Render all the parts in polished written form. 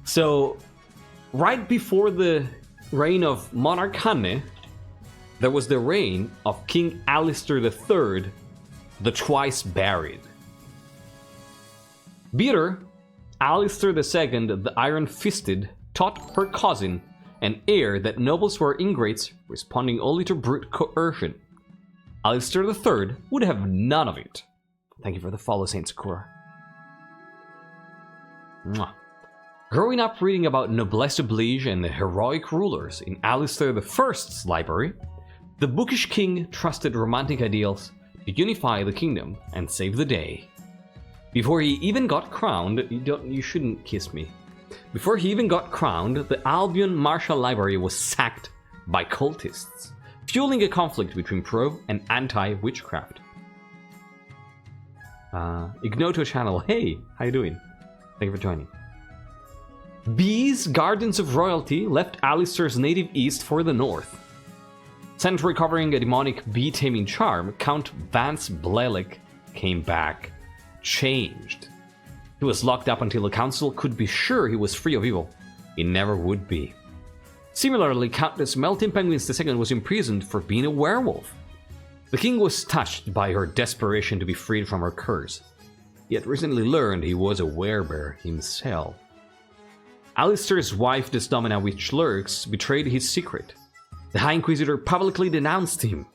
So, right before the reign of Monarch Hanne, there was the reign of King Alistair III, the Twice Buried. Bitter, Alistair II, the Iron-Fisted, taught her cousin and heir that nobles were ingrates, responding only to brute coercion. Alistair III would have none of it. Thank you for the follow, Saint Sakura. Mwah. Growing up reading about noblesse oblige and the heroic rulers in Alistair I's library, the bookish king trusted romantic ideals to unify the kingdom and save the day. Before he even got crowned, you shouldn't kiss me. Before he even got crowned, the Albion Martial Library was sacked by cultists, fueling a conflict between pro and anti-witchcraft. Ignoto channel, hey, how you doing? Thank you for joining. Bees, guardians of royalty, left Alistair's native east for the north. Sent recovering a demonic bee-taming charm, Count Vance Blelick came back, changed. He was locked up until the council could be sure he was free of evil. He never would be. Similarly, Countess Melting Penguins II was imprisoned for being a werewolf. The king was touched by her desperation to be freed from her curse. He had recently learned he was a werebear himself. Alistair's wife, Desdomina Witch Lurks, betrayed his secret. The High Inquisitor publicly denounced him.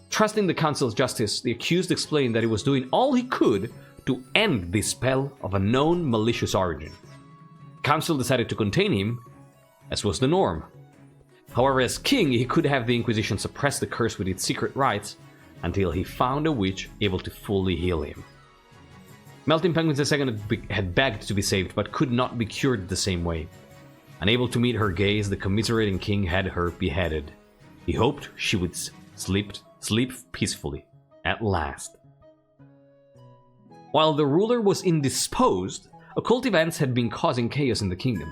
Trusting the council's justice, the accused explained that he was doing all he could to end the spell of a known malicious origin. The council decided to contain him, as was the norm. However, as king, he could have the Inquisition suppress the curse with its secret rites until he found a witch able to fully heal him. Melting Penguins II had begged to be saved, but could not be cured the same way. Unable to meet her gaze, the commiserating king had her beheaded. He hoped she would sleep peacefully, at last. While the ruler was indisposed, occult events had been causing chaos in the kingdom.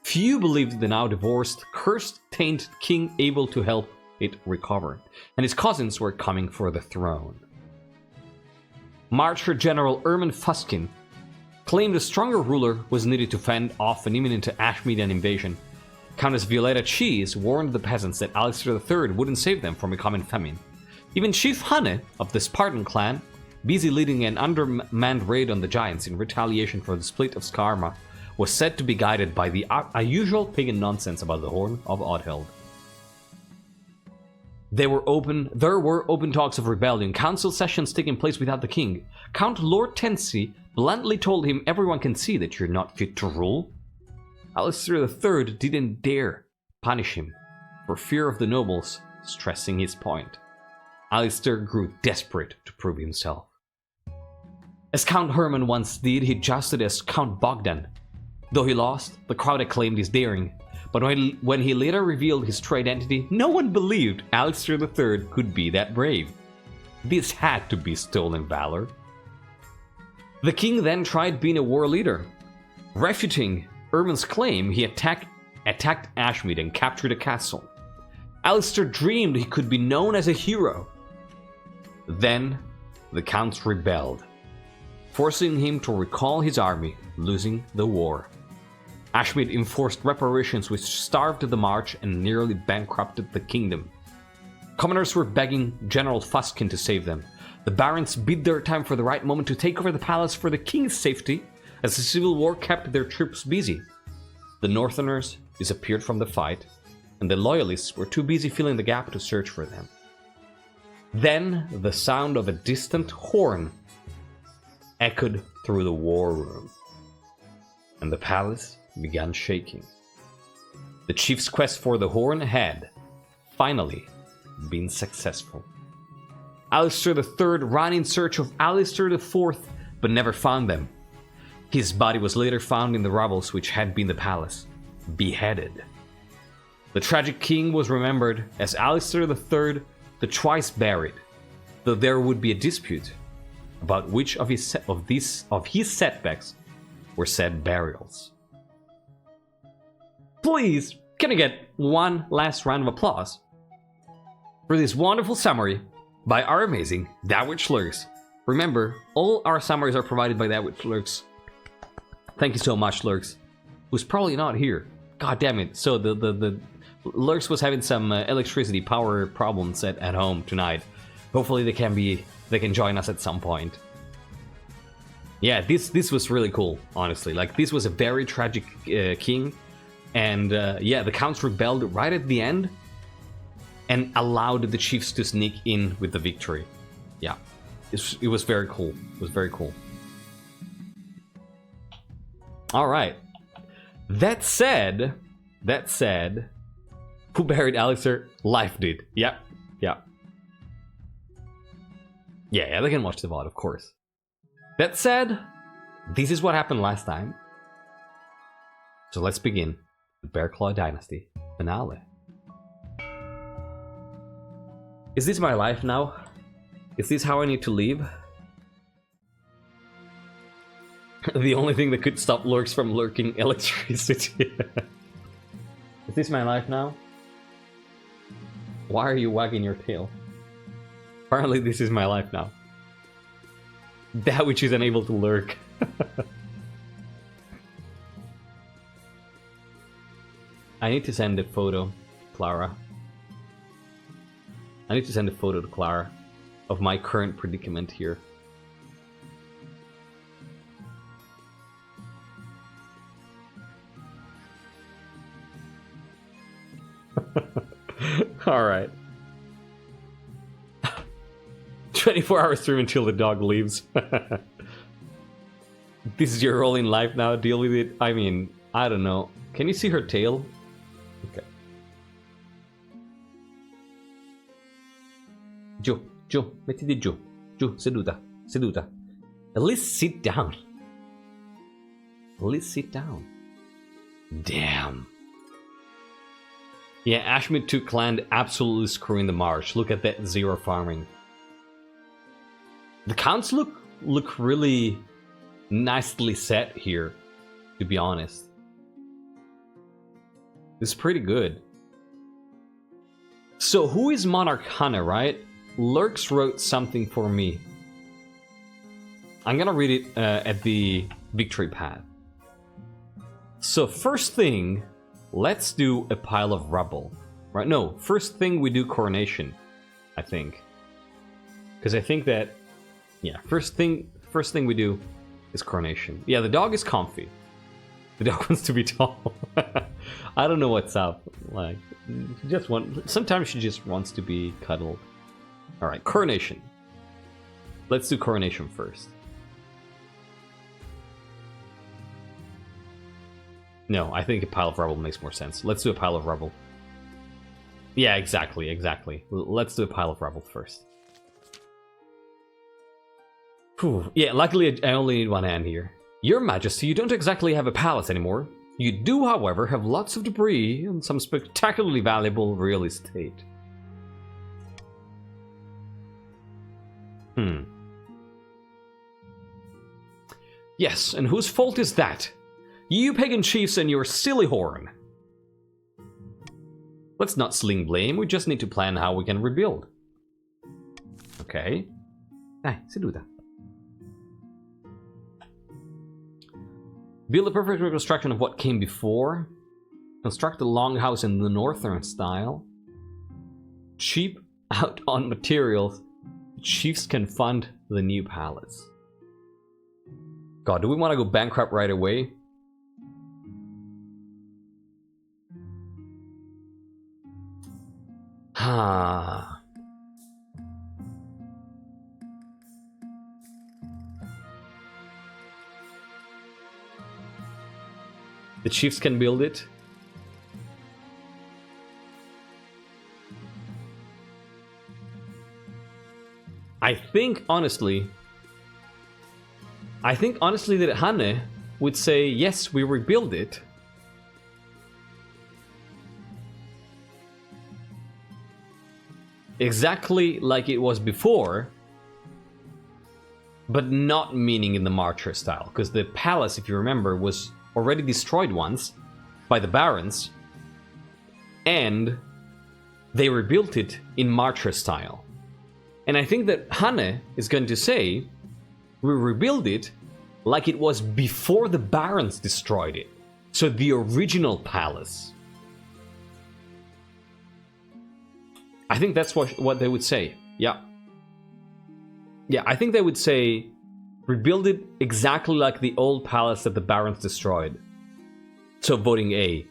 Few believed the now divorced, cursed, tainted king able to help it recover, and his cousins were coming for the throne. Marcher General Erman Fuskin claimed a stronger ruler was needed to fend off an imminent Ashmedean invasion. Countess Violetta Cheese warned the peasants that Alistair III wouldn't save them from a common famine. Even Chief Hanne of the Spartan clan, busy leading an undermanned raid on the giants in retaliation for the split of Skarma, was said to be guided by the unusual pagan nonsense about the Horn of Odheld. There were open talks of rebellion, council sessions taking place without the king. Count Lord Tensi bluntly told him, "Everyone can see that you're not fit to rule." Alistair III didn't dare punish him for fear of the nobles, stressing his point. Alistair grew desperate to prove himself. As Count Herman once did, he jousted as Count Bogdan. Though he lost, the crowd acclaimed his daring. But when he later revealed his true identity, no one believed Alistair III could be that brave. This had to be stolen valor. The king then tried being a war leader. Refuting Erman's claim, he attacked Ashmead and captured a castle. Alistair dreamed he could be known as a hero. Then, the counts rebelled, forcing him to recall his army, losing the war. Ashmead enforced reparations which starved the march and nearly bankrupted the kingdom. Commoners were begging General Fuskin to save them. The barons bid their time for the right moment to take over the palace for the king's safety, as the civil war kept their troops busy. The Northerners disappeared from the fight, and the Loyalists were too busy filling the gap to search for them. Then the sound of a distant horn echoed through the war room, and the palace began shaking. The chief's quest for the horn had, finally, been successful. Alistair III ran in search of Alistair IV, but never found them. His body was later found in the rubbles which had been the palace, beheaded. The tragic king was remembered as Alistair III, the Twice Buried, though there would be a dispute about which of his setbacks were said burials. Please, can I get one last round of applause for this wonderful summary by our amazing That Which Lurks. Remember, all our summaries are provided by That Which Lurks. Thank you so much, Lurks. who's probably not here. God damn it. So the Lurks was having some electricity power problems at home tonight. Hopefully they can join us at some point. Yeah, this was really cool, honestly. Like, this was a very tragic king. And yeah, the counts rebelled right at the end and allowed the chiefs to sneak in with the victory. Yeah, it was very cool. It was very cool. All right. That said, who buried Alistair? Life did. Yeah. Yeah, they can watch the VOD, of course. That said, this is what happened last time. So let's begin the Bearclaw Dynasty finale. Is this my life now? Is this how I need to leave? The only thing that could stop Lurks from lurking electricity. Is this my life now? Why are you wagging your tail? Apparently this is my life now. That which is unable to lurk. I need to send a photo, Clara. I need to send a photo to Clara of my current predicament here. Alright. 24 hours through until the dog leaves. This is your role in life now, deal with it. I mean, I don't know. Can you see her tail? Okay. Joe, mettiti giù. Giù, seduta. At least sit down. Damn. Yeah, Ashmid took land absolutely screwing the march. Look at that 0 farming. The counts look really nicely set here, to be honest. It's pretty good. So who is Monarch Hanne, right? Lurks wrote something for me. I'm gonna read it at the victory path. So first thing, let's do a pile of rubble. Right? No, first thing we do coronation, I think. Because I think that, yeah, first thing we do is coronation. Yeah, the dog is comfy. The dog wants to be tall. I don't know what's up. Like, sometimes she just wants to be cuddled. All right, coronation. Let's do coronation first. No, I think a pile of rubble makes more sense. Let's do a pile of rubble. Yeah, exactly. Let's do a pile of rubble first. Whew. Yeah, luckily I only need one hand here. Your Majesty, you don't exactly have a palace anymore. You do, however, have lots of debris and some spectacularly valuable real estate. Yes, and whose fault is that? You pagan chiefs and your silly horn. Let's not sling blame, we just need to plan how we can rebuild. Okay. Dai, seduta. Build a perfect reconstruction of what came before. Construct a longhouse in the northern style. Cheap out on materials. Chiefs can fund the new palace. God, do we want to go bankrupt right away? Ah. The chiefs can build it. I think honestly that Hanne would say, yes, we rebuild it. Exactly like it was before, but not meaning in the Marcher style. Because the palace, if you remember, was already destroyed once by the barons, and they rebuilt it in Marcher style. And I think that Hanne is going to say, we rebuild it like it was before the barons destroyed it. So the original palace. I think that's what they would say. Yeah. Yeah, I think they would say, rebuild it exactly like the old palace that the barons destroyed. So voting A.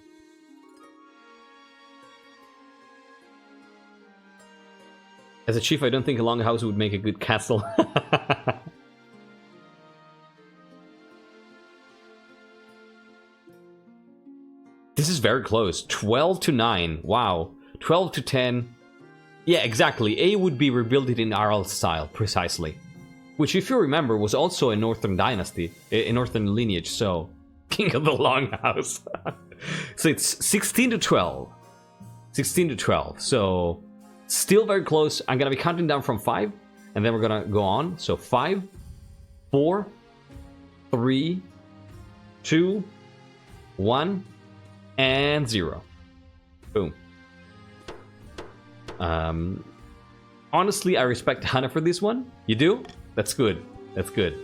As a chief, I don't think a longhouse would make a good castle. This is very close. 12 to 9. Wow. 12 to 10. Yeah, exactly. A would be rebuilt it in Arl style, precisely. Which, if you remember, was also a northern dynasty, a northern lineage, so... King of the Longhouse. So it's 16 to 12. 16 to 12. So, still very close. I'm going to be counting down from 5, and then we're going to go on. So, 5, 4, 3, 2, 1, and 0. Boom. Honestly, I respect Hanne for this one. You do? That's good. That's good.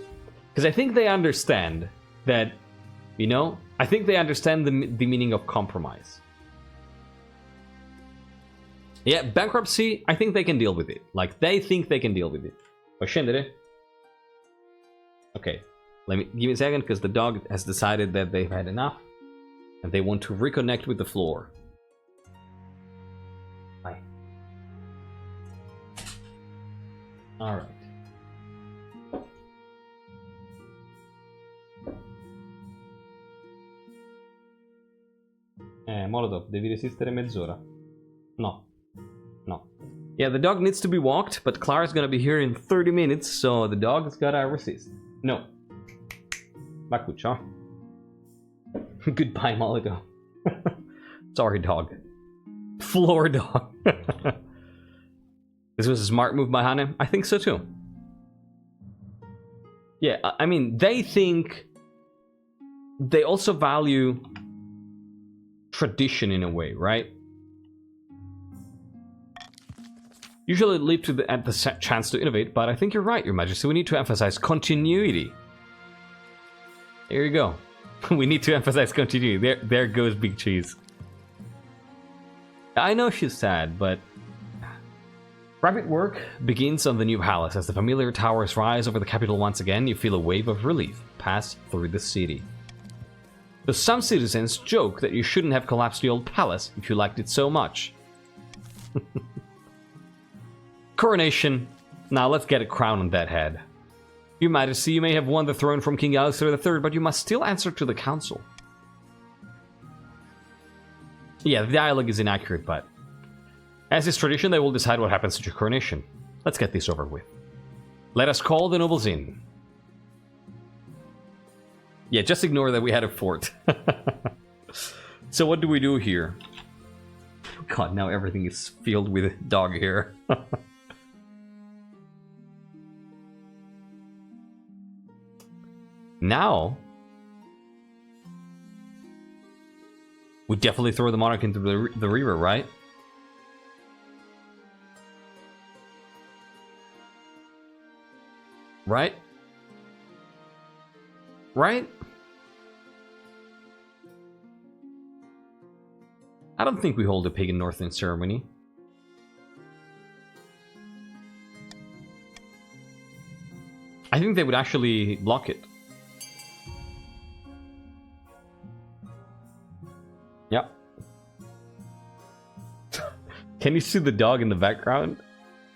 Because I think they understand that, you know, I think they understand the meaning of compromise. Yeah, bankruptcy, I think they can deal with it. Like, they think they can deal with it. Puoi scendere? Okay. Give me a second, because the dog has decided that they've had enough. And they want to reconnect with the floor. Bye. Alright. Molotov, devi resistere mezz'ora. No. No. Yeah, the dog needs to be walked, but Clara's gonna be here in 30 minutes, so the dog has gotta resist. No. Bakucha. Goodbye, Molotov. Sorry, dog. Floor dog. This was a smart move by Hanne? I think so too. Yeah, I mean, they think... They also value... tradition in a way, right? Usually leave to the chance to innovate, but I think you're right, Your Majesty. We need to emphasize continuity. There you go. We need to emphasize continuity. There goes Big Cheese. I know she's sad, but... Rapid work begins on the new palace. As the familiar towers rise over the capital once again, you feel a wave of relief pass through the city. So some citizens joke that you shouldn't have collapsed the old palace if you liked it so much. Coronation. Now let's get a crown on that head. Your Majesty, you may have won the throne from King Alexander III, but you must still answer to the council. Yeah, the dialogue is inaccurate, but... As is tradition, they will decide what happens at your coronation. Let's get this over with. Let us call the nobles in. Yeah, just ignore that we had a fort. So what do we do here? God, now everything is filled with dog hair. Now... we definitely throw the Monarch into the river, right? Right? Right? I don't think we hold a pagan northern ceremony. I think they would actually block it. Yep. Can you see the dog in the background?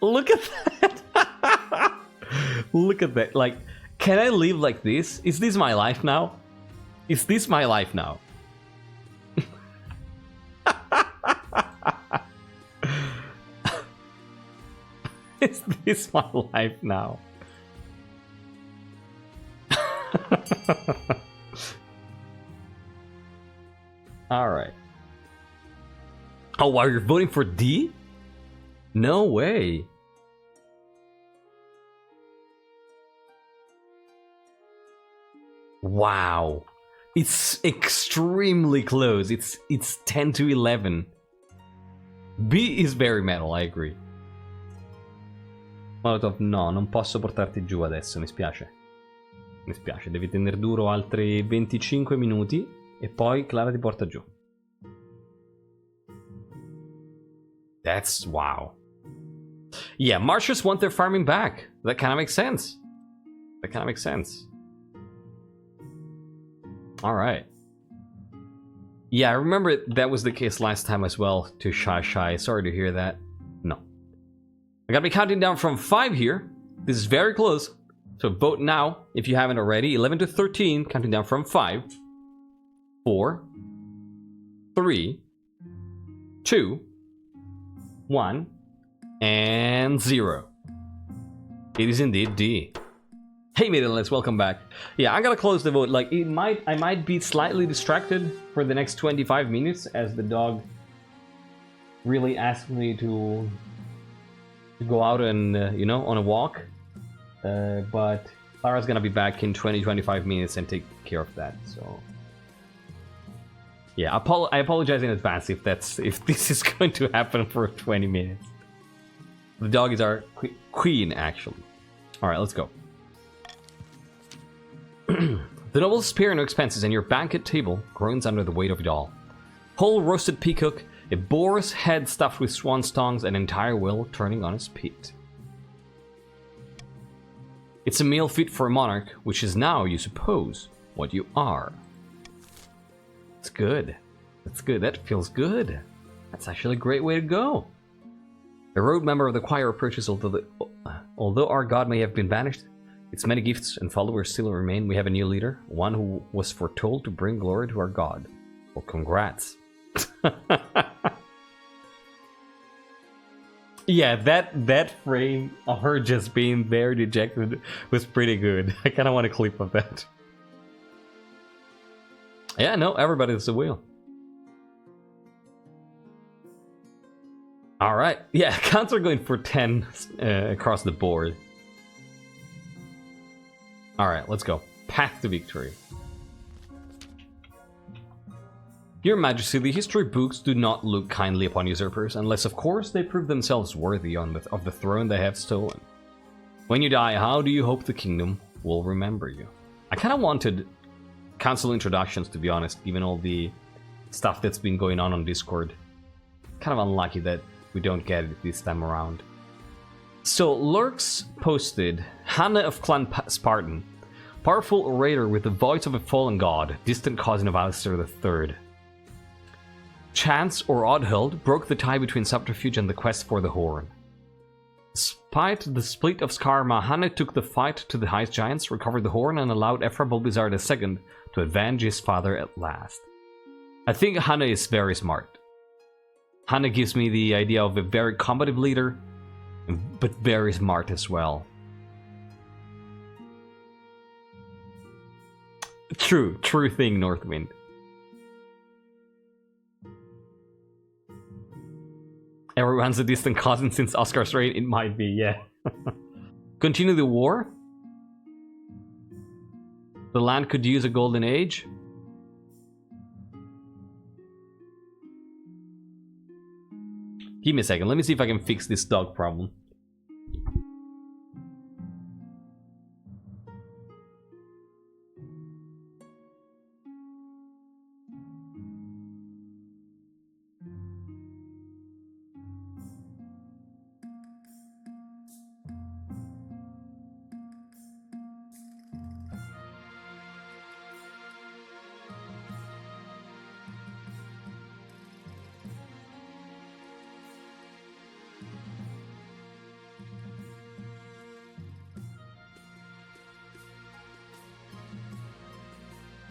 Look at that! Look at that. Like, can I live like this? Is this my life now? Is this my life now? Is this my life now? Alright. Oh, wow, you're voting for D? No way. Wow. It's extremely close. It's 10 to 11. B is very metal, I agree. Molotov, no, non posso portarti giù adesso, mi spiace. Mi spiace, devi tenere duro altri 25 minuti e poi Clara ti porta giù. That's wow. Yeah, Marchers want their farming back. That kind of makes sense. That kind of makes sense. All right. Yeah, I remember that was the case last time as well to Shy. Sorry to hear that. No. I gotta be counting down from 5 here. This is very close. So vote now if you haven't already. 11 to 13, counting down from 5, 4, 3, 2, 1, and 0. It is indeed D. Hey Maidenless, welcome back. Yeah, I gotta close the vote. Like, I might be slightly distracted for the next 25 minutes as the dog really asked me to go out and, you know, on a walk. But Clara's gonna be back in 20-25 minutes and take care of that, so... Yeah, I apologize in advance if this is going to happen for 20 minutes. The dog is our queen, actually. Alright, let's go. The noble's spare no expenses, and your banquet table groans under the weight of it all. Whole roasted peacock, a boar's head stuffed with swan's tongues, an entire wheel turning on its pit. It's a meal fit for a monarch, which is now, you suppose, what you are. It's good. That's good. That feels good. That's actually a great way to go. A road member of the choir approaches, although our god may have been banished, its many gifts and followers still remain. We have a new leader, one who was foretold to bring glory to our god. Well, congrats. Yeah, that frame of her just being very dejected was pretty good. I kind of want a clip of that. Yeah, no, everybody's the wheel. Alright, yeah, counts are going for 10 across the board. Alright, let's go. Path to victory. Your Majesty, the history books do not look kindly upon usurpers, unless of course they prove themselves worthy of the throne they have stolen. When you die, how do you hope the kingdom will remember you? I kind of wanted council introductions, to be honest, given all the stuff that's been going on Discord. Kind of unlucky that we don't get it this time around. So, Lurks posted, Hanne of Clan Spartan, powerful orator with the voice of a fallen god, distant cousin of Alistair III. Chance, or Oddheld, broke the tie between subterfuge and the quest for the Horn. Despite the split of Skarma, Hanne took the fight to the Ice Giants, recovered the Horn, and allowed Ephra Bulbizar II to avenge his father at last. I think Hanne is very smart. Hanne gives me the idea of a very combative leader, but very smart as well. True thing, Northwind. Everyone's a distant cousin since Oscar's reign, it might be, yeah. Continue the war? The land could use a golden age? Give me a second, let me see if I can fix this dog problem.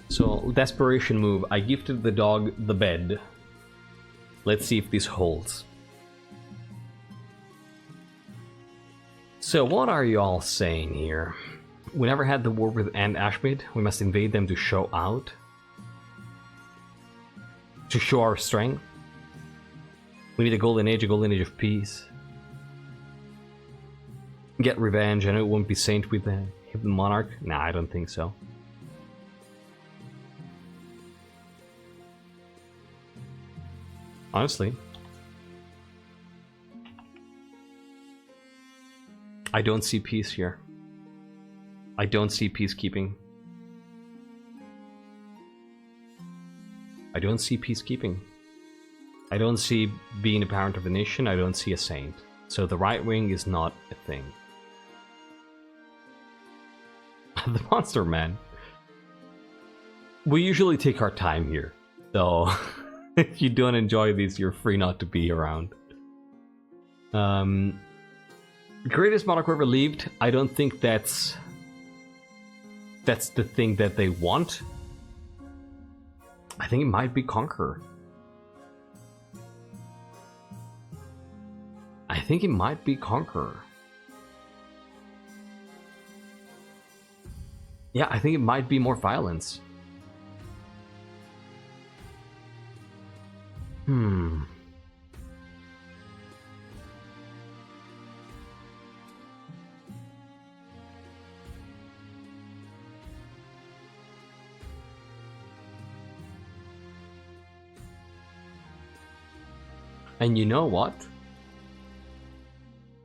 So, desperation move. I gifted the dog the bed. Let's see if this holds. So, what are you all saying here? We never had the war with and Ashmid. We must invade them to show out? To show our strength? We need a golden age of peace. Get revenge. I know it won't be saint with the Monarch. Nah, I don't think so. Honestly, I don't see peace here. I don't see peacekeeping. don't see peacekeeping. I don't see being a parent of the nation. I don't see a saint. So the right wing is not a thing. The Monster Man. We usually take our time here. So if you don't enjoy these, you're free not to be around. Greatest monarch ever lived. I don't think that's the thing that they want. I think it might be Conqueror. I think it might be Conqueror. Yeah, I think it might be more violence. And you know what?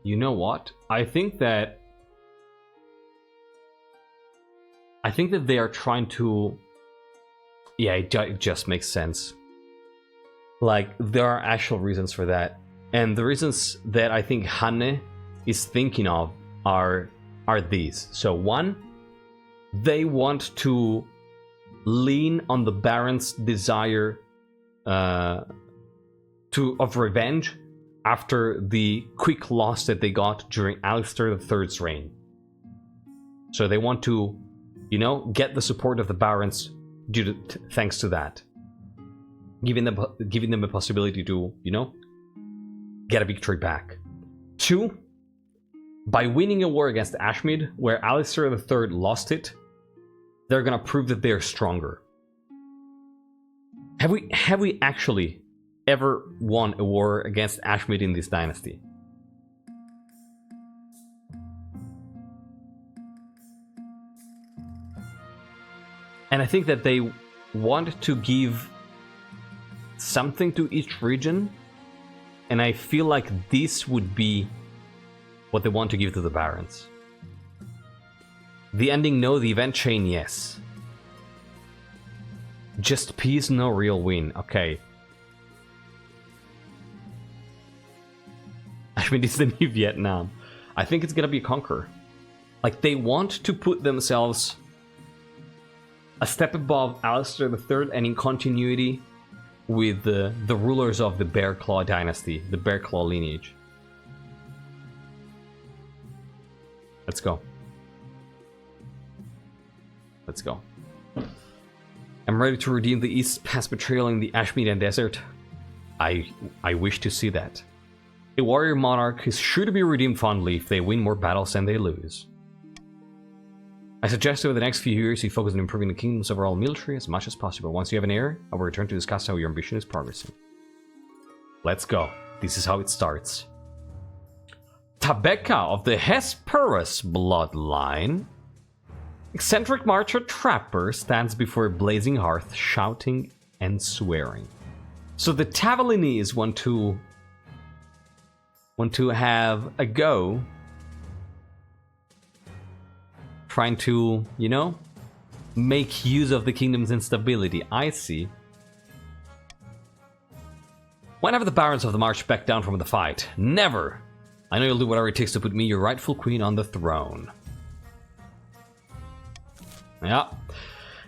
You know what? I think that they are trying to... Yeah, it just makes sense. Like, there are actual reasons for that. And the reasons that I think Hanne is thinking of are these. So one, they want to lean on the Baron's desire of revenge after the quick loss that they got during Alistair III's reign. So they want to, you know, get the support of the Barons thanks to that. Giving them a possibility to, you know, get a victory back. Two, by winning a war against Ashmead, where Alistair III lost it, they're gonna prove that they're stronger. Have we actually ever won a war against Ashmead in this dynasty? And I think that they want to give something to each region, and I feel like this would be what they want to give to the Barons. The ending, no. The event chain, yes. Just peace, no real win. Okay. I mean, it's the new Vietnam. I think it's gonna be a Conqueror. Like, they want to put themselves a step above Alistair III and in continuity with the rulers of the Bearclaw Dynasty, the Bearclaw lineage. Let's go. Let's go. I'm ready to redeem the East past betrayal in the Ashmead Desert. I wish to see that. A warrior monarch is sure to be redeemed fondly if they win more battles than they lose. I suggest over the next few years you focus on improving the kingdom's overall military as much as possible. Once you have an heir, I will return to discuss how your ambition is progressing. Let's go. This is how it starts. Tabeka of the Hesperus bloodline. Eccentric marcher trapper stands before a blazing hearth, shouting and swearing. So the Tavelinese want to have a go, trying to, you know, make use of the kingdom's instability. I see. Whenever the Barons of the March back down from the fight, never. I know you'll do whatever it takes to put me, your rightful queen, on the throne. Yeah.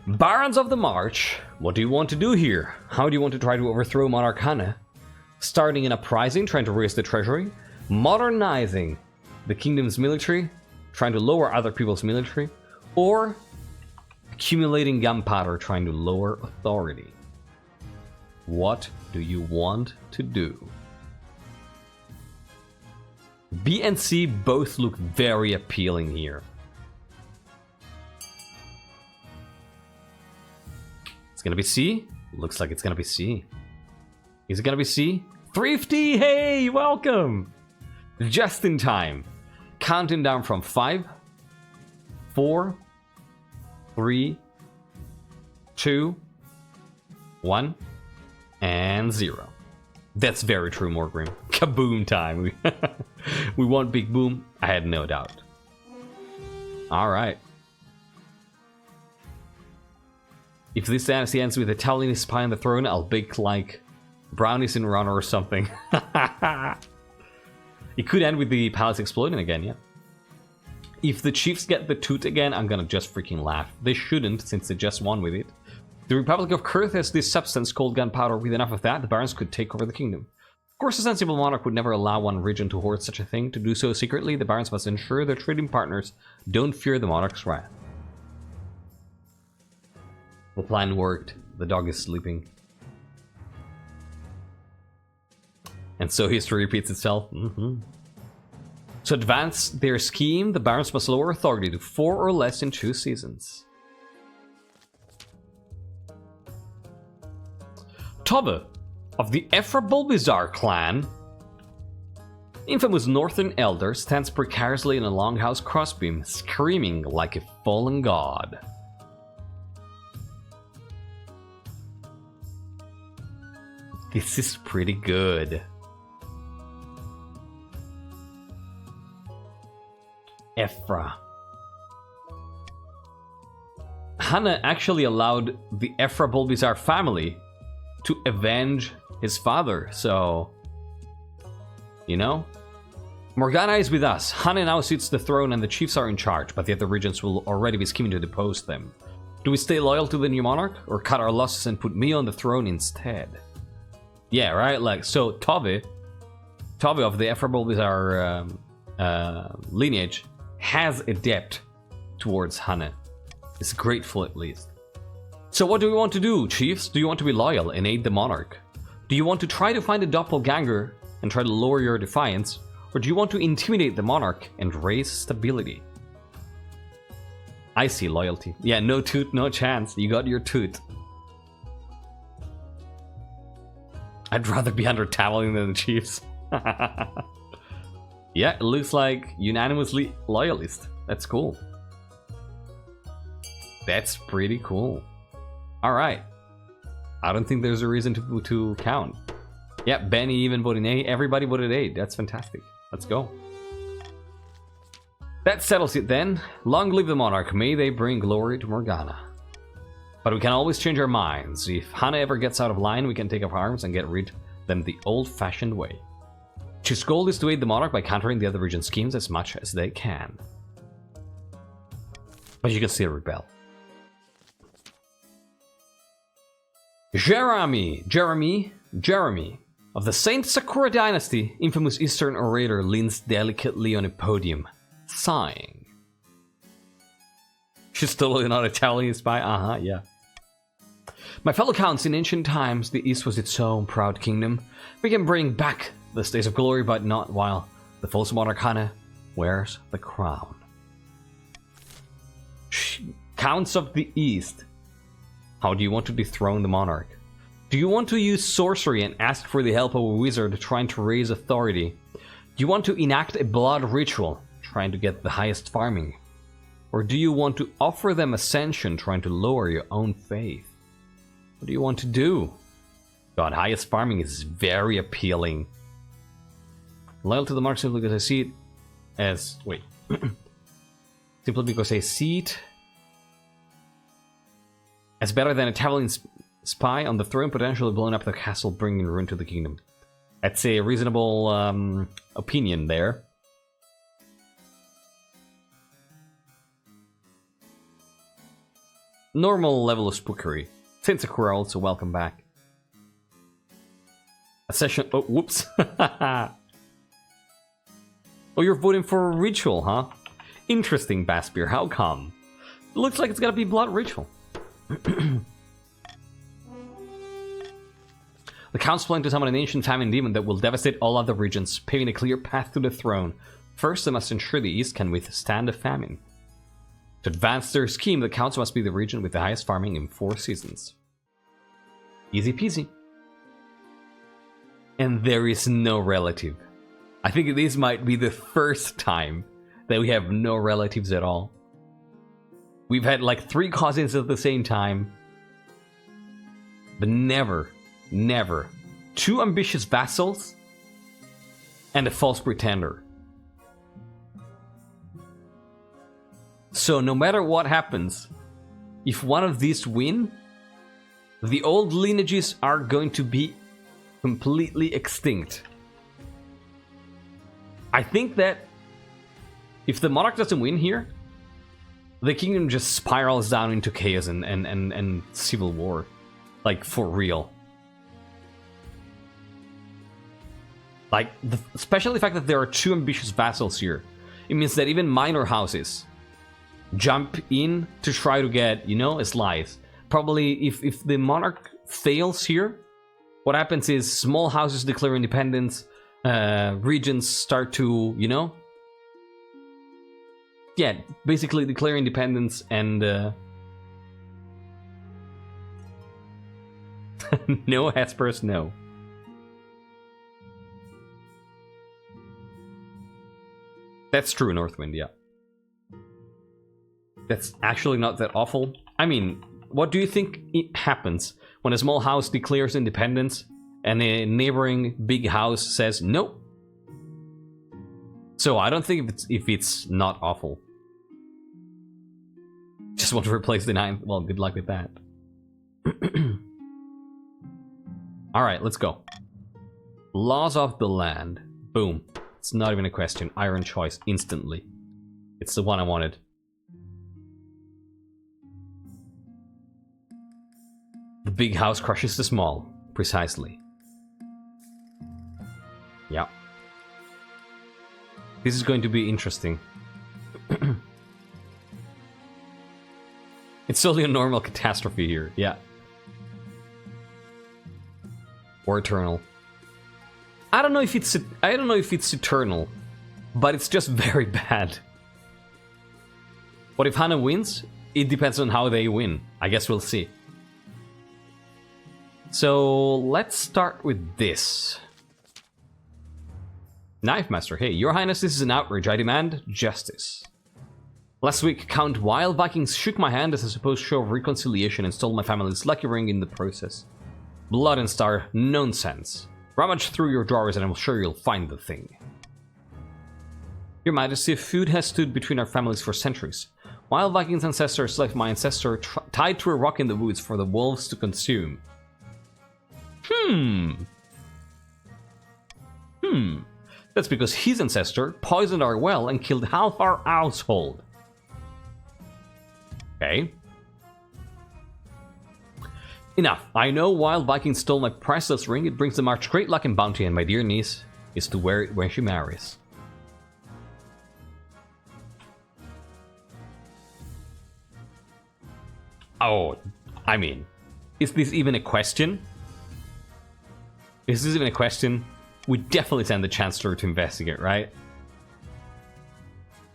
Barons of the March, what do you want to do here? How do you want to try to overthrow Monarch Hanne? Starting an uprising, trying to raise the treasury, modernizing the kingdom's military, trying to lower other people's military, or accumulating gunpowder, trying to lower authority. What do you want to do? B and C both look very appealing here. It's gonna be C? Looks like it's gonna be C. Is it gonna be C? Thrifty, hey, welcome! Just in time. Counting down from 5, 4, 3, 2, 1, and 0. That's very true, Morgrim. Kaboom time. We want big boom? I had no doubt. Alright. If this dynasty ends with a Italian spy on the throne, I'll bake like brownies in runner or something. It could end with the palace exploding again, yeah. If the chiefs get the toot again, I'm gonna just freaking laugh. They shouldn't, since they just won with it. The Republic of Kurth has this substance called gunpowder. With enough of that, the barons could take over the kingdom. Of course, a sensible monarch would never allow one region to hoard such a thing. To do so secretly, the barons must ensure their trading partners don't fear the monarch's wrath. The plan worked. The dog is sleeping. And so history repeats itself. To advance their scheme, the barons must lower authority to 4 or less in 2 seasons. Tobbe of the Ephra Bulbizar clan, infamous northern elder, stands precariously in a longhouse crossbeam, screaming like a fallen god. This is pretty good. Ephra. Hanne actually allowed the Ephra Bulbizar family to avenge his father, so... You know? Morgana is with us. Hanne now sits the throne and the chiefs are in charge, but the other regions will already be scheming to depose them. Do we stay loyal to the new monarch, or cut our losses and put me on the throne instead? Yeah, right? Like, so Tobbe of the Ephra Bulbizar lineage has a debt towards Hanne. Is grateful at least. So what do we want to do, chiefs? Do you want to be loyal and aid the monarch? Do you want to try to find a doppelganger and try to lower your defiance? Or do you want to intimidate the monarch and raise stability? I see loyalty. Yeah, no toot, no chance. You got your toot. I'd rather be under Tavalin than the chiefs. Yeah, it looks like unanimously loyalist. That's cool. That's pretty cool. Alright. I don't think there's a reason to count. Yeah, Benny even voted A. Everybody voted A. That's fantastic. Let's go. That settles it then. Long live the monarch. May they bring glory to Morgana. But we can always change our minds. If Hanne ever gets out of line, we can take up arms and get rid of them the old-fashioned way. His goal is to aid the monarch by countering the other region's schemes as much as they can. But you can still rebel. Jeremy of the Saint Sakura Dynasty, infamous Eastern orator, leans delicately on a podium, sighing. She's totally not Italian spy. Yeah. My fellow counts, in ancient times, the East was its own proud kingdom. We can bring back the days of glory, but not while the false monarch Hanne wears the crown. Counts of the East. How do you want to dethrone the monarch? Do you want to use sorcery and ask for the help of a wizard trying to raise authority? Do you want to enact a blood ritual, trying to get the highest farming? Or do you want to offer them ascension, trying to lower your own faith? What do you want to do? God, highest farming is very appealing. Loyal to the monarch simply because I see it as... Wait. Simply because I see it as better than a Italian spy on the throne, potentially blowing up the castle, bringing ruin to the kingdom. That's a reasonable opinion there. Normal level of spookery. Saint Sakura also, welcome back. A session... Oh, whoops. Oh, you're voting for a ritual, huh? Interesting, Bassbeer. How come? It looks like it's gotta be blood ritual. The Count's plan to summon an ancient famine demon that will devastate all other regions, paving a clear path to the throne. First, they must ensure the East can withstand a famine. To advance their scheme, the Counts must be the region with the highest farming in 4 seasons. Easy peasy. And there is no relative. I think this might be the first time that we have no relatives at all. We've had like 3 cousins at the same time. But never 2 ambitious vassals and a false pretender. So no matter what happens, if one of these win, The old lineages are going to be completely extinct. I think that if the Monarch doesn't win here, the kingdom just spirals down into chaos and civil war. Like, for real. Like, especially the fact that there are 2 ambitious vassals here. It means that even minor houses jump in to try to get, you know, a slice. Probably, if the Monarch fails here, what happens is small houses declare independence, regions start to, you know... Yeah, basically declare independence and... No, Hesperus, no. That's true, Northwind, yeah. That's actually not that awful. I mean, what do you think it happens when a small house declares independence and a neighboring big house says no? So I don't think if it's not awful. Just want to replace the 9th. Well, good luck with that. Alright, let's go. Laws of the land. Boom. It's not even a question. Iron choice instantly. It's the one I wanted. The big house crushes the small. Precisely. Yeah. This is going to be interesting. It's only a normal catastrophe here. Yeah. Or eternal. I don't know if it's eternal, but it's just very bad. What if Hanne wins? It depends on how they win. I guess we'll see. So let's start with this. Knife Master, hey, Your Highness, this is an outrage. I demand justice. Last week, Count Wild Vikings shook my hand as a supposed show of reconciliation and stole my family's lucky ring in the process. Blood and Star, nonsense. Rummage through your drawers and I'm sure you'll find the thing. Your Majesty, food has stood between our families for centuries. Wild Vikings' ancestors left my ancestor tied to a rock in the woods for the wolves to consume. That's because his ancestor poisoned our well and killed half our household. Okay. Enough. I know Wild Viking stole my priceless ring. It brings the March great luck and bounty, and my dear niece is to wear it when she marries. Oh, I mean, is this even a question? Is this even a question? We definitely send the Chancellor to investigate, right?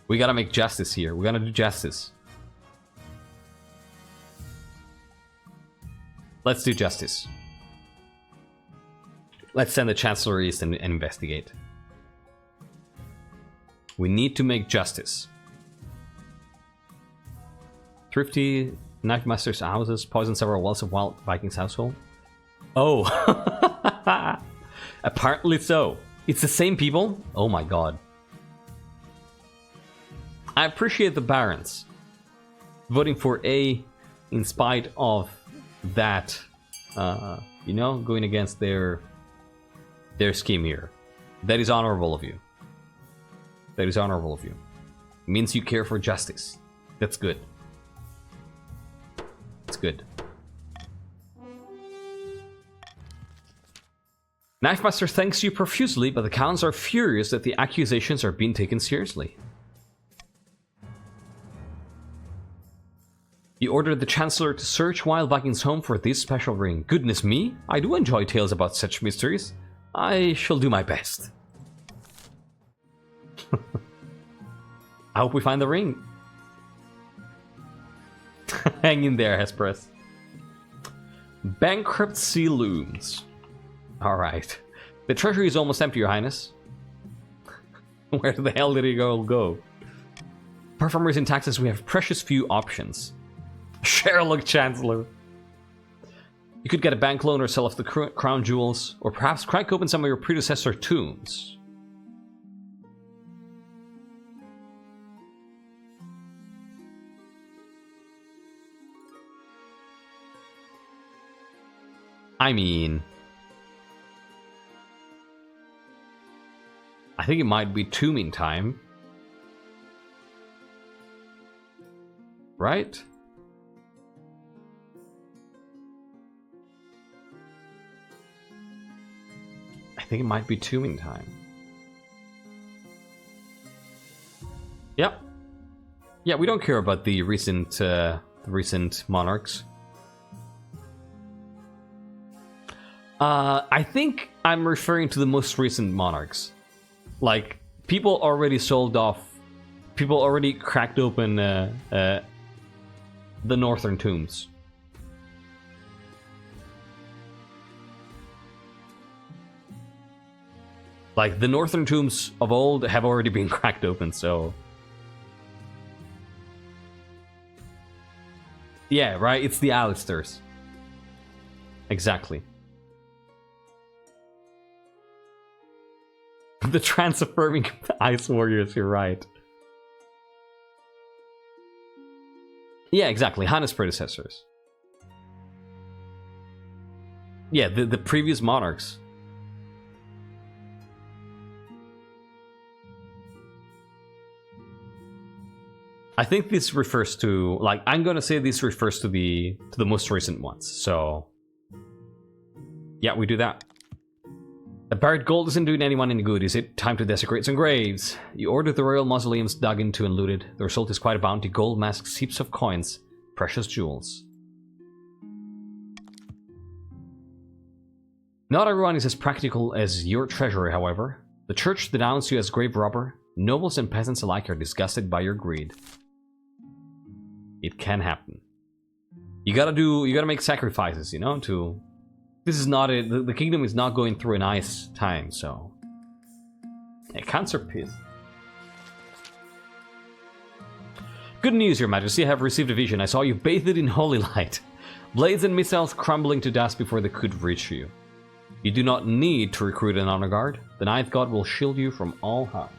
We gotta make justice here. We gotta do justice. Let's do justice. Let's send the Chancellor East and investigate. We need to make justice. Thrifty Knife Master's houses poison several wells of Wild Vikings household. Oh. Apparently so. It's the same people? Oh my god. I appreciate the Barons voting for A in spite of that, you know, going against their scheme here. That is honorable of you. That is honorable of you. It means you care for justice. That's good. It's good. Knife Master thanks you profusely, but the Counts are furious that the accusations are being taken seriously. You ordered the Chancellor to search Wild Viking's home for this special ring. Goodness me, I do enjoy tales about such mysteries. I shall do my best. I hope we find the ring. Hang in there, Hesperus. Bankruptcy looms. Alright. The treasury is almost empty, Your Highness. Where the hell did it all go? Apart from raising taxes, we have precious few options. Sherlock Chancellor. You could get a bank loan or sell off the crown jewels, or perhaps crack open some of your predecessor tombs. I mean, I think it might be 2 meantime. Right? I think it might be 2 meantime. Yep. Yeah, we don't care about the recent monarchs. I think I'm referring to the most recent monarchs. Like, people already sold off. People already cracked open the northern tombs. Like, the northern tombs of old have already been cracked open, so... Yeah, right? It's the Alistairs. Exactly. The trans-affirming Ice Warriors, you're right. Yeah, exactly. Hanne's predecessors. Yeah, the previous monarchs. I think this refers to, like, I'm gonna say this refers to the most recent ones. So, yeah, we do that. The buried gold isn't doing anyone any good, is it? Time to desecrate some graves. You ordered the royal mausoleums dug into and looted. The result is quite a bounty: gold masks, heaps of coins, precious jewels. Not everyone is as practical as your treasurer, however. The church denounced you as grave robber. Nobles and peasants alike are disgusted by your greed. It can happen. You gotta make sacrifices, you know, to... This is not it. The kingdom is not going through a nice time, so... Yeah, cancer pit. Good news, your majesty. I have received a vision. I saw you bathed in holy light. Blades and missiles crumbling to dust before they could reach you. You do not need to recruit an honor guard. The ninth god will shield you from all harm.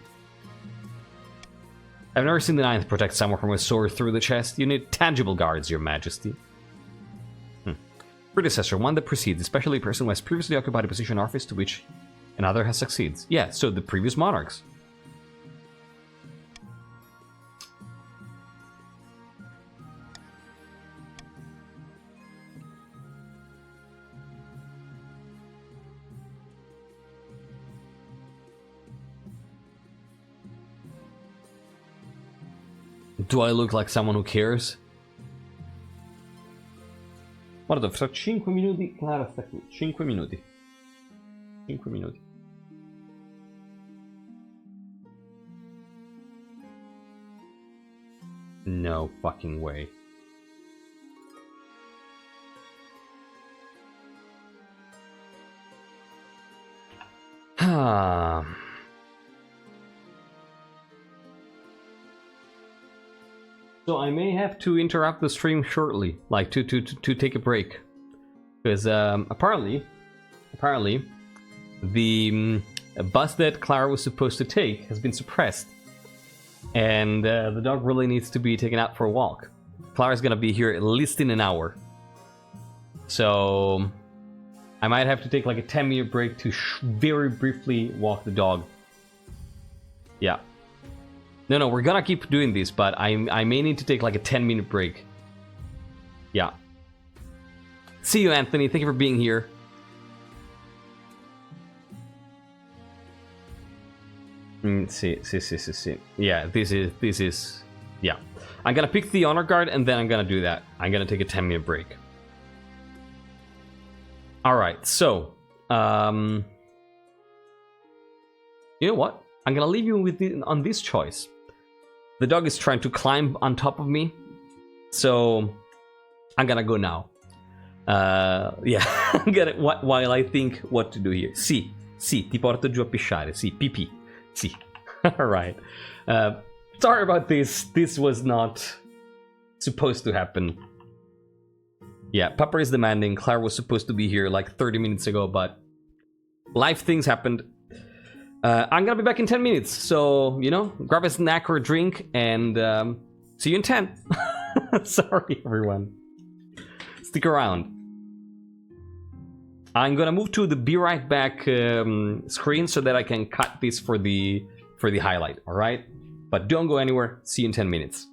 I've never seen the ninth protect someone from a sword through the chest. You need tangible guards, your majesty. Predecessor, one that precedes, especially a person who has previously occupied a position or office to which another has succeeds. Yeah, so the previous monarchs. Do I look like someone who cares? Guarda, fra 5 minuti Clara sta qui. 5 minuti. 5 minuti. No fucking way. So I may have to interrupt the stream shortly, like to take a break, because apparently the bus that Clara was supposed to take has been suppressed, and the dog really needs to be taken out for a walk. Clara's gonna be here at least in an hour, so I might have to take like a 10-minute break to very briefly walk the dog. Yeah. No, we're gonna keep doing this, but I may need to take like a 10-minute break. Yeah. See you, Anthony. Thank you for being here. See. Yeah, this is... Yeah. I'm gonna pick the honor guard, and then I'm gonna do that. I'm gonna take a 10-minute break. Alright, so... You know what? I'm gonna leave you with on this choice. The dog is trying to climb on top of me, so I'm gonna go now. Yeah, I'm gonna, while I think what to do here. Sì, ti porto giù a pisciare. Sì, pipì. Sì. Alright. Sorry about this. This was not supposed to happen. Yeah, Papa is demanding. Clara was supposed to be here like 30 minutes ago, but life things happened. I'm gonna be back in 10 minutes, so, you know, grab a snack or a drink, and see you in 10. Sorry, everyone. Stick around. I'm gonna move to the be right back screen so that I can cut this for the highlight, alright? But don't go anywhere, see you in 10 minutes.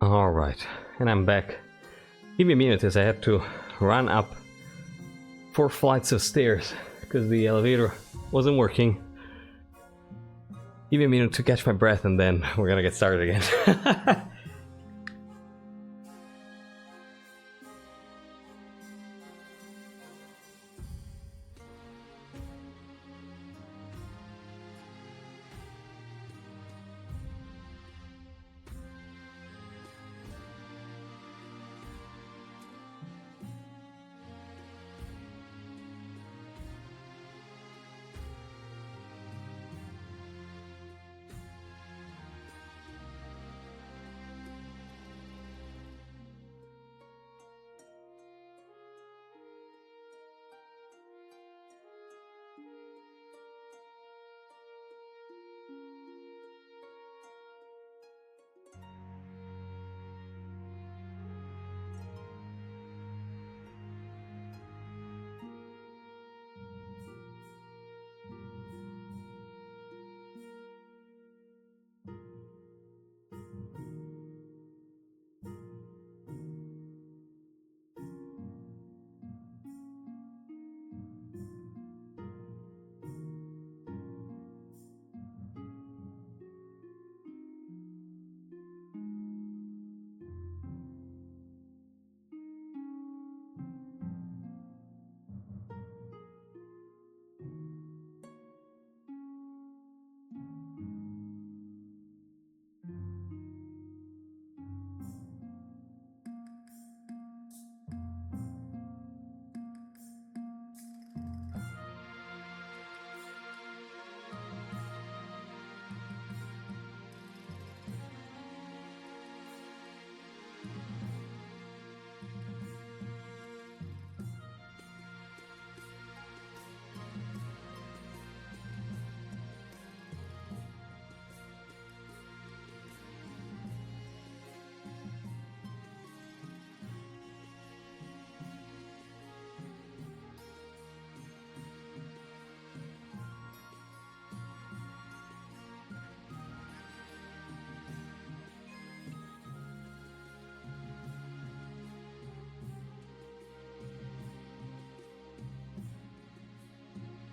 Alright, and I'm back. Give me a minute as I have to run up 4 flights of stairs because the elevator wasn't working. Give me a minute to catch my breath and then we're gonna get started again.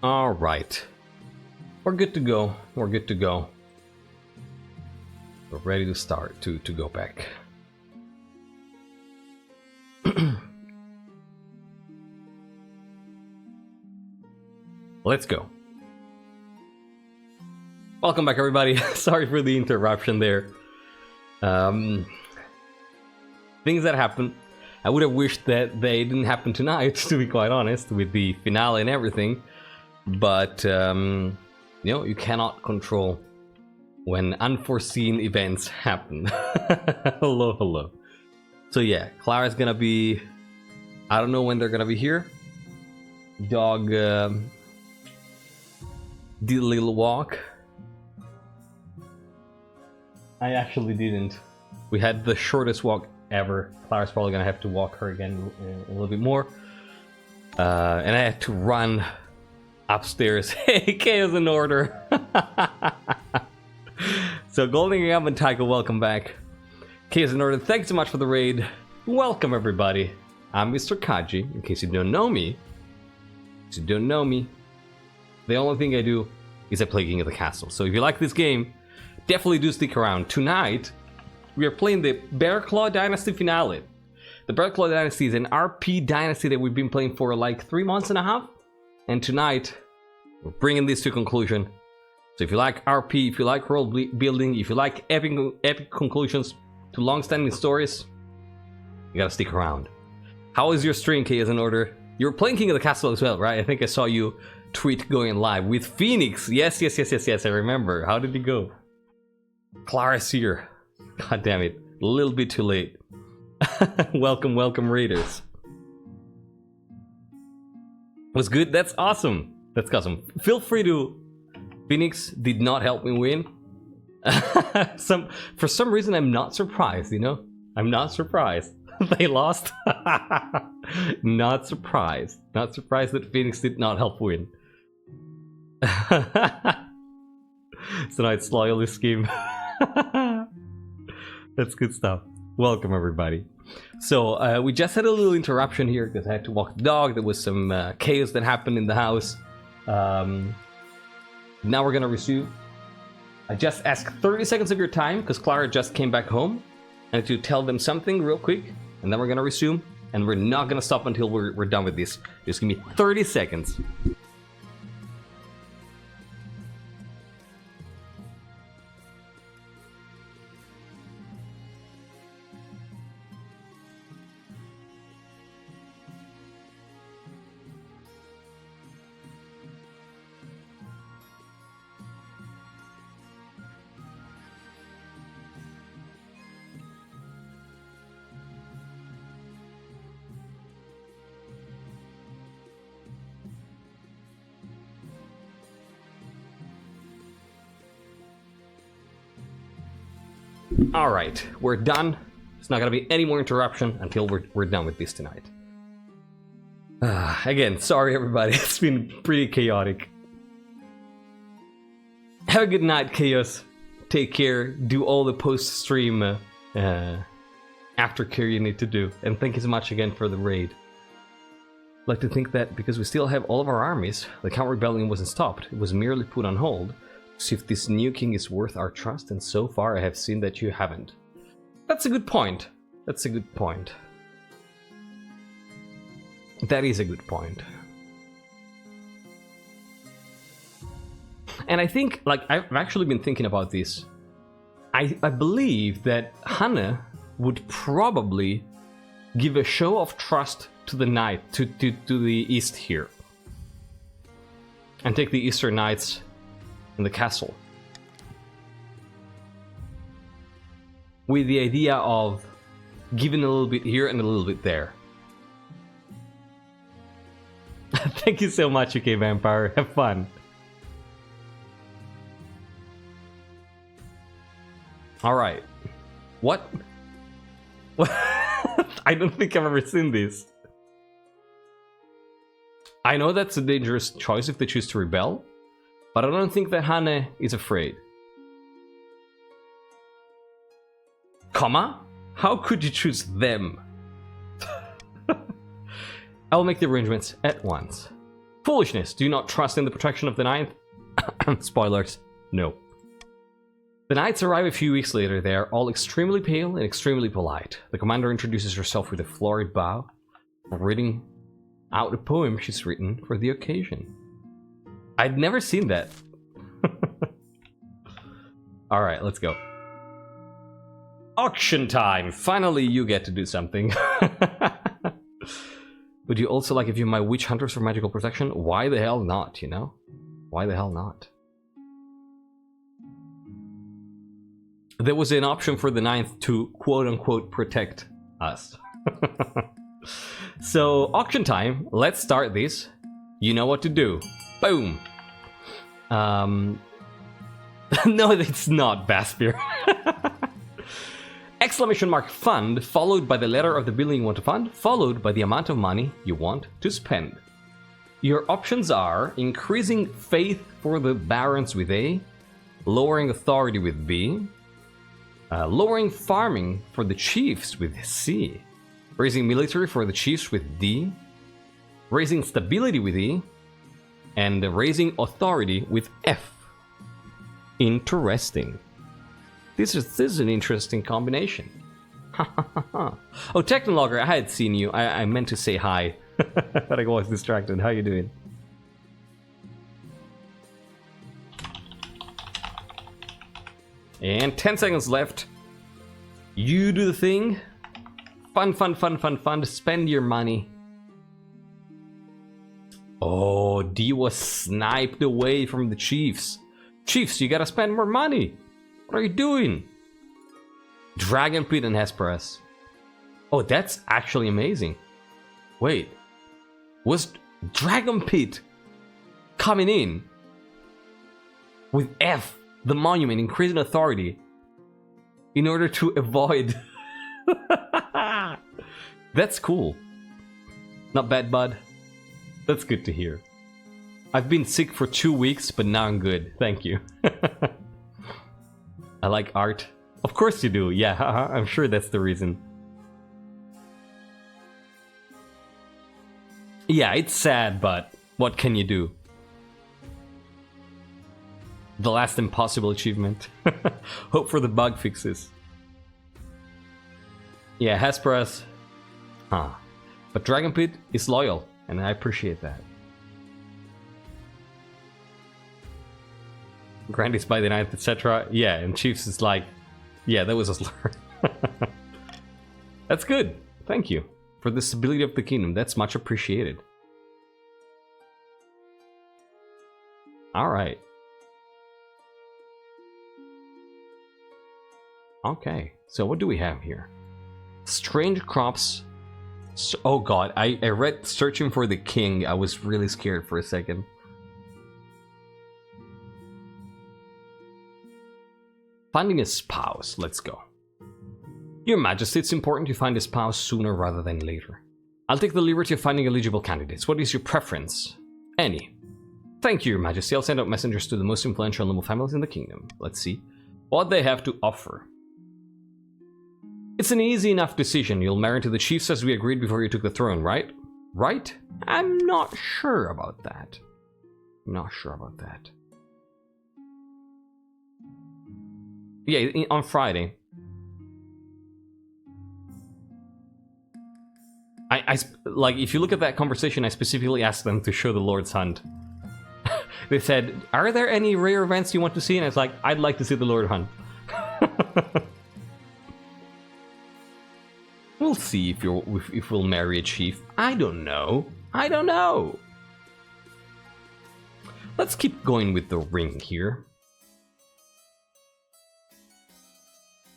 Alright. We're good to go. We're good to go. We're ready to start to go back. Let's go. Welcome back, everybody. Sorry for the interruption there. Things that happen. I would have wished that they didn't happen tonight, to be quite honest, with the finale and everything. But, you know, you cannot control when unforeseen events happen. Hello, hello. So yeah, Clara's gonna be... I don't know when they're gonna be here. Dog did a little walk. I actually didn't. We had the shortest walk ever. Clara's probably gonna have to walk her again a little bit more. And I had to run upstairs. Hey, Chaos in Order. So Golden Gum and Tycho, welcome back. Chaos in Order, thanks so much for the raid. Welcome, everybody. I'm MrKaji, in case you don't know me. The only thing I do is I play King of the Castle. So if you like this game, definitely do stick around. Tonight, we are playing the Bearclaw Dynasty finale. The Bearclaw Dynasty is an RP dynasty that we've been playing for like 3 months and a half. And tonight, we're bringing this to conclusion. So if you like RP, if you like world building, if you like epic conclusions to long-standing stories, you gotta stick around. How is your stream, Chaos in Order? You're playing King of the Castle as well, right? I think I saw you tweet going live with Phoenix. Yes, I remember. How did it go? Clara's here. God damn it. A little bit too late. Welcome, Raiders. Was good? That's awesome. That's awesome. Feel free to... Phoenix did not help me win. For some reason, I'm not surprised, you know? I'm not surprised. They lost. Not surprised. Not surprised that Phoenix did not help win. So now it's loyalty scheme. That's good stuff. Welcome, everybody. So, we just had a little interruption here because I had to walk the dog. There was some chaos that happened in the house. Now we're gonna resume. I just asked 30 seconds of your time because Clara just came back home. I need to tell them something real quick, and then we're gonna resume. And we're not gonna stop until we're done with this. Just give me 30 seconds. Alright, we're done. There's not gonna be any more interruption until we're done with this tonight. Again, sorry everybody, it's been pretty chaotic. Have a good night, Chaos. Take care, do all the post-stream aftercare you need to do. And thank you so much again for the raid. I'd like to think that because we still have all of our armies, the counter-rebellion wasn't stopped, it was merely put on hold. See if this new king is worth our trust, and so far I have seen that you haven't. That's a good point. That's a good point. That is a good point. And I think, like, I've actually been thinking about this. I believe that Hanne would probably give a show of trust to the knight, to the east here. And take the Eastern Knights in the castle, with the idea of giving a little bit here and a little bit there. Thank you so much, UK Vampire. Have fun. All right. What? I don't think I've ever seen this. I know that's a dangerous choice if they choose to rebel. But I don't think that Hanne is afraid. Comma? How could you choose them? I will make the arrangements at once. Foolishness! Do you not trust in the protection of the Ninth? Spoilers. No. The Knights arrive a few weeks later. They are all extremely pale and extremely polite. The commander introduces herself with a florid bow, reading out a poem she's written for the occasion. I'd never seen that. Alright, let's go. Auction time! Finally, you get to do something. Would you also like to view my witch hunters for magical protection? Why the hell not, you know? Why the hell not? There was an option for the Ninth to quote-unquote protect us. So, auction time. Let's start this. You know what to do. Boom! No, it's not Baspir. Exclamation mark fund, followed by the letter of the building you want to fund, followed by the amount of money you want to spend. Your options are increasing faith for the barons with A, lowering authority with B, lowering farming for the chiefs with C, raising military for the chiefs with D, raising stability with E, and raising authority with F. Interesting. This is an interesting combination. Oh, Technologer, I had seen you. I meant to say hi, but I was distracted. How you doing? And 10 seconds left. You do the thing. Fun, fun, fun, fun, fun. Spend your money. Oh, D was sniped away from the Chiefs. Chiefs, you gotta spend more money. What are you doing? Dragon Pit and Hesperus. Oh, that's actually amazing. Wait. Was Dragon Pit coming in with F, the monument, increasing authority in order to avoid... That's cool. Not bad, bud. That's good to hear. I've been sick for 2 weeks, but now I'm good. Thank you. I like art. Of course you do, yeah, I'm sure that's the reason. Yeah, it's sad, but what can you do? The last impossible achievement. Hope for the bug fixes. Yeah, Hesperus. Huh. But Dragon Pit is loyal, and I appreciate that. Grandies by the ninth, etc. Yeah, and Chiefs is like, yeah, that was a slur. That's good. Thank you for the stability of the kingdom. That's much appreciated. All right. Okay, so what do we have here? Strange crops. Oh god, I read searching for the king. I was really scared for a second. Finding a spouse. Let's go. Your Majesty, it's important to find a spouse sooner rather than later. I'll take the liberty of finding eligible candidates. What is your preference? Any. Thank you, Your Majesty. I'll send out messengers to the most influential noble families in the kingdom. Let's see what they have to offer. It's an easy enough decision. You'll marry to the chiefs as we agreed before you took the throne, right? Right? I'm not sure about that. Yeah, on Friday. Like, if you look at that conversation, I specifically asked them to show the Lord's Hunt. They said, are there any rare events you want to see? And I was like, I'd like to see the Lord Hunt. We'll see if we'll marry a chief. I don't know. Let's keep going with the ring here.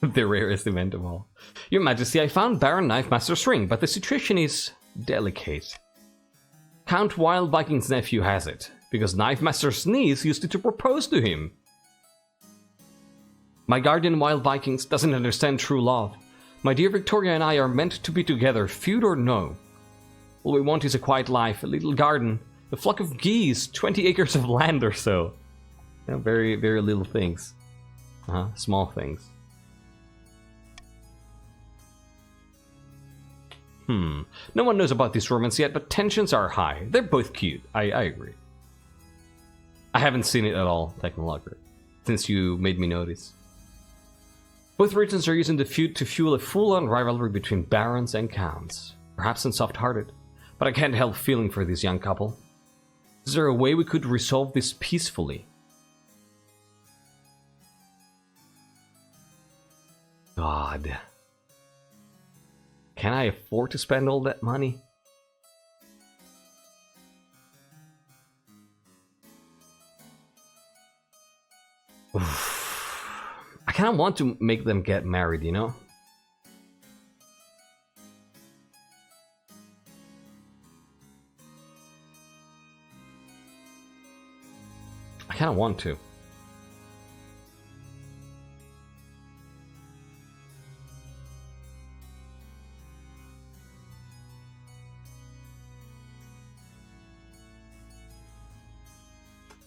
The rarest event of all. Your Majesty, I found Baron Knife Master's ring, but the situation is delicate. Count Wild Viking's nephew has it, because Knife Master's niece used it to propose to him. My guardian Wild Vikings doesn't understand true love. My dear Victoria and I are meant to be together, feud or no. All we want is a quiet life, a little garden, a flock of geese, 20 acres of land or so. You know, very, very little things. Small things. No one knows about this romance yet, but tensions are high. They're both cute. I agree. I haven't seen it at all, Technologer, since you made me notice. Both regions are using the feud to fuel a full-on rivalry between barons and counts. Perhaps unsoft-hearted, but I can't help feeling for this young couple. Is there a way we could resolve this peacefully? God. Can I afford to spend all that money? Oof. I kind of want to make them get married, you know? I kind of want to.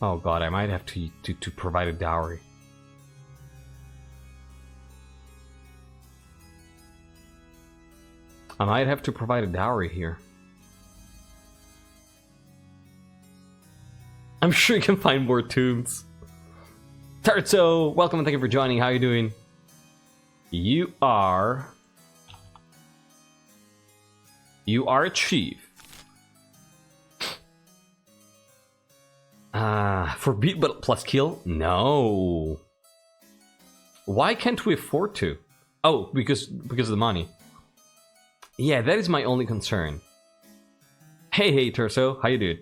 Oh god, I might have to provide a dowry. I might have to provide a dowry here. I'm sure you can find more tombs. Tarzo, welcome and thank you for joining. How are you doing? You are a chief. For beat but plus kill? No. Why can't we afford to? Oh, because of the money. Yeah, that is my only concern. Hey, Terso, how you doing?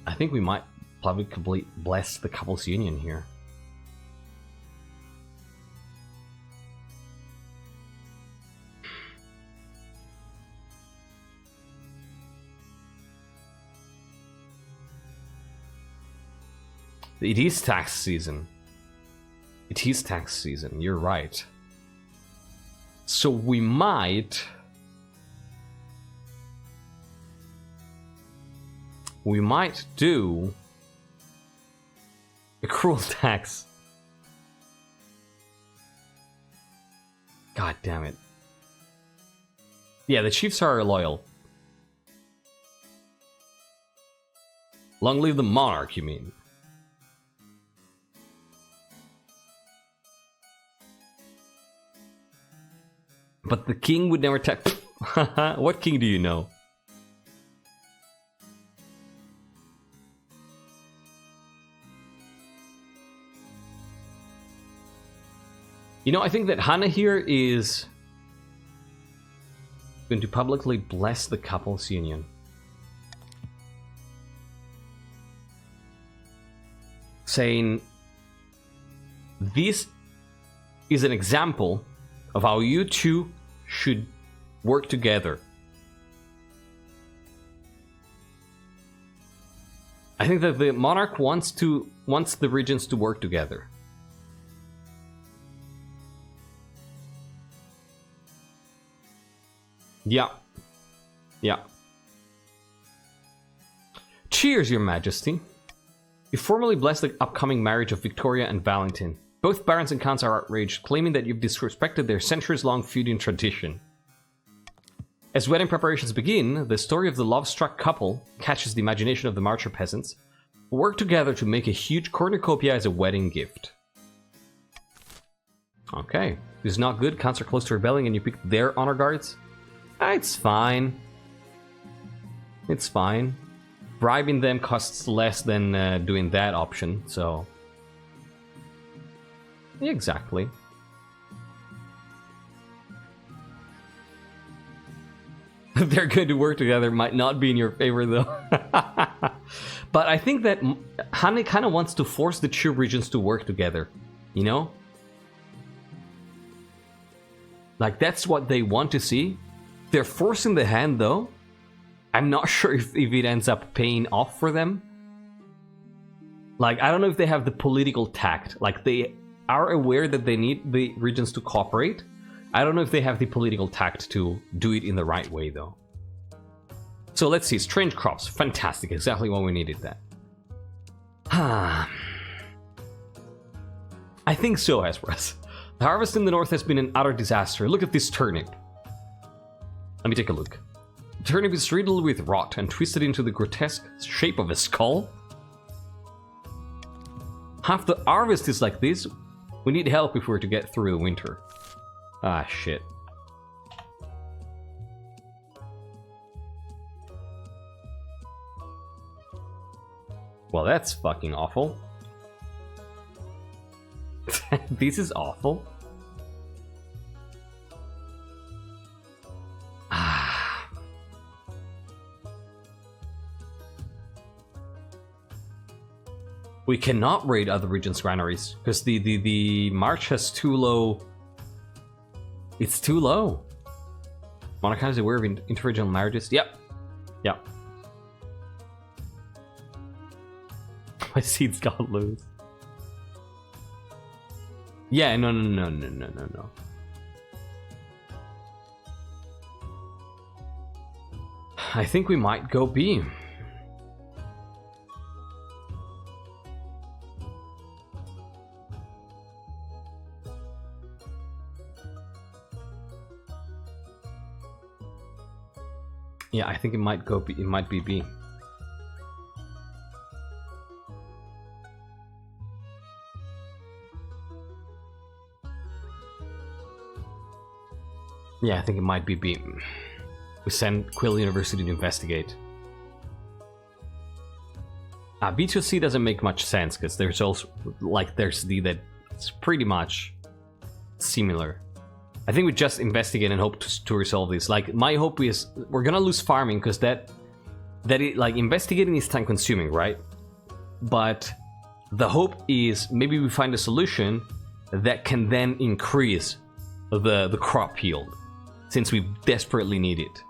I think we might probably bless the couple's union here. It is tax season. It is tax season, you're right. So we might do a cruel tax. God damn it. Yeah, the chiefs are loyal. Long live the monarch, you mean? But the king would never attack. What king do you know? You know, I think that Hanne here is going to publicly bless the couple's union. Saying, this is an example of how you two should work together. I think that the monarch wants the regions to work together. Yeah. Yeah. Cheers, Your Majesty. You formally bless the upcoming marriage of Victoria and Valentin. Both barons and counts are outraged, claiming that you've disrespected their centuries-long feuding tradition. As wedding preparations begin, the story of the love-struck couple catches the imagination of the Marcher peasants, who work together to make a huge cornucopia as a wedding gift. Okay, this is not good. Counts are close to rebelling and you pick their honor guards. It's fine. It's fine. Bribing them costs less than doing that option, so... Exactly. They're going to work together might not be in your favor, though. But I think that Hanne kind of wants to force the two regions to work together, you know? Like, that's what they want to see. They're forcing the hand, though. I'm not sure if it ends up paying off for them. Like, I don't know if they have the political tact. Like, they are aware that they need the regions to cooperate. I don't know if they have the political tact to do it in the right way, though. So let's see. Strange crops. Fantastic. Exactly what we needed that. I think so, Hesperus. The harvest in the north has been an utter disaster. Look at this turnip. Let me take a look. The turnip is riddled with rot and twisted into the grotesque shape of a skull. Half the harvest is like this. We need help if we're to get through the winter. Ah, shit. Well, that's fucking awful. This is awful. We cannot raid other regions' granaries because the march has too low. It's too low. Monarch is aware of interregional marriages. Yep. Yep. My seeds got loose. Yeah, no. I think we might go B. Yeah, I think it might go B. It might be B. Yeah, I think it might be B. We send Quill University to investigate. B2C doesn't make much sense because there's also like there's D that's pretty much similar. I think we just investigate and hope to resolve this. Like, my hope is we're gonna lose farming because that like investigating is time consuming, right? But the hope is maybe we find a solution that can then increase the crop yield, since we desperately need it.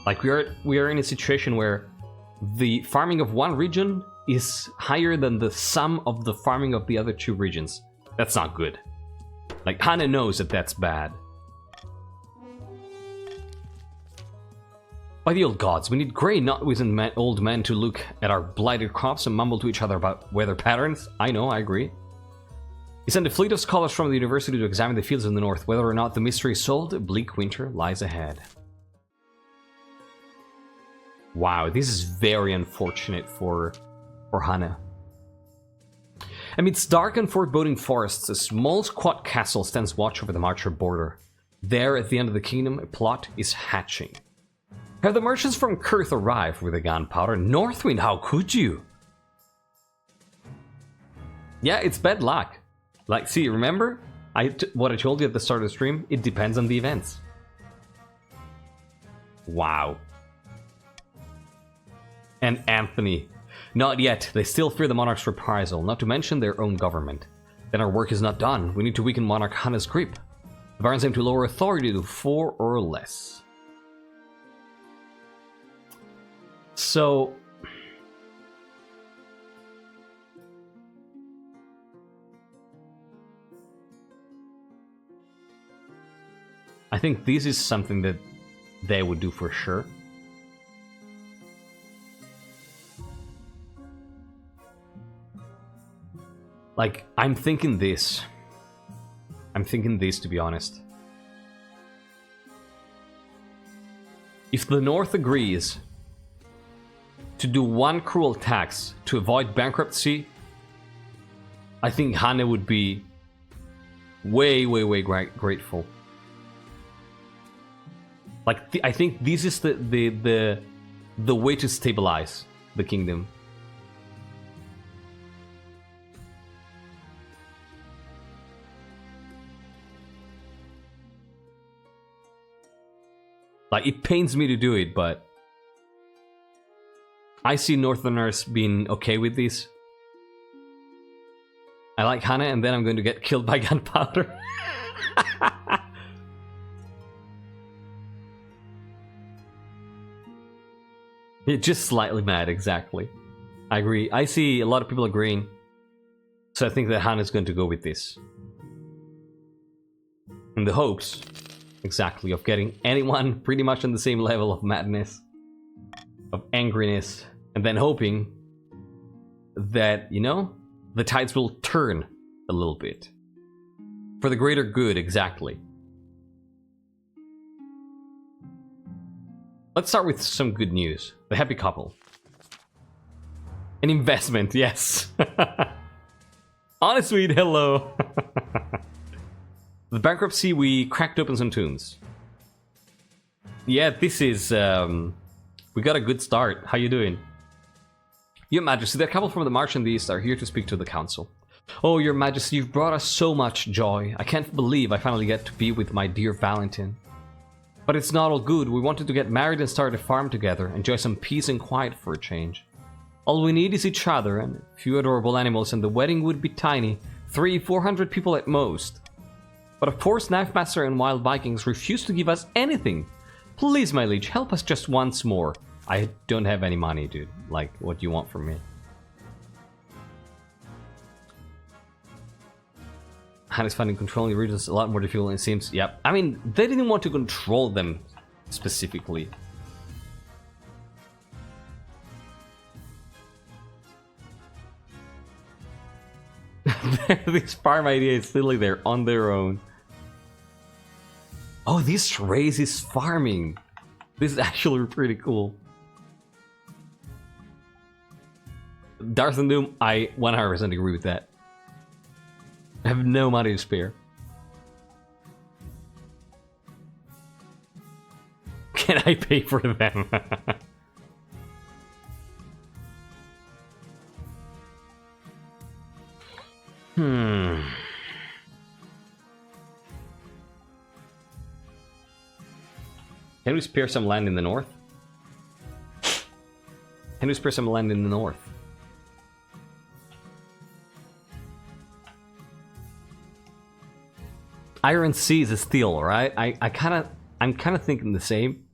Like, we are in a situation where the farming of one region is higher than the sum of the farming of the other two regions. That's not good. Like, Hanne knows that that's bad. By the old gods, we need grey, not wizened old men to look at our blighted crops and mumble to each other about weather patterns. I know, I agree. He sent a fleet of scholars from the university to examine the fields in the north. Whether or not the mystery is solved, a bleak winter lies ahead. Wow, this is very unfortunate for Hanne. Amidst dark and foreboding forests, a small squat castle stands watch over the Marcher border. There, at the end of the kingdom, a plot is hatching. Have the merchants from Kurth arrived with the gunpowder? Northwind, how could you? Yeah, it's bad luck. Like, see, remember what I told you at the start of the stream? It depends on the events. Wow. And Anthony. Not yet. They still fear the Monarch's reprisal, not to mention their own government. Then our work is not done. We need to weaken Monarch Hanne's grip. The Barons aim to lower authority to 4 or less. So... I think this is something that they would do for sure. Like, I'm thinking this. To be honest. If the North agrees to do one cruel tax to avoid bankruptcy, I think Hanne would be way grateful. Like, I think this is the way to stabilize the kingdom. Like, it pains me to do it, but I see Northerners being okay with this. I like Hanne, and then I'm going to get killed by gunpowder. You're just slightly mad, exactly. I agree. I see a lot of people agreeing. So I think that Hanne is going to go with this. In the hopes, exactly, of getting anyone pretty much on the same level of madness, of angriness, and then hoping that, you know, the tides will turn a little bit. For the greater good, exactly. Let's start with some good news. The happy couple. An investment, yes. Honest weed, hello. The bankruptcy, we cracked open some tombs. Yeah, this is... we got a good start. How you doing? Your Majesty, the couple from the March and the East are here to speak to the Council. Oh, Your Majesty, you've brought us so much joy. I can't believe I finally get to be with my dear Valentin. But it's not all good. We wanted to get married and start a farm together, enjoy some peace and quiet for a change. All we need is each other and a few adorable animals, and the wedding would be tiny, 300-400 people at most. But of course, Knife Master and Wild Vikings refuse to give us anything. Please, my liege, help us just once more. I don't have any money, dude. Like, what do you want from me? Hanne's finding controlling the regions a lot more difficult than it seems. Yep. I mean, they didn't want to control them specifically. This farm idea is silly, they're on their own. Oh, this race is farming. This is actually pretty cool. Darth and Doom, I 100% agree with that. I have no money to spare. Can I pay for them? Can we spare some land in the north? Can we spare some land in the north? Iron Sea is a steal, right? I'm kind of thinking the same.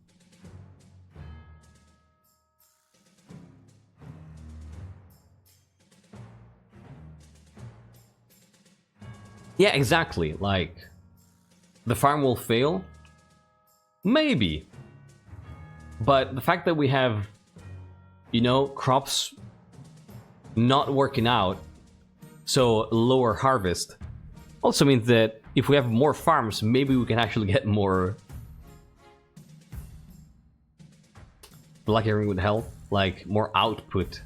Yeah, exactly. Like, the farm will fail? Maybe. But the fact that we have, you know, crops not working out, so lower harvest, also means that if we have more farms, maybe we can actually get more... Lucky ring would help, like more output.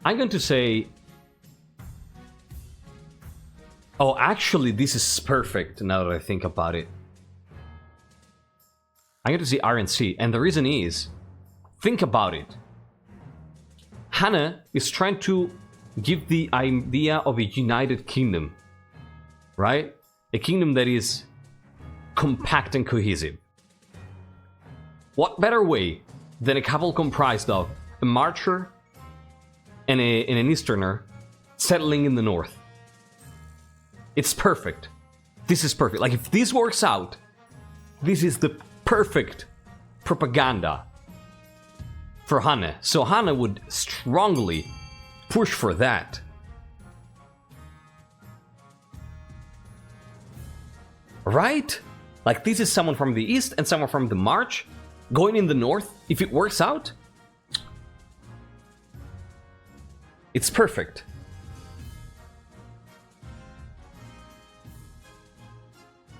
I'm going to say... Oh, actually, this is perfect now that I think about it. I'm going to say RNC, and the reason is, think about it. Hanne is trying to give the idea of a united kingdom, right? A kingdom that is compact and cohesive. What better way than a couple comprised of a marcher and an Easterner settling in the north? It's perfect. This is perfect. Like, if this works out, this is the perfect propaganda for Hanne. So Hanne would strongly push for that. Right? Like, this is someone from the east and someone from the march going in the north. If it works out, it's perfect.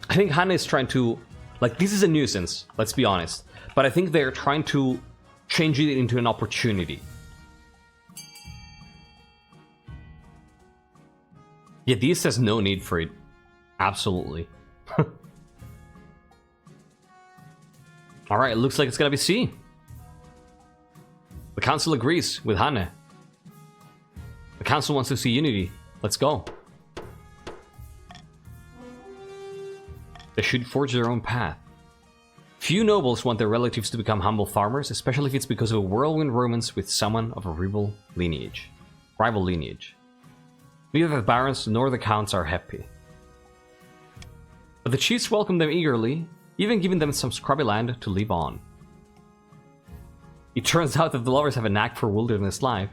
I think Hanne is trying to... Like, this is a nuisance, let's be honest. But I think they're trying to change it into an opportunity. Yeah, the East has no need for it. Absolutely. Alright, it looks like it's gonna be C. The council agrees with Hanne. The council wants to see unity. Let's go. They should forge their own path. Few nobles want their relatives to become humble farmers, especially if it's because of a whirlwind romance with someone of a rival lineage. Neither the barons nor the counts are happy. But the chiefs welcome them eagerly, even giving them some scrubby land to live on. It turns out that the lovers have a knack for wilderness life,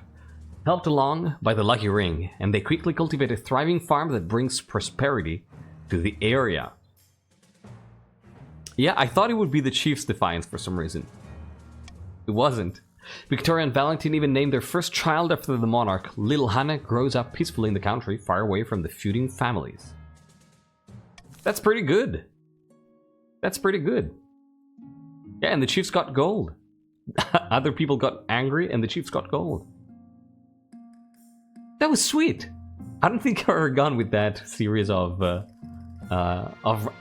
helped along by the lucky ring, and they quickly cultivate a thriving farm that brings prosperity to the area. Yeah, I thought it would be the chief's defiance for some reason. It wasn't. Victoria and Valentin even named their first child after the monarch. Little Hanne grows up peacefully in the country, far away from the feuding families. That's pretty good. That's pretty good. Yeah, and the chiefs got gold. Other people got angry, and the chiefs got gold. That was sweet. I don't think I've ever gone with that series of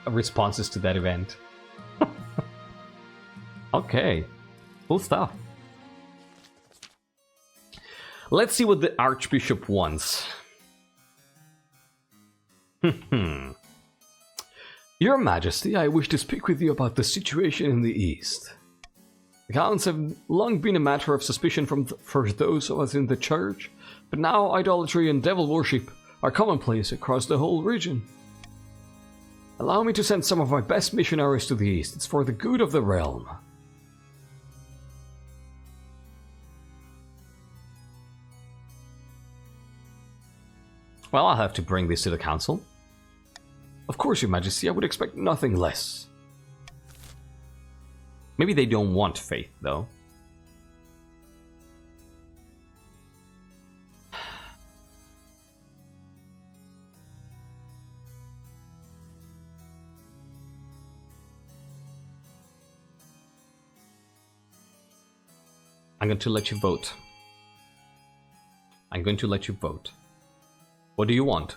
responses to that event. Okay, cool stuff. Let's see what the Archbishop wants. Your Majesty, I wish to speak with you about the situation in the East. The counts have long been a matter of suspicion for those of us in the Church, but now idolatry and devil worship are commonplace across the whole region. Allow me to send some of my best missionaries to the East. It's for the good of the realm. Well, I'll have to bring this to the council. Of course, Your Majesty, I would expect nothing less. Maybe they don't want faith, though. I'm going to let you vote. I'm going to let you vote. What do you want?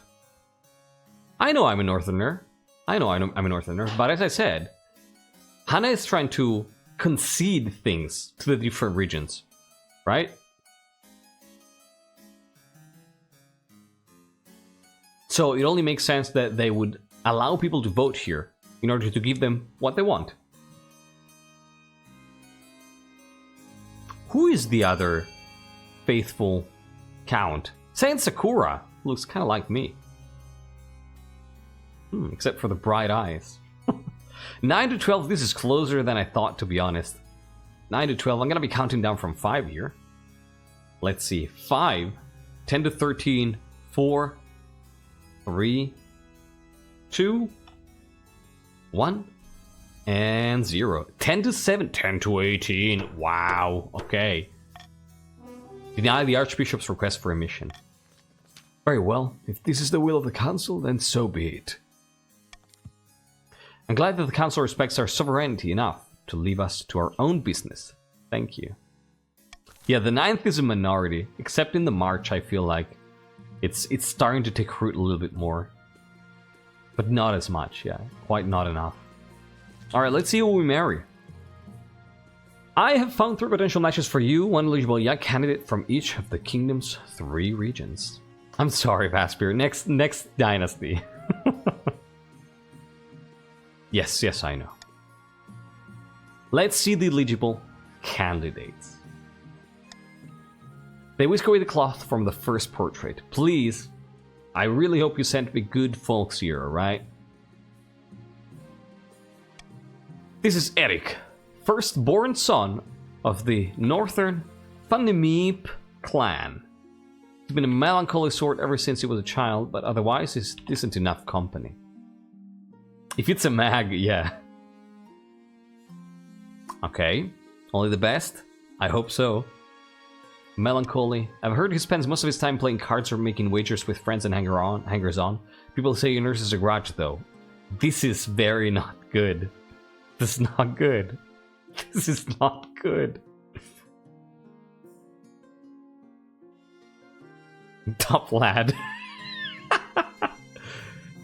I know I'm a Northerner. I'm a Northerner, but as I said, Hanne is trying to concede things to the different regions, right? So it only makes sense that they would allow people to vote here in order to give them what they want. Who is the other faithful count? Saint Sakura looks kind of like me. Except for the bright eyes. 9 to 12, this is closer than I thought, to be honest. 9 to 12, I'm going to be counting down from 5 here. Let's see. 5, 10 to 13, 4, 3, 2, 1 and 0. 10 to 7. 10 to 18. Wow. Okay. Deny the Archbishop's request for a mission. Very well. If this is the will of the Council, then so be it. I'm glad that the Council respects our sovereignty enough to leave us to our own business. Thank you. Yeah, the 9th is a minority. Except in the March, I feel like it's starting to take root a little bit more. But not as much, yeah. Quite not enough. Alright, let's see who we marry. I have found 3 potential matches for you, 1 eligible young candidate from each of the kingdom's 3 regions. I'm sorry, Vaspir. Next dynasty. Yes, I know. Let's see the eligible candidates. They whisk away the cloth from the first portrait. Please, I really hope you sent me good folks here, alright? This is Eric, firstborn son of the Northern Funnemeep clan. He's been a melancholy sort ever since he was a child, but otherwise he's decent enough company. If it's a mag, yeah. Okay, only the best? I hope so. Melancholy. I've heard he spends most of his time playing cards or making wagers with friends and hangers-on. People say he nurses a grudge, though. This is very not good. This is not good. This is not good. Top lad.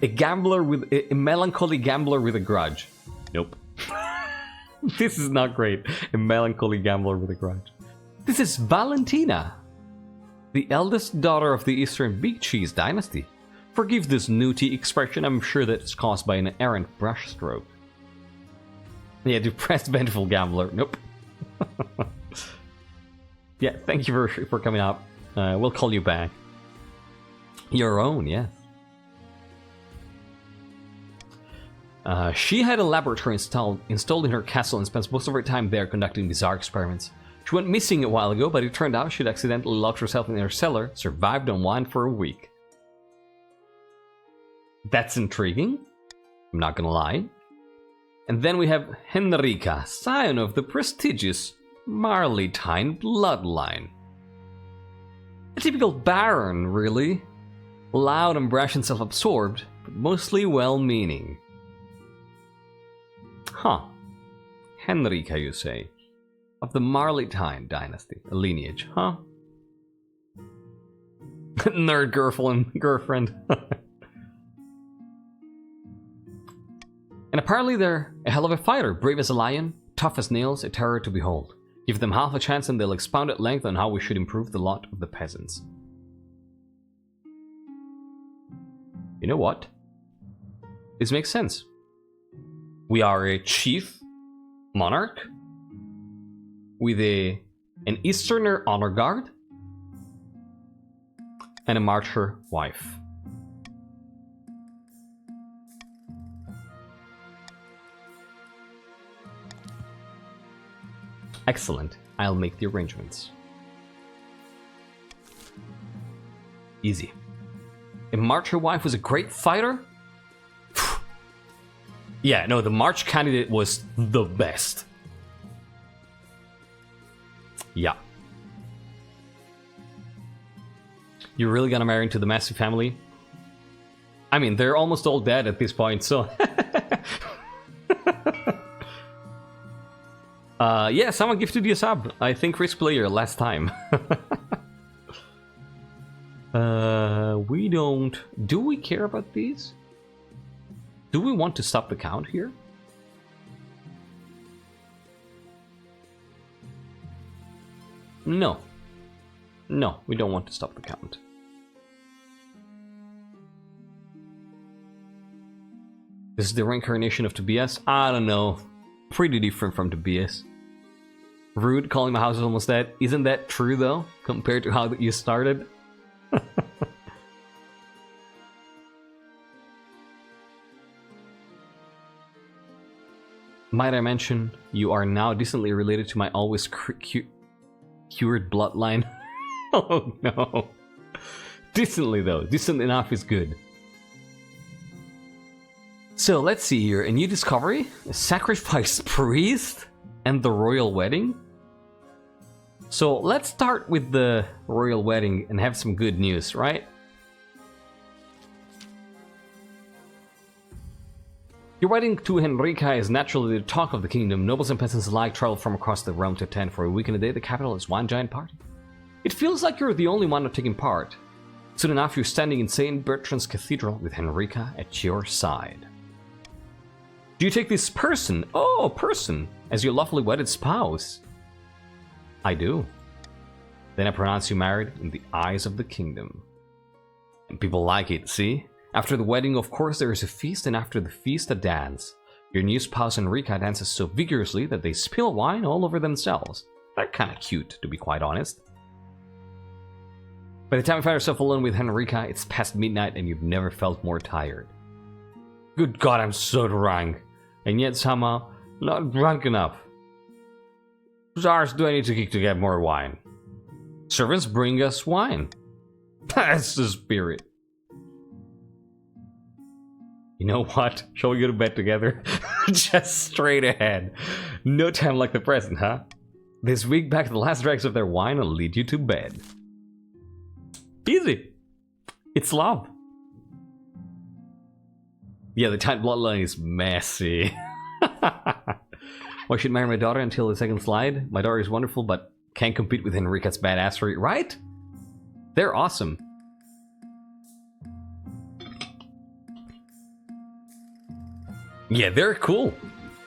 A melancholy gambler with a grudge. Nope. This is not great. A melancholy gambler with a grudge. This is Valentina, the eldest daughter of the Eastern Big Cheese Dynasty. Forgive this newty expression, I'm sure that it's caused by an errant brushstroke. Yeah, depressed, vengeful gambler. Nope. Yeah, thank you for coming up. We'll call you back. Your own, yes. She had a laboratory installed in her castle and spends most of her time there conducting bizarre experiments. She went missing a while ago, but it turned out she'd accidentally locked herself in her cellar, survived on wine for a week. That's intriguing. I'm not gonna lie. And then we have Henrika, scion of the prestigious Marleytine bloodline. A typical baron, really. Loud and brash and self-absorbed, but mostly well-meaning. Huh. Henrika, you say? Of the Marleytine Dynasty, a lineage, huh? Nerd girlfriend. And apparently they're a hell of a fighter, brave as a lion, tough as nails, a terror to behold. Give them half a chance and they'll expound at length on how we should improve the lot of the peasants. You know what? This makes sense. We are a chief monarch with an Easterner honor guard and a marcher wife. Excellent. I'll make the arrangements. Easy. A marcher wife was a great fighter? Yeah, no, the March candidate was the best. Yeah. You're really gonna marry into the Massey family? I mean, they're almost all dead at this point, so... yeah, someone gifted you a sub. I think Risk Player last time. We don't... Do we care about these? Do we want to stop the count here? No. No, we don't want to stop the count. This is the reincarnation of Tobias? I don't know. Pretty different from Tobias. Rude, calling my house is almost dead. Isn't that true though, compared to how you started? Might I mention, you are now decently related to my always cured bloodline? Oh no. Decently though, decent enough is good. So let's see here. A new discovery, a sacrificed priest, and the royal wedding. So let's start with the royal wedding and have some good news, right? Your wedding to Henrika is naturally the talk of the kingdom. Nobles and peasants alike travel from across the realm to attend. For a week and a day, the capital is one giant party. It feels like you're the only one not taking part. Soon enough, you're standing in St. Bertrand's Cathedral with Henrika at your side. Do you take this person, as your lawfully wedded spouse? I do. Then I pronounce you married in the eyes of the kingdom. And people like it, see? After the wedding, of course, there is a feast, and after the feast, a dance. Your new spouse Henrika dances so vigorously that they spill wine all over themselves. They're kinda cute, to be quite honest. By the time you find yourself alone with Henrika, it's past midnight and you've never felt more tired. Good God, I'm so drunk. And yet somehow, not drunk enough. Whose hours do I need to kick to get more wine? Servants bring us wine. That's the spirit. You know what? Shall we go to bed together? Just straight ahead. No time like the present, huh? This week, back to the last dregs of their wine will lead you to bed. Easy. It's love. Yeah, the tight bloodline is messy. Why should I marry my daughter until the second slide? My daughter is wonderful, but can't compete with Henrika's badassery, right? They're awesome. Yeah, they're cool.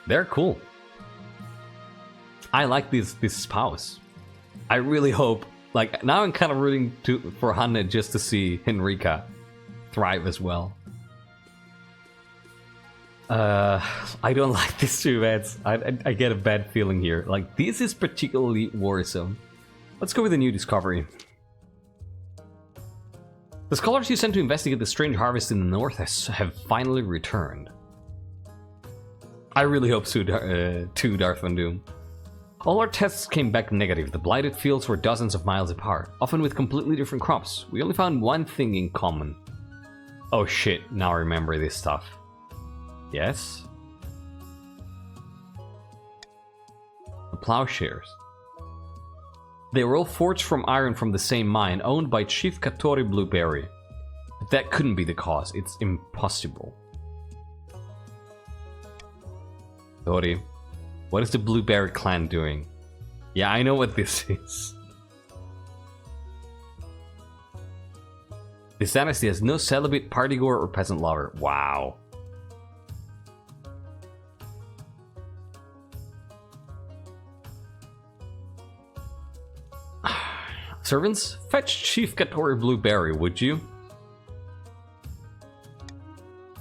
They're cool. I like this spouse. I really hope. Like, now I'm kind of rooting for Hanne just to see Henrika thrive as well. I don't like these two events. I get a bad feeling here. Like, this is particularly worrisome. Let's go with a new discovery. The scholars you sent to investigate the strange harvest in the north have finally returned. I really hope so, too, Darth Von Doom. All our tests came back negative. The blighted fields were dozens of miles apart, often with completely different crops. We only found one thing in common. Oh shit, now I remember this stuff. Yes? The plowshares. They were all forged from iron from the same mine, owned by Chief Katori Blueberry. But that couldn't be the cause. It's impossible. Katori, what is the Blueberry clan doing? Yeah, I know what this is. This dynasty has no celibate, partygoer, or peasant lover. Wow. Servants, fetch Chief Katori Blueberry, would you?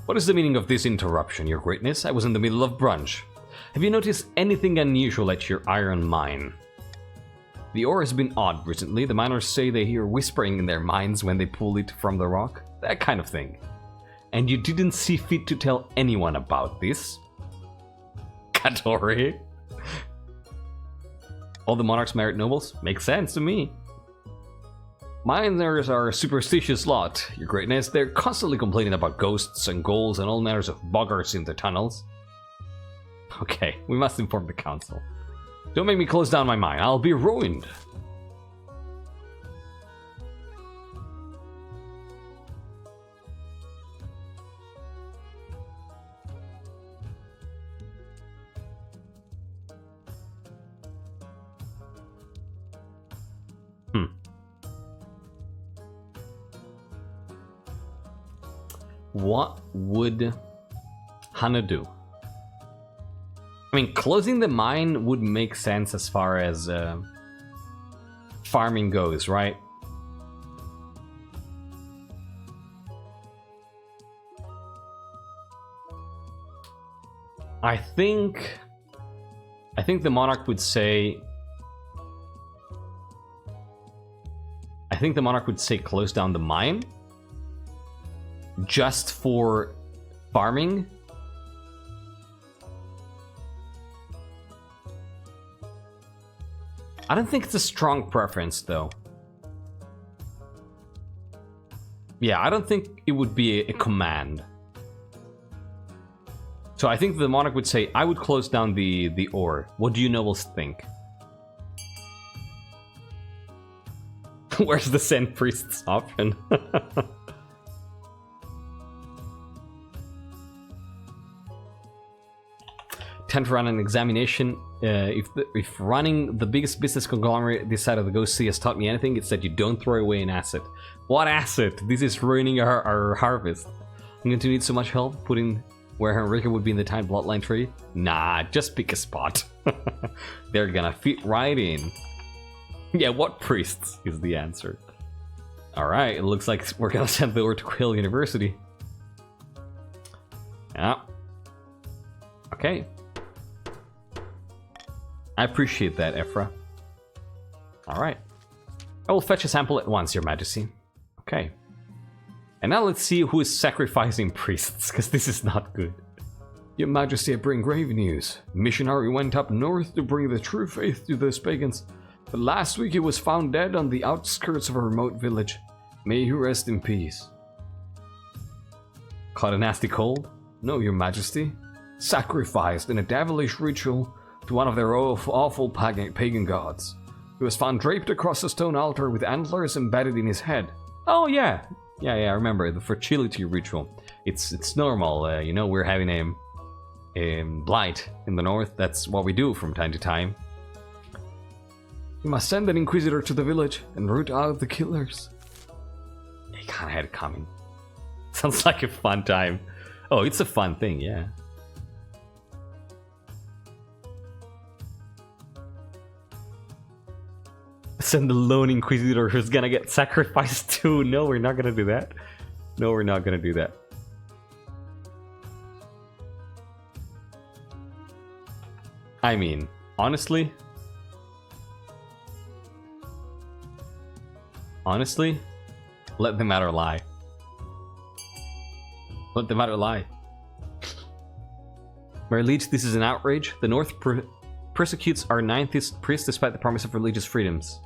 What is the meaning of this interruption, Your Greatness? I was in the middle of brunch. Have you noticed anything unusual at your iron mine? The ore has been odd recently. The miners say they hear whispering in their minds when they pull it from the rock. That kind of thing. And you didn't see fit to tell anyone about this? Katori? All the Monarch's married nobles? Makes sense to me. Miners are a superstitious lot, Your Greatness. They're constantly complaining about ghosts and ghouls and all manners of buggers in the tunnels. Okay, we must inform the council. Don't make me close down my mine. I'll be ruined. What would Hanne do? I mean, closing the mine would make sense as far as farming goes, right? I think the Monarch would say... I think the Monarch would say close down the mine. Just for farming. I don't think it's a strong preference, though. Yeah, I don't think it would be a command. So I think the Monarch would say, I would close down the ore. What do you nobles think? Where's the Send Priests option? Time to run an examination. If running the biggest business conglomerate this side of the Ghost Sea has taught me anything, it's that you don't throw away an asset. What asset? This is ruining our harvest. I'm going to need so much help putting where Henrika would be in the Time Bloodline tree. Nah, just pick a spot. They're gonna fit right in. Yeah, what priests is the answer. Alright, it looks like we're gonna send the ore to Quill University. Yeah. Okay. I appreciate that, Ephra. Alright. I will fetch a sample at once, Your Majesty. Okay. And now let's see who is sacrificing priests, because this is not good. Your Majesty, I bring grave news. Missionary went up north to bring the true faith to those pagans, but last week he was found dead on the outskirts of a remote village. May he rest in peace. Caught a nasty cold? No, Your Majesty. Sacrificed in a devilish ritual to one of their awful pagan gods. He was found draped across a stone altar with antlers embedded in his head. Oh yeah, I remember the fertility ritual. It's normal, you know, we're having a blight in the north. That's what we do from time to time. You must send an inquisitor to the village and root out the killers. He kinda had it coming. Sounds like a fun time. Oh, it's a fun thing, yeah. Send the lone inquisitor who's gonna get sacrificed too. No, we're not gonna do that. No, we're not gonna do that. I mean, honestly, let the matter lie. Let the matter lie. Mary Leech, this is an outrage. The North persecutes our ninth priest despite the promise of religious freedoms.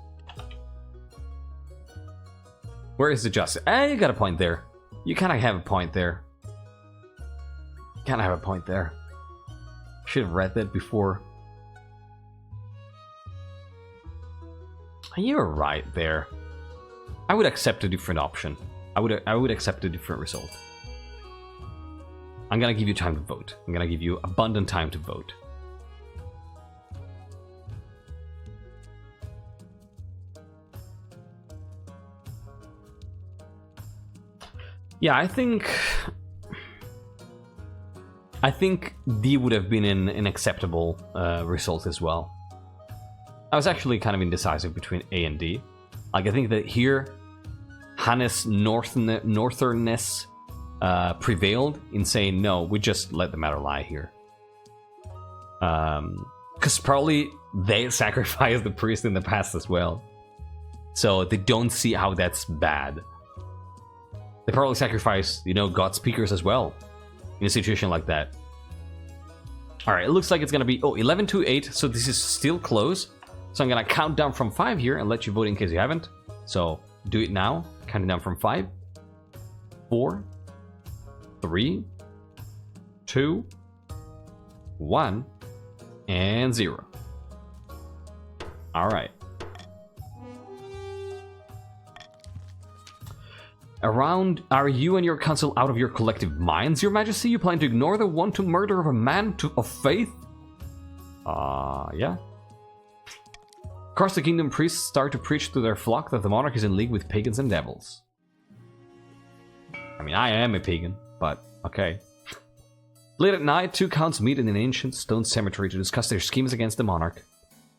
Where is the justice? You got a point there. You kind of have a point there. Kind of have a point there. Should have read that before. You're right there. I would accept a different option. I would accept a different result. I'm gonna give you time to vote. I'm gonna give you abundant time to vote. Yeah, I think D would have been an acceptable result as well. I was actually kind of indecisive between A and D. Like, I think that here, Hanne's northernness prevailed in saying, no, we just let the matter lie here. Because probably they sacrificed the priest in the past as well. So they don't see how that's bad. They probably sacrifice, you know, God speakers as well in a situation like that. Alright, it looks like it's gonna be 11-8, so this is still close. So I'm gonna count down from 5 here and let you vote in case you haven't. So do it now, counting down from 5, 4, 3, 2, 1, and 0. Alright. Are you and your council out of your collective minds, Your Majesty? You plan to ignore the wanton murder of a man of faith? Yeah. Across the kingdom, priests start to preach to their flock that the monarch is in league with pagans and devils. I mean, I am a pagan, but okay. Late at night, two counts meet in an ancient stone cemetery to discuss their schemes against the monarch.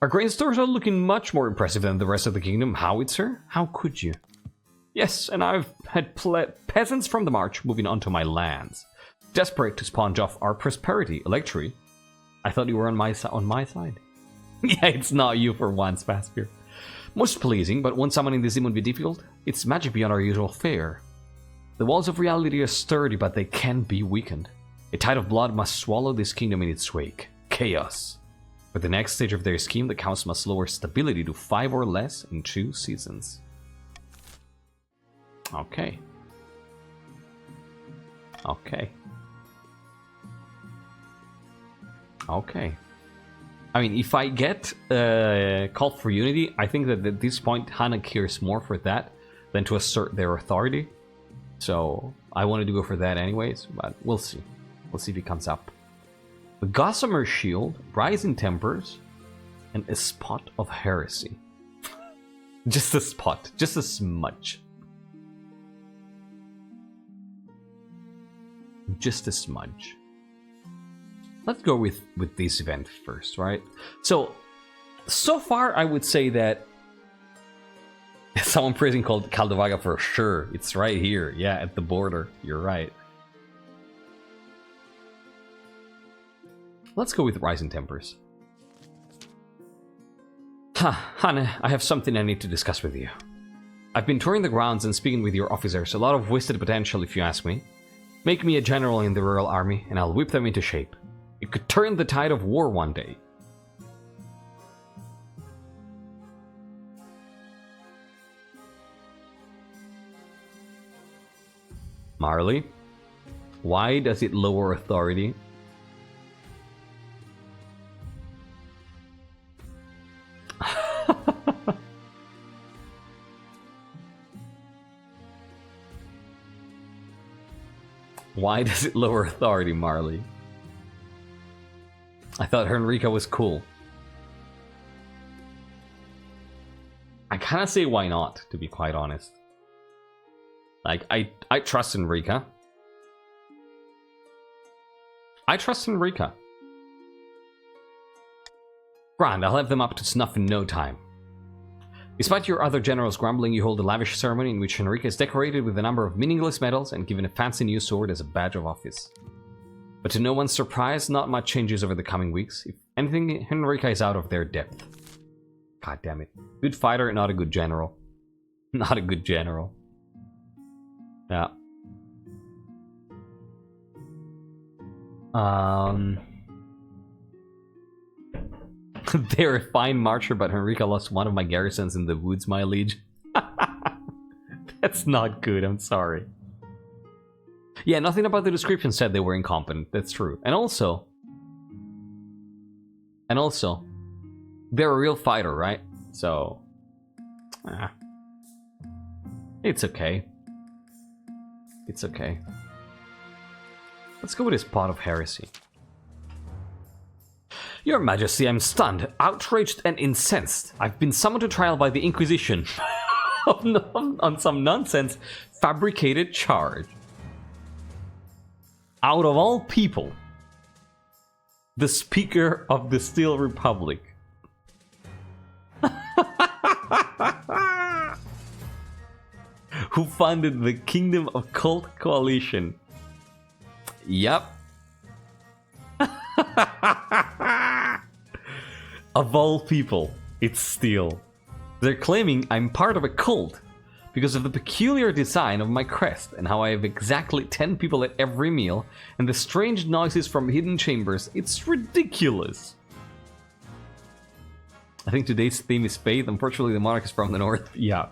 Our grain stores are looking much more impressive than the rest of the kingdom, Howitzer. How could you? Yes, and I've had peasants from the march moving onto my lands, desperate to sponge off our prosperity. Electri, I thought you were on my side. Yeah, it's not you for once, Vaspir. Most pleasing, but won't summoning this demon be difficult? It's magic beyond our usual fare. The walls of reality are sturdy, but they can be weakened. A tide of blood must swallow this kingdom in its wake. Chaos. For the next stage of their scheme, the counts must lower stability to 5 or less in 2 seasons. Okay. Okay. Okay. I mean, if I get Call for Unity, I think that at this point Hanne cares more for that than to assert their authority. So I wanted to go for that anyways, but we'll see. We'll see if it comes up. The Gossamer Shield, Rising Tempers, and a Spot of Heresy. Just a spot, just a smudge. Just a smudge. Let's go with this event first, right? So far I would say that someone praising called Caldovaga for sure. It's right here, yeah, at the border. You're right. Let's go with Rising Tempers. Hanne, I have something I need to discuss with you. I've been touring the grounds and speaking with your officers. A lot of wasted potential, if you ask me. Make me a general in the Royal Army, and I'll whip them into shape. It could turn the tide of war one day. Marley, why does it lower authority? Why does it lower authority, Marley? I thought Henrika was cool. I kind of say why not, to be quite honest. Like, I trust Henrika. I trust Henrika. Grand, I'll have them up to snuff in no time. Despite your other generals grumbling, you hold a lavish ceremony in which Henrika is decorated with a number of meaningless medals and given a fancy new sword as a badge of office. But to no one's surprise, not much changes over the coming weeks. If anything, Henrika is out of their depth. God damn it. Good fighter, not a good general. Not a good general. Yeah. They're a fine marcher, but Henrika lost one of my garrisons in the woods, my liege. That's not good, I'm sorry. Yeah, nothing about the description said they were incompetent, that's true. And also, they're a real fighter, right? So, it's okay. It's okay. Let's go with this pot of heresy. Your Majesty, I'm stunned, outraged, and incensed. I've been summoned to trial by the Inquisition on some nonsense fabricated charge. Out of all people, the Speaker of the Steel Republic. Who funded the Kingdom of Cult Coalition. Yep. Of all people, it's Steel. They're claiming I'm part of a cult because of the peculiar design of my crest and how I have exactly 10 people at every meal and the strange noises from hidden chambers. It's ridiculous. I think today's theme is faith. Unfortunately, the Monarch is from the north. Yeah.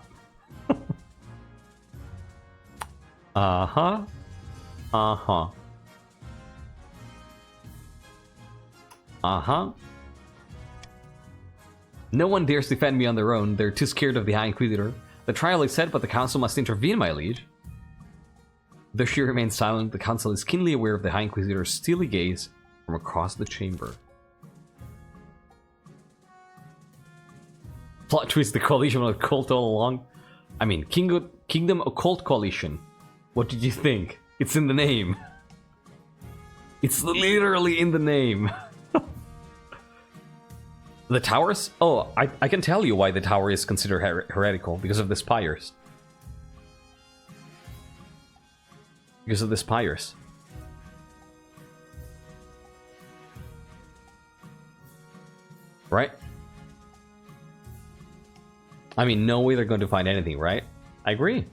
Uh-huh. Uh-huh. Uh-huh. No one dares defend me on their own. They're too scared of the High Inquisitor. The trial is set, but the Council must intervene, my liege. Though she remains silent, the Council is keenly aware of the High Inquisitor's steely gaze from across the chamber. Plot twist, the coalition was a cult all along. I mean, Kingdom Occult Coalition. What did you think? It's in the name. It's literally in the name. The towers? Oh, I can tell you why the tower is considered heretical. Because of the spires. Because of the spires. Right? I mean, no way they're going to find anything, right? I agree.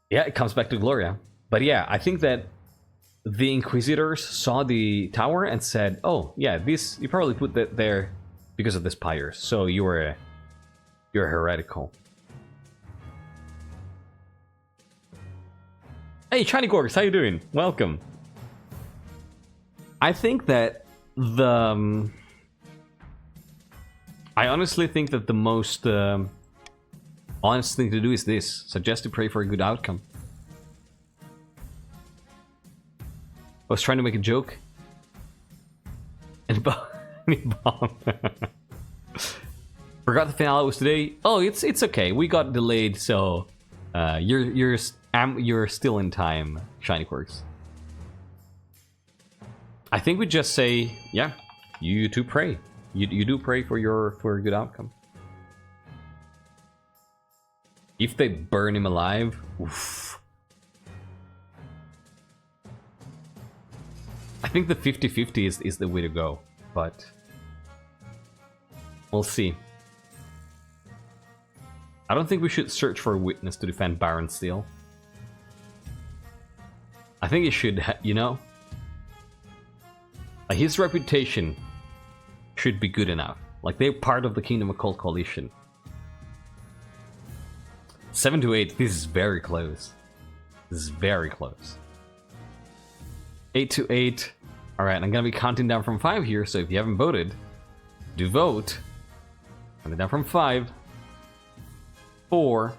Yeah, it comes back to Gloria. But yeah, I think that the Inquisitors saw the tower and said, oh, yeah, this, you probably put that there because of the spires. So you're heretical. Hey, Shiny Gorks, how you doing? Welcome. I think that the... I honestly think that the most honest thing to do is this. Suggest to pray for a good outcome. I was trying to make a joke. And bomb. Forgot the finale was today. Oh, it's okay. We got delayed, so you're still in time, Shiny Quirks. I think we just say, yeah, you do pray. You do pray for a good outcome. If they burn him alive, oof. I think the 50-50 is the way to go, but we'll see. I don't think we should search for a witness to defend Baron Steel. I think he should, you know? Like, his reputation should be good enough. Like, they're part of the Kingdom Occult Coalition. 7 to 8, this is very close. This is very close. 8 to 8. Alright, I'm gonna be counting down from 5 here, so if you haven't voted, do vote. Counting down from 5. 4.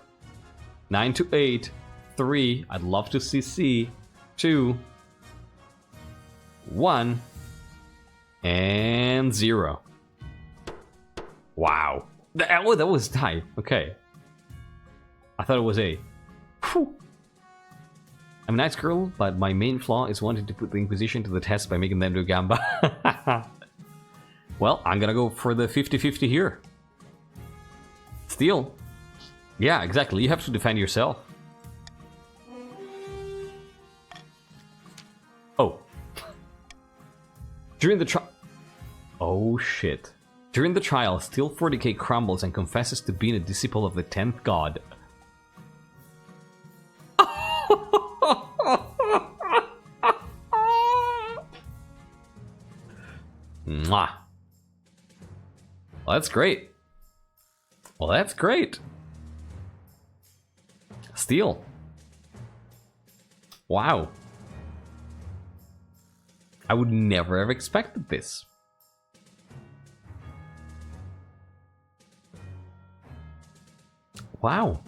9 to 8. 3. I'd love to see C. 2. 1. And 0. Wow. Oh, that was tie. Okay. I thought it was A. Whew. I'm a nice girl, but my main flaw is wanting to put the Inquisition to the test by making them do Gamba. Well, I'm gonna go for the 50-50 here. Steel. Yeah, exactly. You have to defend yourself. Oh. During the trial... Oh, shit. During the trial, Steel 40k crumbles and confesses to being a disciple of the 10th god. Mwah. Well, that's great. Well, that's great. Steel. Wow. I would never have expected this. Wow.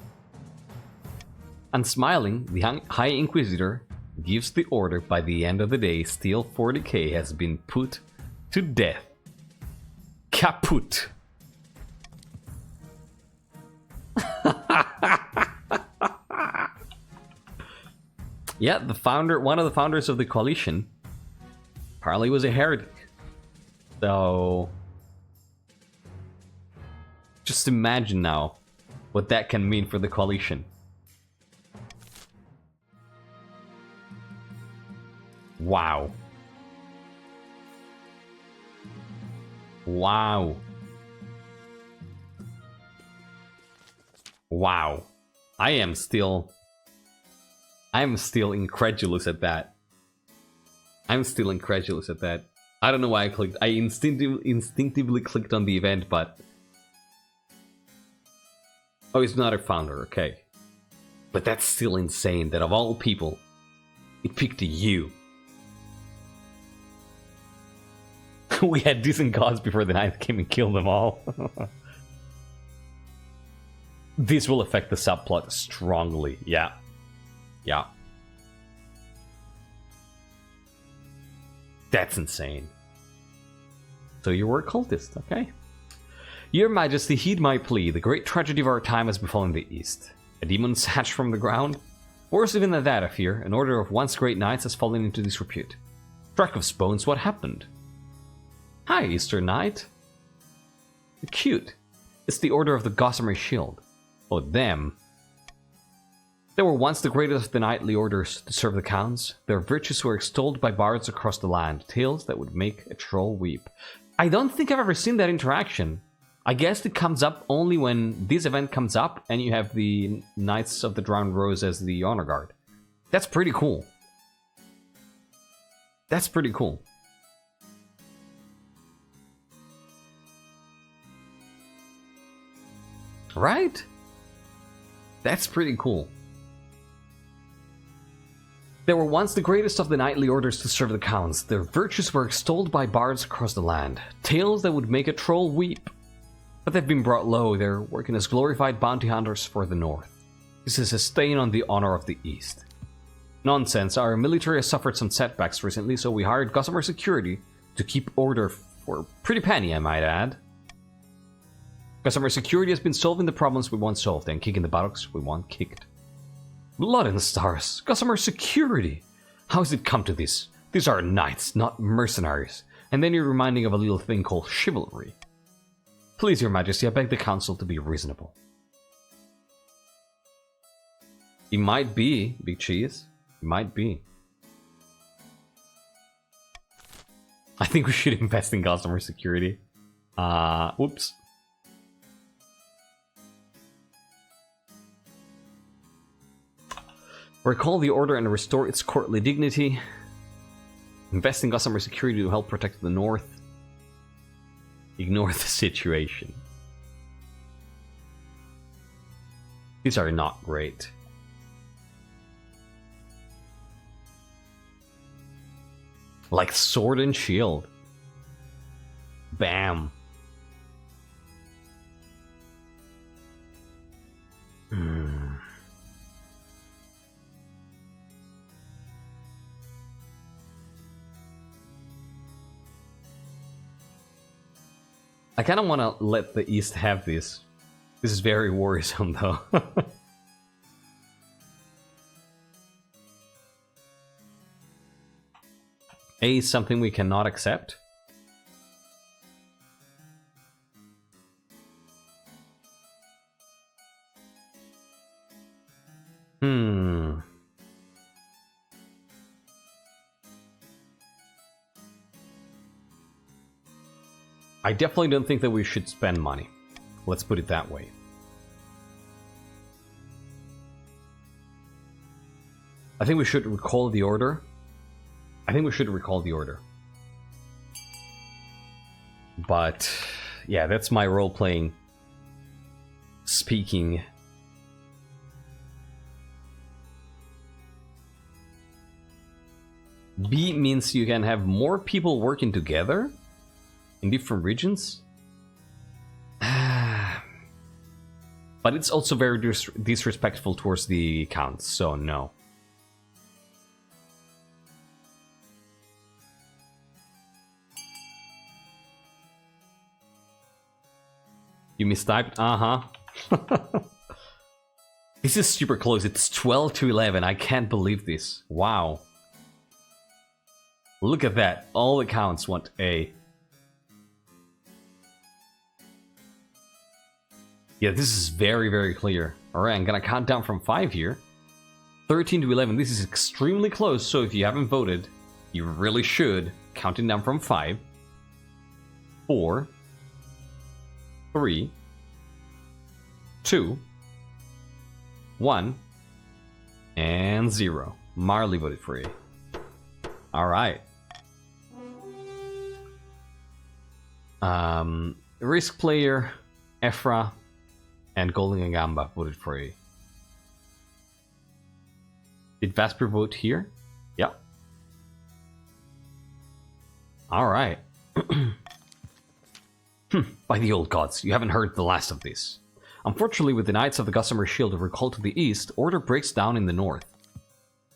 And smiling, the High Inquisitor gives the order by the end of the day Steel 40k has been put to death. Kaput. Yeah, one of the founders of the coalition, apparently was a heretic. So, just imagine now what that can mean for the coalition. Wow. Wow. Wow. I am still incredulous at that. I'm still incredulous at that. I don't know why I clicked. I instinctively clicked on the event, but... Oh, he's not a founder, okay. But that's still insane that of all people, it picked you. We had decent gods before the Ninth came and killed them all. This will affect the subplot strongly, yeah. Yeah. That's insane. So you were a cultist, okay. Your Majesty, heed my plea. The great tragedy of our time has befallen the East. A demon hatched from the ground. Worse even than that, I fear. An order of once great knights has fallen into disrepute. Strike of Bones, what happened? Hi, Eastern Knight. Cute. It's the Order of the Gossamer Shield. Oh, them. They were once the greatest of the knightly orders to serve the counts. Their virtues were extolled by bards across the land. Tales that would make a troll weep. I don't think I've ever seen that interaction. I guess it comes up only when this event comes up and you have the Knights of the Drowned Rose as the honor guard. That's pretty cool. That's pretty cool. Right? That's pretty cool. They were once the greatest of the knightly orders to serve the counts. Their virtues were extolled by bards across the land. Tales that would make a troll weep. But they've been brought low. They're working as glorified bounty hunters for the north. This is a stain on the honor of the east. Nonsense. Our military has suffered some setbacks recently, so we hired Gossamer Security to keep order for a pretty penny, I might add. Gossamer Security has been solving the problems we want solved and kicking the buttocks we want kicked. Blood and stars. Gossamer Security. How has it come to this? These are knights, not mercenaries. And then you're reminding of a little thing called chivalry. Please, your majesty, I beg the council to be reasonable. He might be, Big Cheese. He might be. I think we should invest in Gossamer Security. Whoops. Recall the order and restore its courtly dignity. Invest in Gossamer Security to help protect the north. Ignore the situation. These are not great. Like sword and shield. Bam. I kind of want to let the East have this. This is very worrisome, though. A is something we cannot accept. I definitely don't think that we should spend money. Let's put it that way. I think we should recall the order. But, yeah, that's my role-playing speaking. B means you can have more people working together in different regions. But it's also very disrespectful towards the counts, so no. You mistyped? Uh-huh. This is super close. It's 12 to 11. I can't believe this. Wow. Look at that. All accounts want A. Yeah, this is very, very clear. Alright, I'm gonna count down from 5 here. 13 to 11. This is extremely close, so if you haven't voted, you really should. Counting down from 5. 4. 3. 2. 1. And 0. Marley voted for A. Alright. Risk player, Ephra, and Golden and Gamba voted for A. Did Vasper vote here? Yeah. Alright. By the old gods, you haven't heard the last of this. Unfortunately, with the Knights of the Gossamer Shield recalled to the east, order breaks down in the north.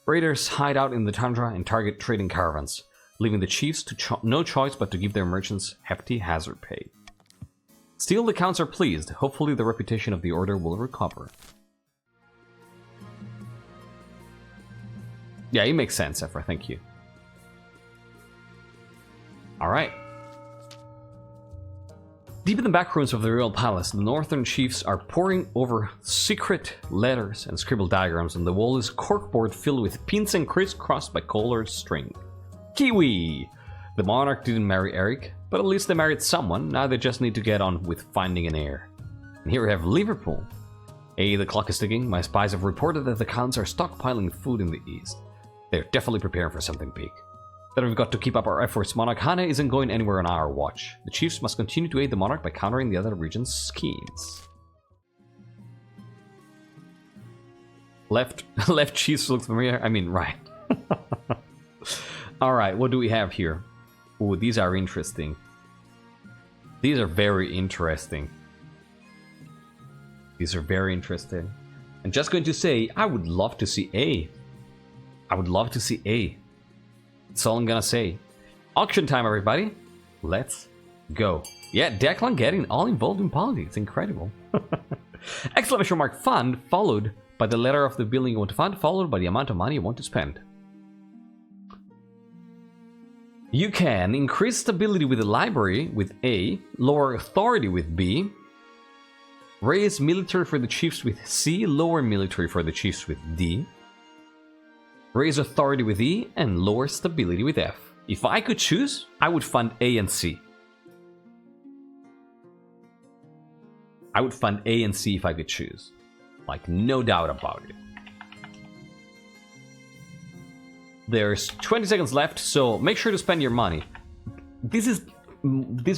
Raiders hide out in the tundra and target trading caravans, leaving the chiefs to no choice but to give their merchants hefty hazard pay. Still, the counts are pleased. Hopefully the reputation of the order will recover. Yeah, it makes sense, Ephra. Thank you. Alright. Deep in the back rooms of the royal palace, the northern chiefs are poring over secret letters and scribbled diagrams, and the wall is corkboard filled with pins and crisscrossed by colored string. Kiwi! The monarch didn't marry Eric, but at least they married someone. Now they just need to get on with finding an heir. And here we have Liverpool. Hey, the clock is ticking. My spies have reported that the counts are stockpiling food in the east. They're definitely preparing for something big. That we've got to keep up our efforts. Monarch Hanne isn't going anywhere on our watch. The chiefs must continue to aid the monarch by countering the other region's schemes. Left chiefs look familiar? I mean, right. Alright, what do we have here? Ooh, these are interesting. These are very interesting. These are very interesting. I'm just going to say, I would love to see A. I would love to see A. That's all I'm gonna say. Auction time, everybody. Let's go. Yeah, Declan getting all involved in politics. Incredible. Exclamation mark fund, followed by the letter of the building you want to fund, followed by the amount of money you want to spend. You can increase stability with the library with A, lower authority with B, raise military for the chiefs with C, lower military for the chiefs with D, raise authority with E, and lower stability with F. If I could choose, I would fund A and C. I would fund A and C if I could choose. Like, no doubt about it. There's 20 seconds left, so make sure to spend your money. This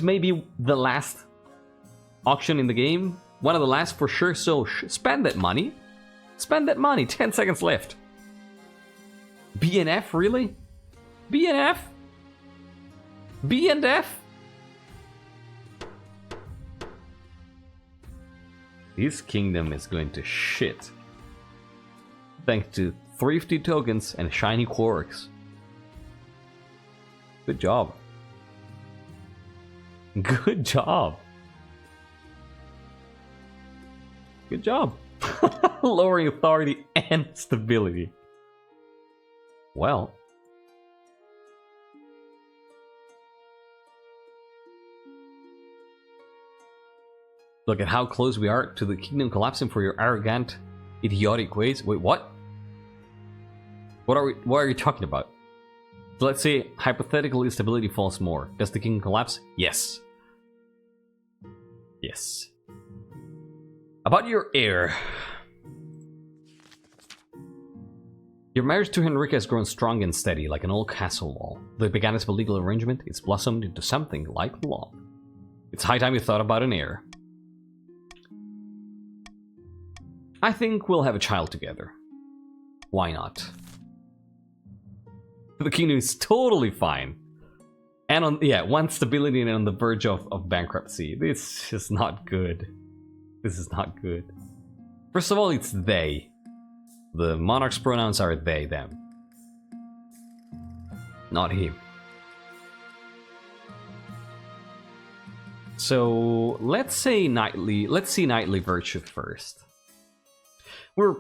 may be the last auction in the game. One of the last for sure, so spend that money. Spend that money. 10 seconds left. B and F, really? B and F? B and F? This kingdom is going to shit. Thanks to thrifty tokens and shiny quarks. Good job. Good job. Good job. Lowering authority and stability. Well. Look at how close we are to the kingdom collapsing for your arrogant, idiotic ways. Wait, what? What are you talking about? So let's say hypothetically stability falls more. Does the kingdom collapse? Yes. Yes. About your heir. Your marriage to Henrique has grown strong and steady, like an old castle wall. Though it began as a legal arrangement, it's blossomed into something like love. It's high time you thought about an heir. I think we'll have a child together. Why not? The kingdom is totally fine. And on, yeah, one stability and on the verge of bankruptcy. This is not good. This is not good. First of all, it's they. The monarch's pronouns are they, them. Not him. So let's see knightly virtue first. We're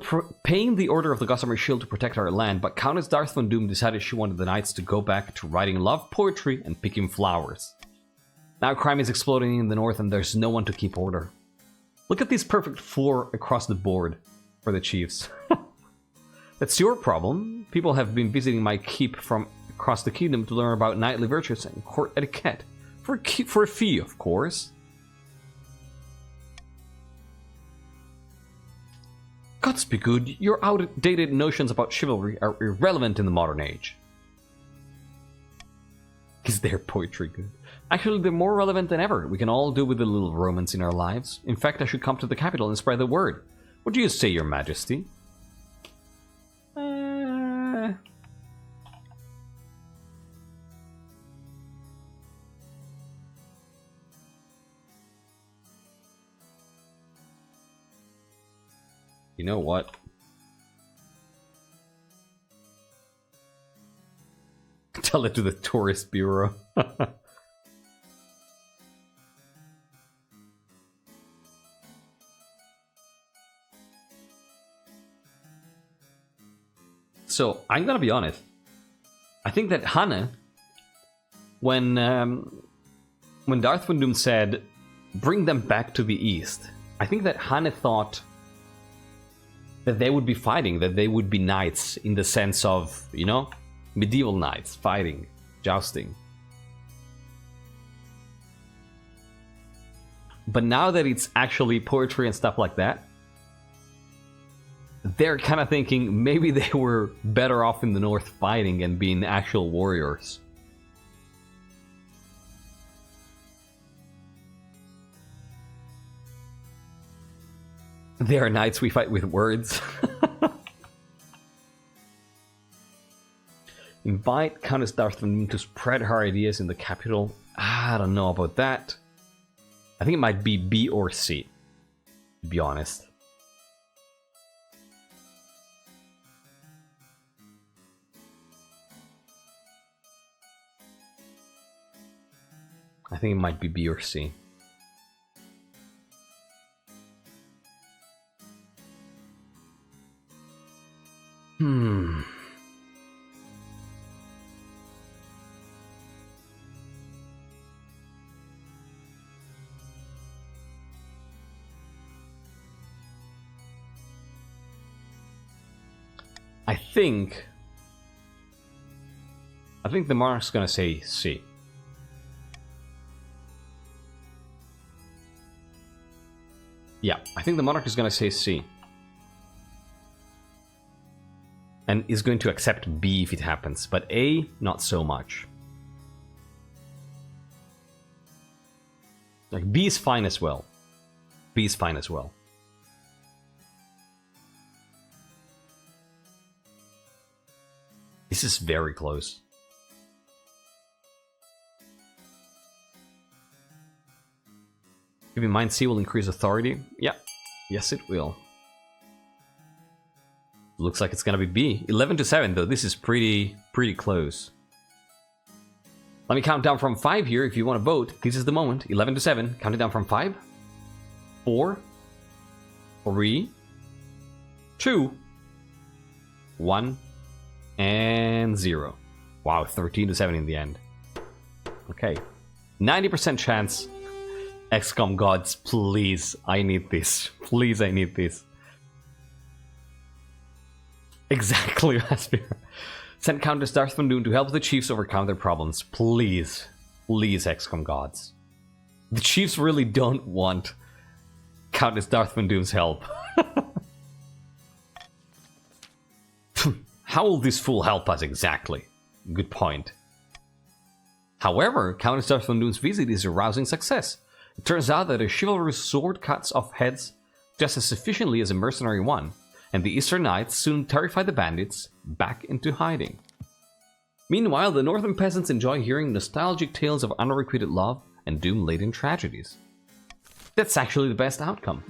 paying the Order of the Gossamer Shield to protect our land, but Countess Darth Von Doom decided she wanted the knights to go back to writing love poetry and picking flowers. Now crime is exploding in the north and there's no one to keep order. Look at this perfect 4 across the board for the chiefs. That's your problem. People have been visiting my keep from across the kingdom to learn about knightly virtues and court etiquette. For a fee, of course. Gods be good, your outdated notions about chivalry are irrelevant in the modern age. Is their poetry good? Actually, they're more relevant than ever. We can all do with a little romance in our lives. In fact, I should come to the capital and spread the word. What do you say, your majesty? You know what? Tell it to the tourist bureau. So, I'm gonna be honest. I think that Hanne, when Darth Von Doom said, bring them back to the east, I think that Hanne thought that they would be fighting, that they would be knights in the sense of, you know, medieval knights, fighting, jousting. But now that it's actually poetry and stuff like that, they're kind of thinking maybe they were better off in the north fighting and being actual warriors. They are knights we fight with words. Invite Countess Darthmund to spread her ideas in the capital. I don't know about that. I think it might be B or C, to be honest. I think it might be B or C. I think the Monarch's gonna say C. Yeah, I think the Monarch is gonna say C. And is going to accept B if it happens, but A, not so much. Like, B is fine as well. B is fine as well. This is very close. Keep in mind, C will increase authority. Yeah, yes it will. Looks like it's gonna be B. 11 to 7 though, this is pretty close. Let me count down from 5 here if you want to vote. This is the moment. 11 to 7, count it down from 5, 4, 3, 2, 1, and 0. Wow, 13 to 7 in the end. Okay. 90% chance. XCOM gods, please, I need this. Please, I need this. Exactly, Aspir. Send Countess Darthmund to help the chiefs overcome their problems. Please. Please, XCOM gods. The chiefs really don't want Countess Darthmund's help. How will this fool help us exactly? Good point. However, Countess Darthmund's visit is a rousing success. It turns out that a chivalrous sword cuts off heads just as efficiently as a mercenary one, and the Eastern Knights soon terrify the bandits back into hiding. Meanwhile, the northern peasants enjoy hearing nostalgic tales of unrequited love and doom-laden tragedies. That's actually the best outcome.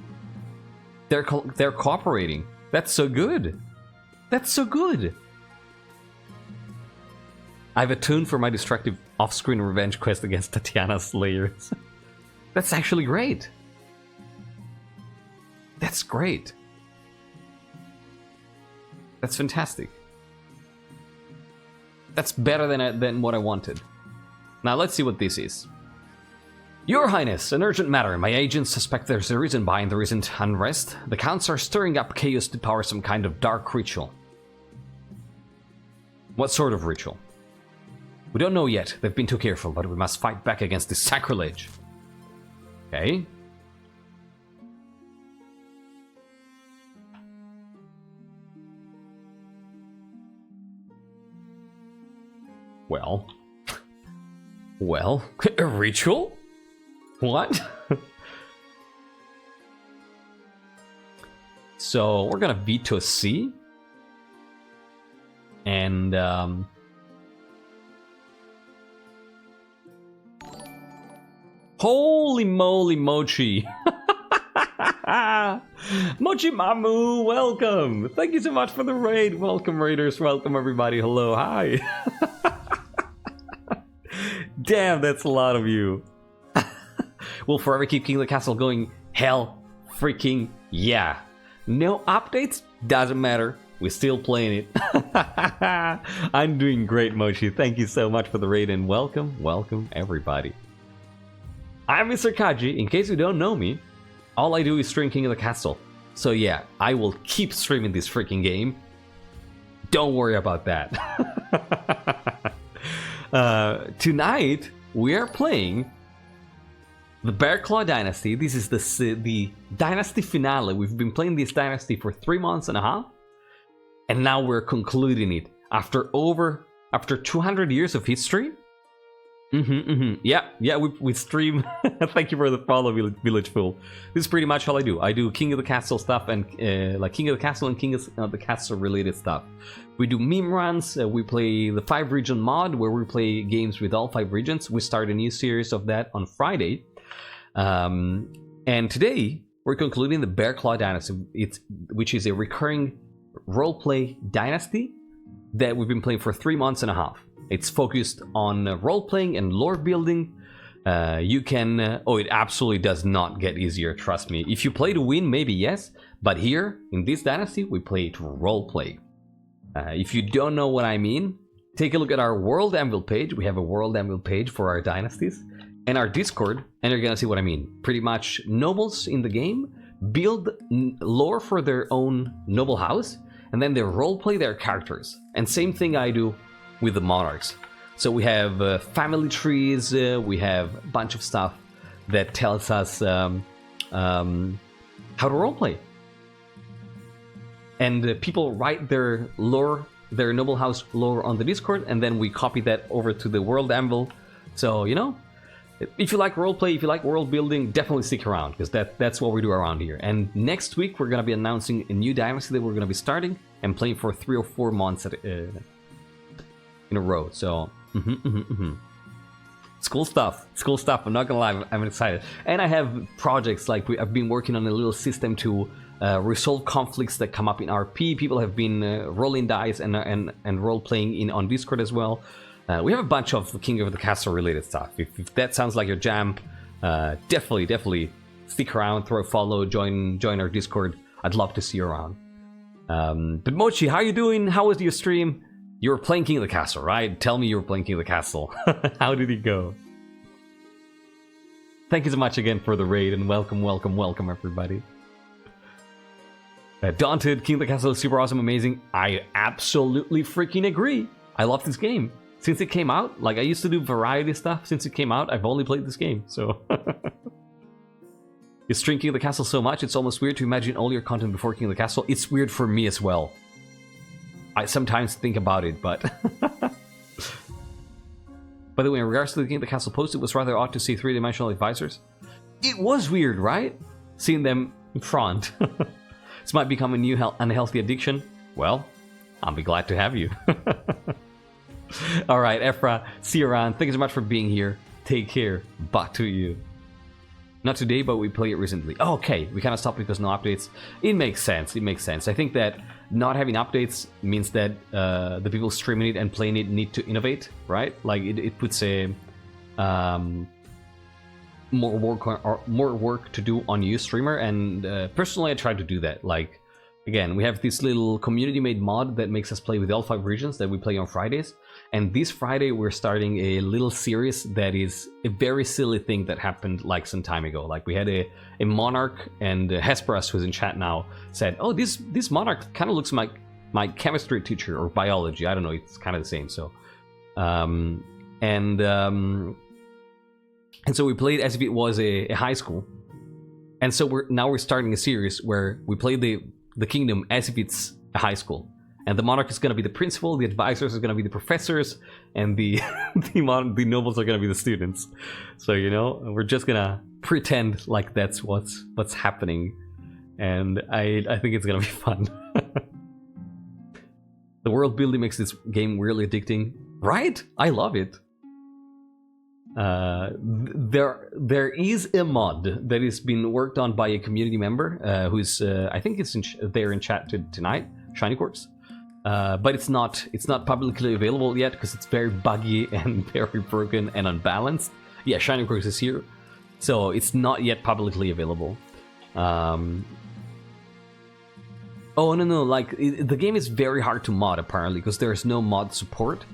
They're cooperating. That's so good. That's so good. I have attuned for my destructive off-screen revenge quest against Tatiana's slayers. That's actually great. That's great. That's fantastic. That's better than what I wanted. Now let's see what this is. Your Highness, an urgent matter. My agents suspect there's a reason behind the recent unrest. The Counts are stirring up chaos to power some kind of dark ritual. What sort of ritual? We don't know yet. They've been too careful, but we must fight back against this sacrilege. Okay. Well, a ritual? What? So we're gonna veto C. And holy moly, Mochi! Mochi Mamu, welcome! Thank you so much for the raid. Welcome, raiders. Welcome, everybody. Hello, hi. Damn, that's a lot of you. We'll forever keep King of the Castle going. Hell freaking yeah. No updates? Doesn't matter. We're still playing it. I'm doing great, Mochi. Thank you so much for the raid and welcome, welcome, everybody. I'm MrKaji. In case you don't know me, all I do is stream King of the Castle. So yeah, I will keep streaming this freaking game. Don't worry about that. Tonight, we are playing the Bearclaw Dynasty. This is the Dynasty finale. We've been playing this Dynasty for 3 months and a half. And now we're concluding it. After 200 years of history, Yeah, we stream. Thank you for the follow, Village Fool. This is pretty much all I do. I do King of the Castle stuff and like King of the Castle and King of the Castle related stuff. We do meme runs. We play the 5 region mod where we play games with all 5 regions. We start a new series of that on Friday, and today we're concluding the Bearclaw Dynasty, which is a recurring roleplay dynasty that we've been playing for 3 months and a half. It's focused on role-playing and lore building. You can... oh, it absolutely does not get easier, trust me. If you play to win, maybe yes. But here, in this dynasty, we play to role-play. If you don't know what I mean, take a look at our World Anvil page. We have a World Anvil page for our dynasties. And our Discord, and you're gonna see what I mean. Pretty much nobles in the game build lore for their own noble house, and then they role-play their characters. And same thing I do with the monarchs. So we have family trees, we have a bunch of stuff that tells us how to roleplay. And people write their lore, their noble house lore on the Discord, and then we copy that over to the World Anvil. So, you know, if you like roleplay, if you like world building, definitely stick around, because that's what we do around here. And next week we're going to be announcing a new dynasty that we're going to be starting and playing for 3 or 4 months in a row. So it's cool stuff. It's cool stuff. I'm not gonna lie, I'm excited. And I have projects like I've been working on a little system to resolve conflicts that come up in RP. People have been rolling dice and role playing on Discord as well. We have a bunch of King of the Castle related stuff. If that sounds like your jam, definitely stick around, throw a follow, join our Discord. I'd love to see you around. But Mochi, how you doing? How was your stream? You were playing King of the Castle, right? Tell me you were playing King of the Castle. How did it go? Thank you so much again for the raid, and welcome everybody. Daunted, King of the Castle is super awesome, amazing. I absolutely freaking agree. I love this game. Since it came out, like I used to do variety stuff. Since it came out, I've only played this game, so... You stream King of the Castle so much, it's almost weird to imagine all your content before King of the Castle. It's weird for me as well. I sometimes think about it, but... By the way, in regards to the King of the Castle post, it was rather odd to see 3-dimensional advisors. It was weird, right? Seeing them in front. This might become a new unhealthy addiction. Well, I'll be glad to have you. Alright, Ephra, see you around. Thank you so much for being here. Take care. Back to you. Not today, but we played it recently. Oh, okay, we kind of stopped because no updates. It makes sense, it makes sense. I think that not having updates means that the people streaming it and playing it need to innovate, right? Like, it puts a more work to do on you, streamer, and personally I try to do that. Like, again, we have this little community-made mod that makes us play with all 5 regions that we play on Fridays. And this Friday, we're starting a little series that is a very silly thing that happened like some time ago. Like we had a Monarch, and Hesperus, who's in chat now, said, oh, this Monarch kind of looks like my chemistry teacher or biology. I don't know, it's kind of the same. So, and so we played as if it was a high school. And so we're starting a series where we play the kingdom as if it's a high school. And the monarch is going to be the principal, the advisors are going to be the professors, and the nobles are going to be the students. So, you know, we're just going to pretend like that's what's happening. And I think it's going to be fun. The world building makes this game really addicting. Right? I love it. There is a mod that has been worked on by a community member who's, I think it's there in chat tonight, Shiny Quartz. But it's not publicly available yet because it's very buggy and very broken and unbalanced. Yeah, Shining Quartz is here, so it's not yet publicly available. Oh no, like the game is very hard to mod apparently because there's no mod support.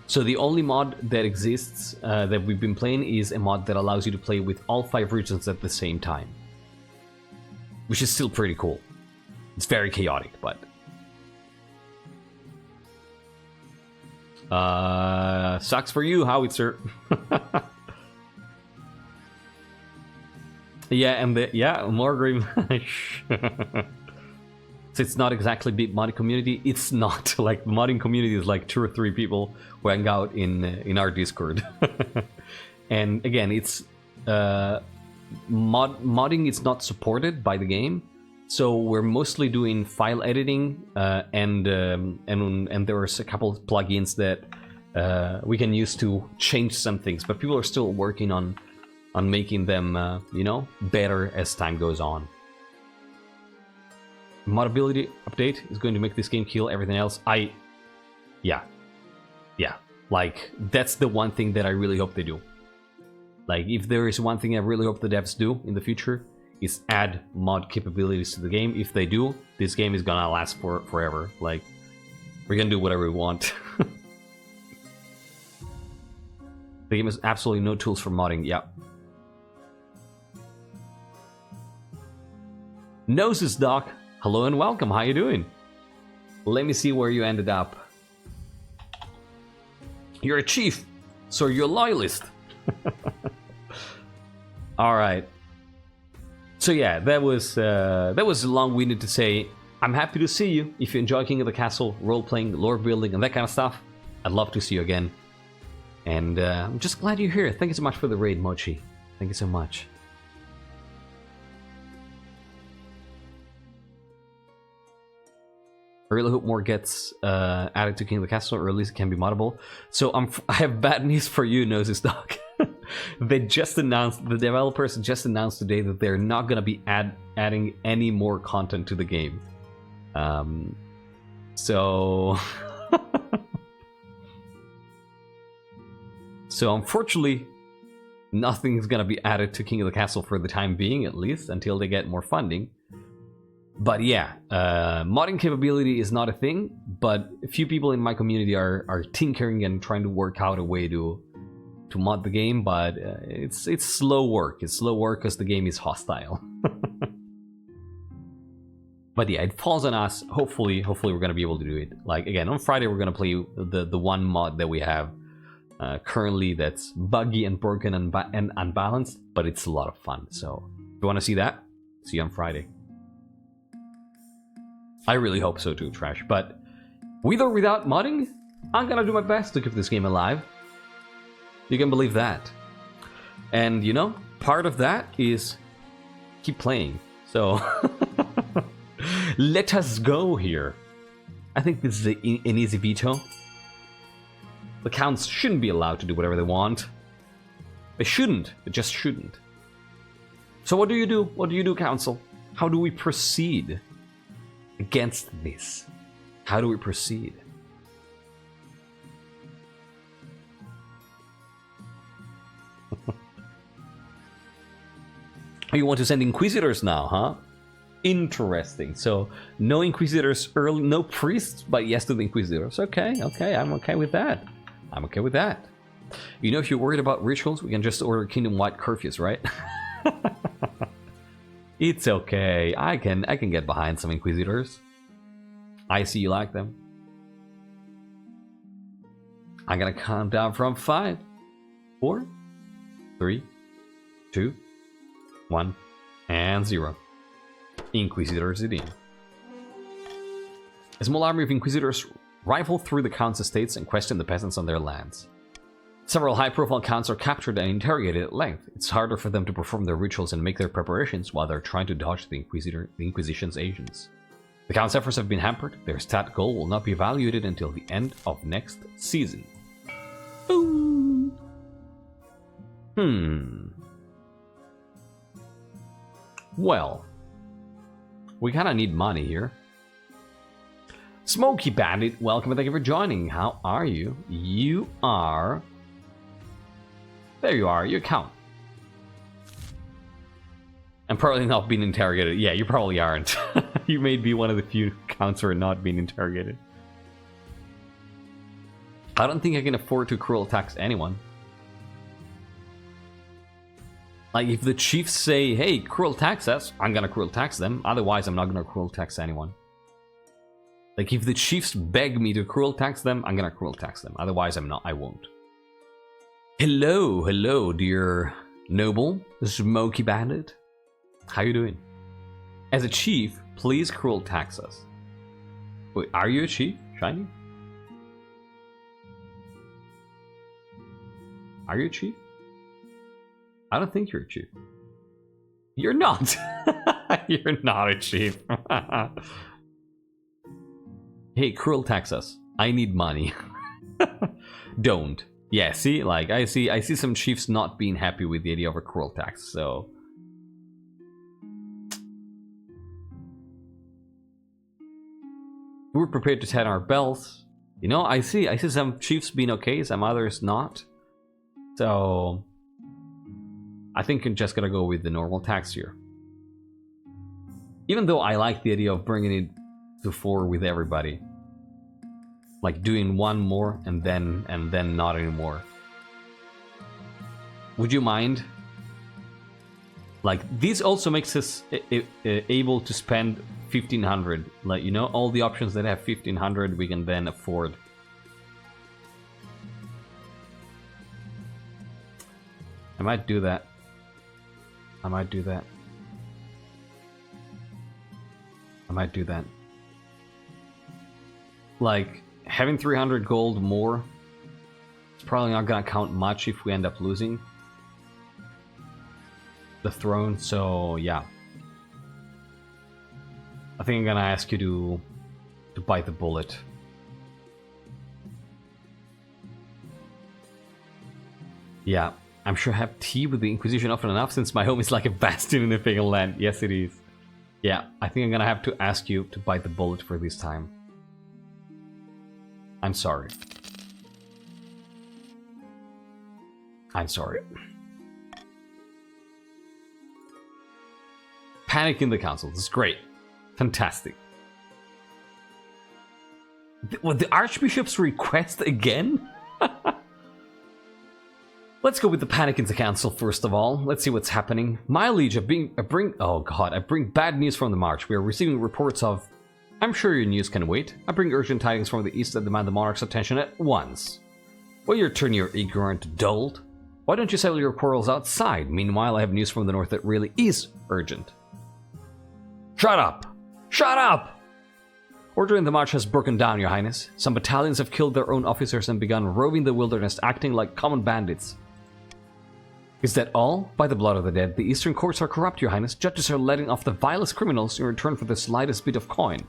So the only mod that exists that we've been playing is a mod that allows you to play with all 5 regions at the same time, which is still pretty cool. It's very chaotic, but. Sucks for you, Howitzer. Yeah, and more green. So it's not exactly big modding community. It's not like modding community is like 2 or 3 people who hang out in our Discord. And again, it's modding is not supported by the game, so we're mostly doing file editing, and there's a couple of plugins that we can use to change some things, but people are still working on making them, you know, better as time goes on. Modability update is going to make this game kill everything else. Yeah, like that's the one thing that I really hope they do. Like, if there is one thing I really hope the devs do in the future, is add mod capabilities to the game. If they do, this game is gonna last forever. Like, we're gonna do whatever we want. The game has absolutely no tools for modding. Yeah. Noses Doc, hello and welcome. How you doing? Let me see where you ended up. You're a chief, so you're a loyalist. All right. So yeah, that was long-winded to say. I'm happy to see you. If you enjoy King of the Castle, role-playing, lore building, and that kind of stuff, I'd love to see you again. And I'm just glad you're here. Thank you so much for the raid, Mochi. Thank you so much. I really hope more gets added to King of the Castle, or at least it can be moddable. So I have bad news for you, Noses Dog. They just announced, the developers just announced today that they're not going to be adding any more content to the game. So unfortunately, nothing's going to be added to King of the Castle for the time being, at least, until they get more funding. But yeah, modding capability is not a thing, but a few people in my community are tinkering and trying to work out a way to mod the game, but it's slow work. It's slow work because the game is hostile. But yeah, it falls on us. Hopefully we're gonna be able to do it. Like, again, on Friday we're gonna play the one mod that we have currently that's buggy and broken and unbalanced, but it's a lot of fun. So if you want to see that, see you on Friday. I really hope so too, Trash. But with or without modding, I'm gonna do my best to keep this game alive. You can believe that. And you know, part of that is keep playing. So let us go here. I think this is an easy veto. The counts shouldn't be allowed to do whatever they want. They shouldn't. They just shouldn't. So what do you do? What do you do, Council? How do we proceed against this? How do we proceed? You want to send Inquisitors now, huh? Interesting. So, no Inquisitors early, no priests, but yes to the Inquisitors. Okay, I'm okay with that. I'm okay with that. You know, if you're worried about rituals, we can just order kingdom-wide curfews, right? It's okay. I can get behind some Inquisitors. I see you like them. I'm gonna count down from 5, 4, 3, 2, 1, and 0. Inquisitors it in. A small army of Inquisitors rifle through the Count's estates and question the peasants on their lands. Several high-profile Counts are captured and interrogated at length. It's harder for them to perform their rituals and make their preparations while they're trying to dodge the Inquisition's agents. The Count's efforts have been hampered. Their stat goal will not be evaluated until the end of next season. Boom! Well, we kind of need money here. Smoky Bandit, welcome and thank you for joining. How are you? You are... There you are, you count. I'm probably not being interrogated. Yeah, you probably aren't. You may be one of the few Counts who are not being interrogated. I don't think I can afford to cruel tax anyone. Like, if the chiefs say, hey, cruel tax us, I'm gonna cruel tax them. Otherwise, I'm not gonna cruel tax anyone. Like, if the chiefs beg me to cruel tax them, I'm gonna cruel tax them. Otherwise, I won't. Hello, dear noble, Smoky Bandit. How you doing? As a chief, please cruel tax us. Wait, are you a chief, Shiny? Are you a chief? I don't think you're a chief. You're not. You're not a chief. Hey, cruel tax us. I need money. Don't. Yeah, see, like I see some chiefs not being happy with the idea of a cruel tax, so we're prepared to tighten our belts. You know, I see some chiefs being okay, some others not. So I think I'm just gonna go with the normal tax here. Even though I like the idea of bringing it to 4 with everybody. Like doing one more and then not anymore. Would you mind? Like, this also makes us able to spend 1500. Like, you know, all the options that have 1500 we can then afford. I might do that. I might do that. I might do that. Like, having 300 gold more, it's probably not gonna count much if we end up losing the throne, so yeah. I think I'm gonna ask you to bite the bullet. Yeah, I'm sure I have tea with the Inquisition often enough since my home is like a bastion in the pagan land. Yes, it is. Yeah, I think I'm gonna have to ask you to bite the bullet for this time. I'm sorry. I'm sorry. Panic in the council. This is great. Fantastic. What, the Archbishop's request again? Let's go with the panic in the council first of all. Let's see what's happening. My liege, I bring bad news from the march. We are receiving reports of... I'm sure your news can wait. I bring urgent tidings from the east that demand the monarch's attention at once. Will you turn your ignorant dolt? Why don't you settle your quarrels outside? Meanwhile, I have news from the north that really is urgent. Shut up! Shut up! Order in the march has broken down, your highness. Some battalions have killed their own officers and begun roving the wilderness, acting like common bandits. Is that all? By the blood of the dead, the eastern courts are corrupt, your highness. Judges are letting off the vilest criminals in return for the slightest bit of coin.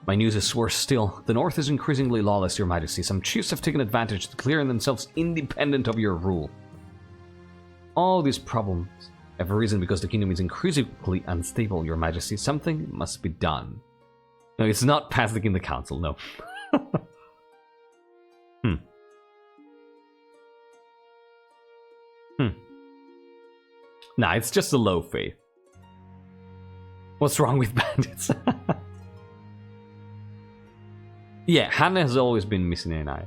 My news is worse still. The north is increasingly lawless, your majesty. Some chiefs have taken advantage, declaring themselves independent of your rule. All these problems have arisen because the kingdom is increasingly unstable, your majesty. Something must be done. No, it's not passing in the council, no. Nah, it's just a low faith. What's wrong with bandits? Yeah, Hanne has always been missing an eye.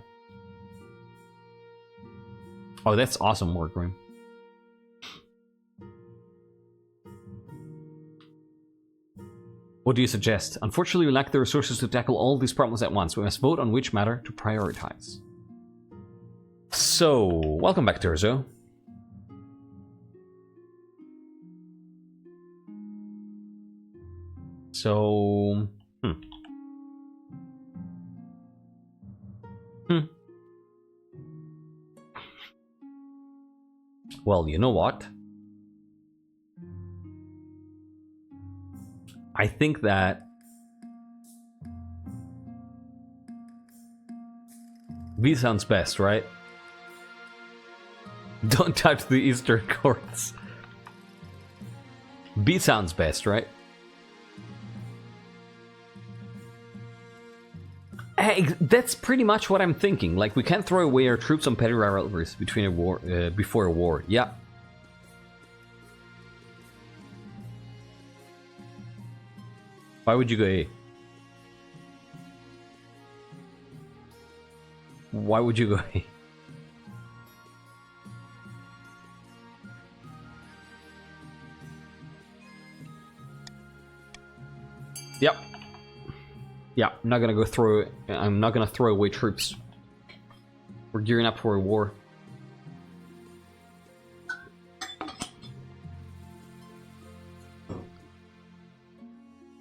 Oh, that's awesome work, Grim. What do you suggest? Unfortunately, we lack the resources to tackle all these problems at once. We must vote on which matter to prioritize. So, welcome back, Terzo. So... Well, you know what? I think that B sounds best, right? Don't touch the eastern courts. B sounds best, right? Hey, that's pretty much what I'm thinking. Like, we can't throw away our troops on petty rivalries between a war, before a war. Yeah. Why would you go A? Why would you go A? Yep. Yeah, I'm not gonna throw away troops. We're gearing up for a war.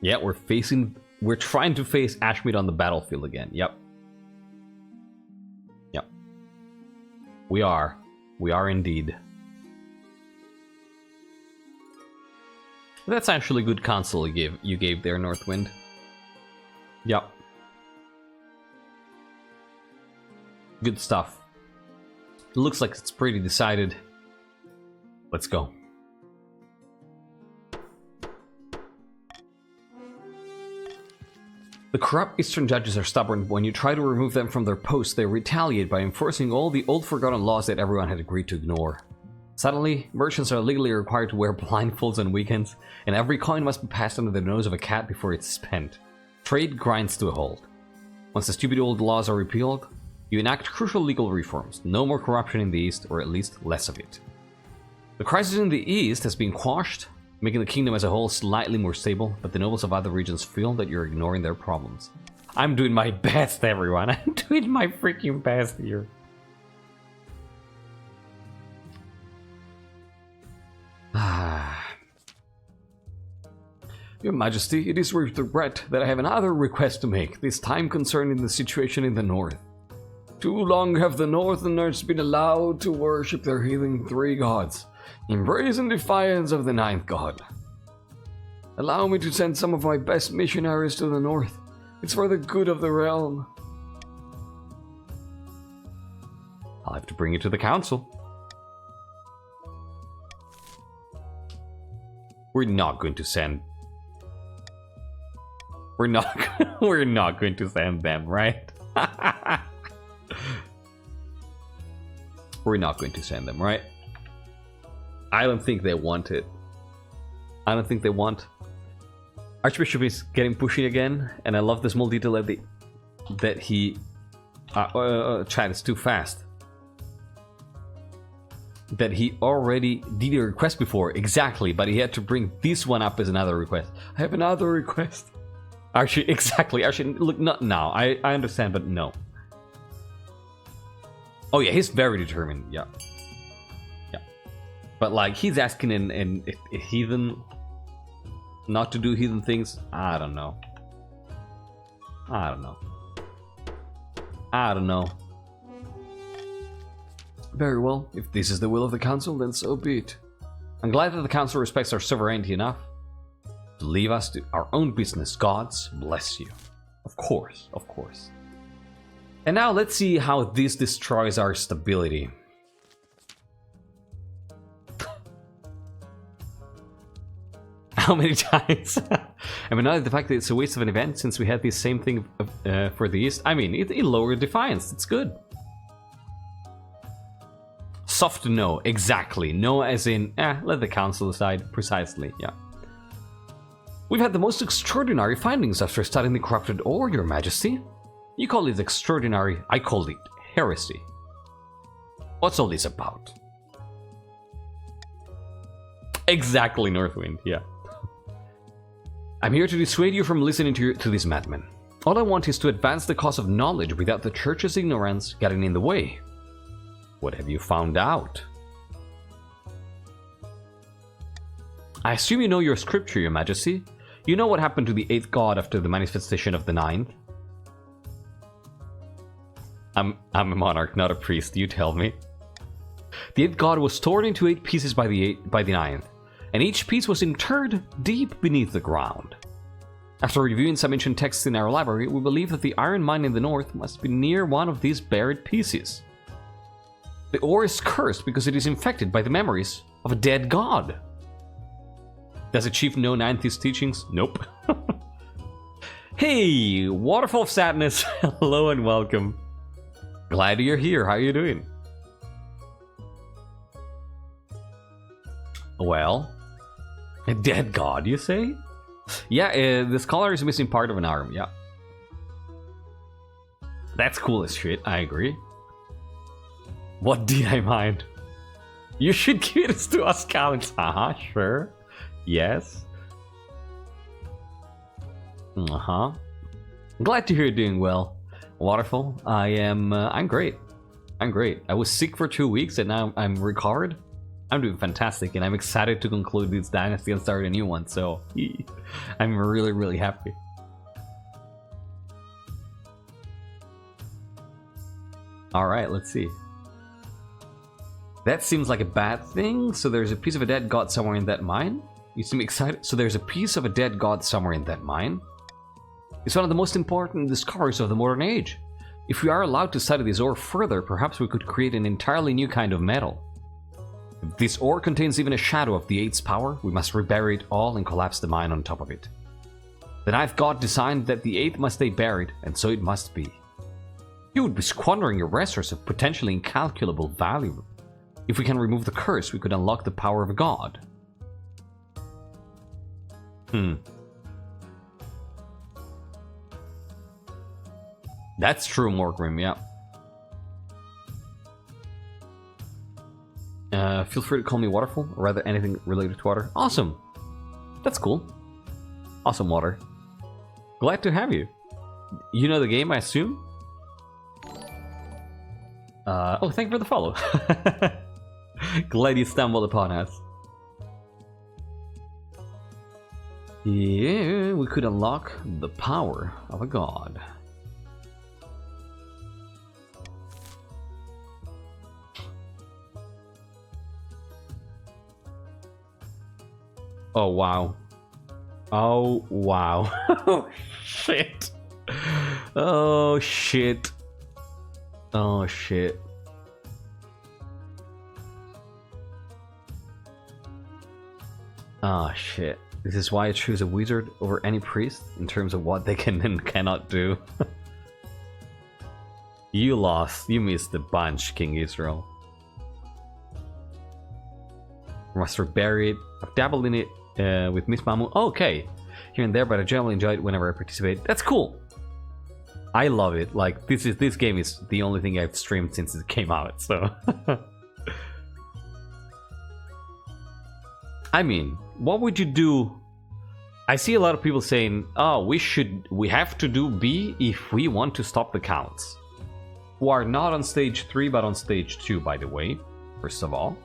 Yeah, we're trying to face Ashmead on the battlefield again. Yep. Yep. We are indeed. That's actually good counsel you gave there, Northwind. Yep. Good stuff. Looks like it's pretty decided. Let's go. The corrupt Eastern judges are stubborn. When you try to remove them from their posts, they retaliate by enforcing all the old forgotten laws that everyone had agreed to ignore. Suddenly, merchants are legally required to wear blindfolds on weekends, and every coin must be passed under the nose of a cat before it's spent. Trade grinds to a halt. Once the stupid old laws are repealed, you enact crucial legal reforms. No more corruption in the East, or at least less of it. The crisis in the East has been quashed, making the kingdom as a whole slightly more stable, but the nobles of other regions feel that you're ignoring their problems. I'm doing my best, everyone. I'm doing my freaking best here. Your Majesty, it is with regret that I have another request to make, this time concerning the situation in the north. Too long have the Northerners been allowed to worship their heathen three gods, in brazen defiance of the ninth god. Allow me to send some of my best missionaries to the north. It's for the good of the realm. I'll have to bring it to the council. We're not going to send... We're not going to send them, right? We're not going to send them, right? I don't think they want it. I don't think they want. Archbishop is getting pushy again, and I love the small detail that he... chat is too fast. That he already did a request before, exactly, but he had to bring this one up as another request. I have another request. Archie, exactly. Archie, look, not now. I understand, but no. Oh yeah, he's very determined, yeah. Yeah. But like, he's asking in heathen... not to do heathen things? I don't know. I don't know. I don't know. Very well. If this is the will of the council, then so be it. I'm glad that the council respects our sovereignty enough to leave us to our own business. Gods bless you. Of course, of course. And now let's see how this destroys our stability. How many times? I mean, not the fact that it's a waste of an event since we had the same thing for the East. I mean, it lowered defiance. It's good. Soft no, exactly. No as in, let the council decide. Precisely, yeah. We've had the most extraordinary findings after studying the corrupted ore, Your Majesty. You call it extraordinary, I call it heresy. What's all this about? Exactly, Northwind, yeah. I'm here to dissuade you from listening to this madman. All I want is to advance the cause of knowledge without the church's ignorance getting in the way. What have you found out? I assume you know your scripture, Your Majesty. You know what happened to the 8th god after the manifestation of the 9th? I'm a monarch, not a priest, you tell me. The 8th god was torn into 8 pieces by the 9th, and each piece was interred deep beneath the ground. After reviewing some ancient texts in our library, we believe that the iron mine in the north must be near one of these buried pieces. The ore is cursed because it is infected by the memories of a dead god. Does a chief know 9th's teachings? Nope. Hey, Waterfall of Sadness, hello and welcome. Glad you're here, how are you doing? Well, a dead god, you say? Yeah, the scholar is missing part of an arm, yeah. That's cool as shit, I agree. What did I mind? You should give this to us counts. Haha, sure. Yes. I'm glad to hear you're doing well. Waterfall, I'm great. I'm great. I was sick for 2 weeks and now I'm recovered. I'm doing fantastic and I'm excited to conclude this dynasty and start a new one, so I'm really, really happy. Alright, let's see. That seems like a bad thing, so there's a piece of a dead god somewhere in that mine? You seem excited. So there's a piece of a dead god somewhere in that mine? It's one of the most important discoveries of the modern age. If we are allowed to study this ore further, perhaps we could create an entirely new kind of metal. If this ore contains even a shadow of the Eight's power, we must rebury it all and collapse the mine on top of it. The Ninth God designed that the Eighth must stay buried, and so it must be. You would be squandering your resource of potentially incalculable value. If we can remove the curse, we could unlock the power of a god. That's true, Morgrim, yeah. Feel free to call me Waterfall, or rather anything related to water. Awesome! That's cool. Awesome, Water. Glad to have you. You know the game, I assume? Oh, thank you for the follow. Glad you stumbled upon us. Yeah, we could unlock the power of a god. Oh, wow. Oh, wow. Oh, shit. Oh, shit. Oh, shit. Oh, shit. This is why I choose a wizard over any priest in terms of what they can and cannot do. You lost. You missed the bunch, King Israel. Must rebury it. I've dabbled in it with Miss Mamu. Oh, okay. Here and there, but I generally enjoy it whenever I participate. That's cool. I love it. Like, this game is the only thing I've streamed since it came out, so... I mean, what would you do? I see a lot of people saying, oh, we have to do B if we want to stop the counts. Who are not on stage 3 but on stage 2, by the way, first of all.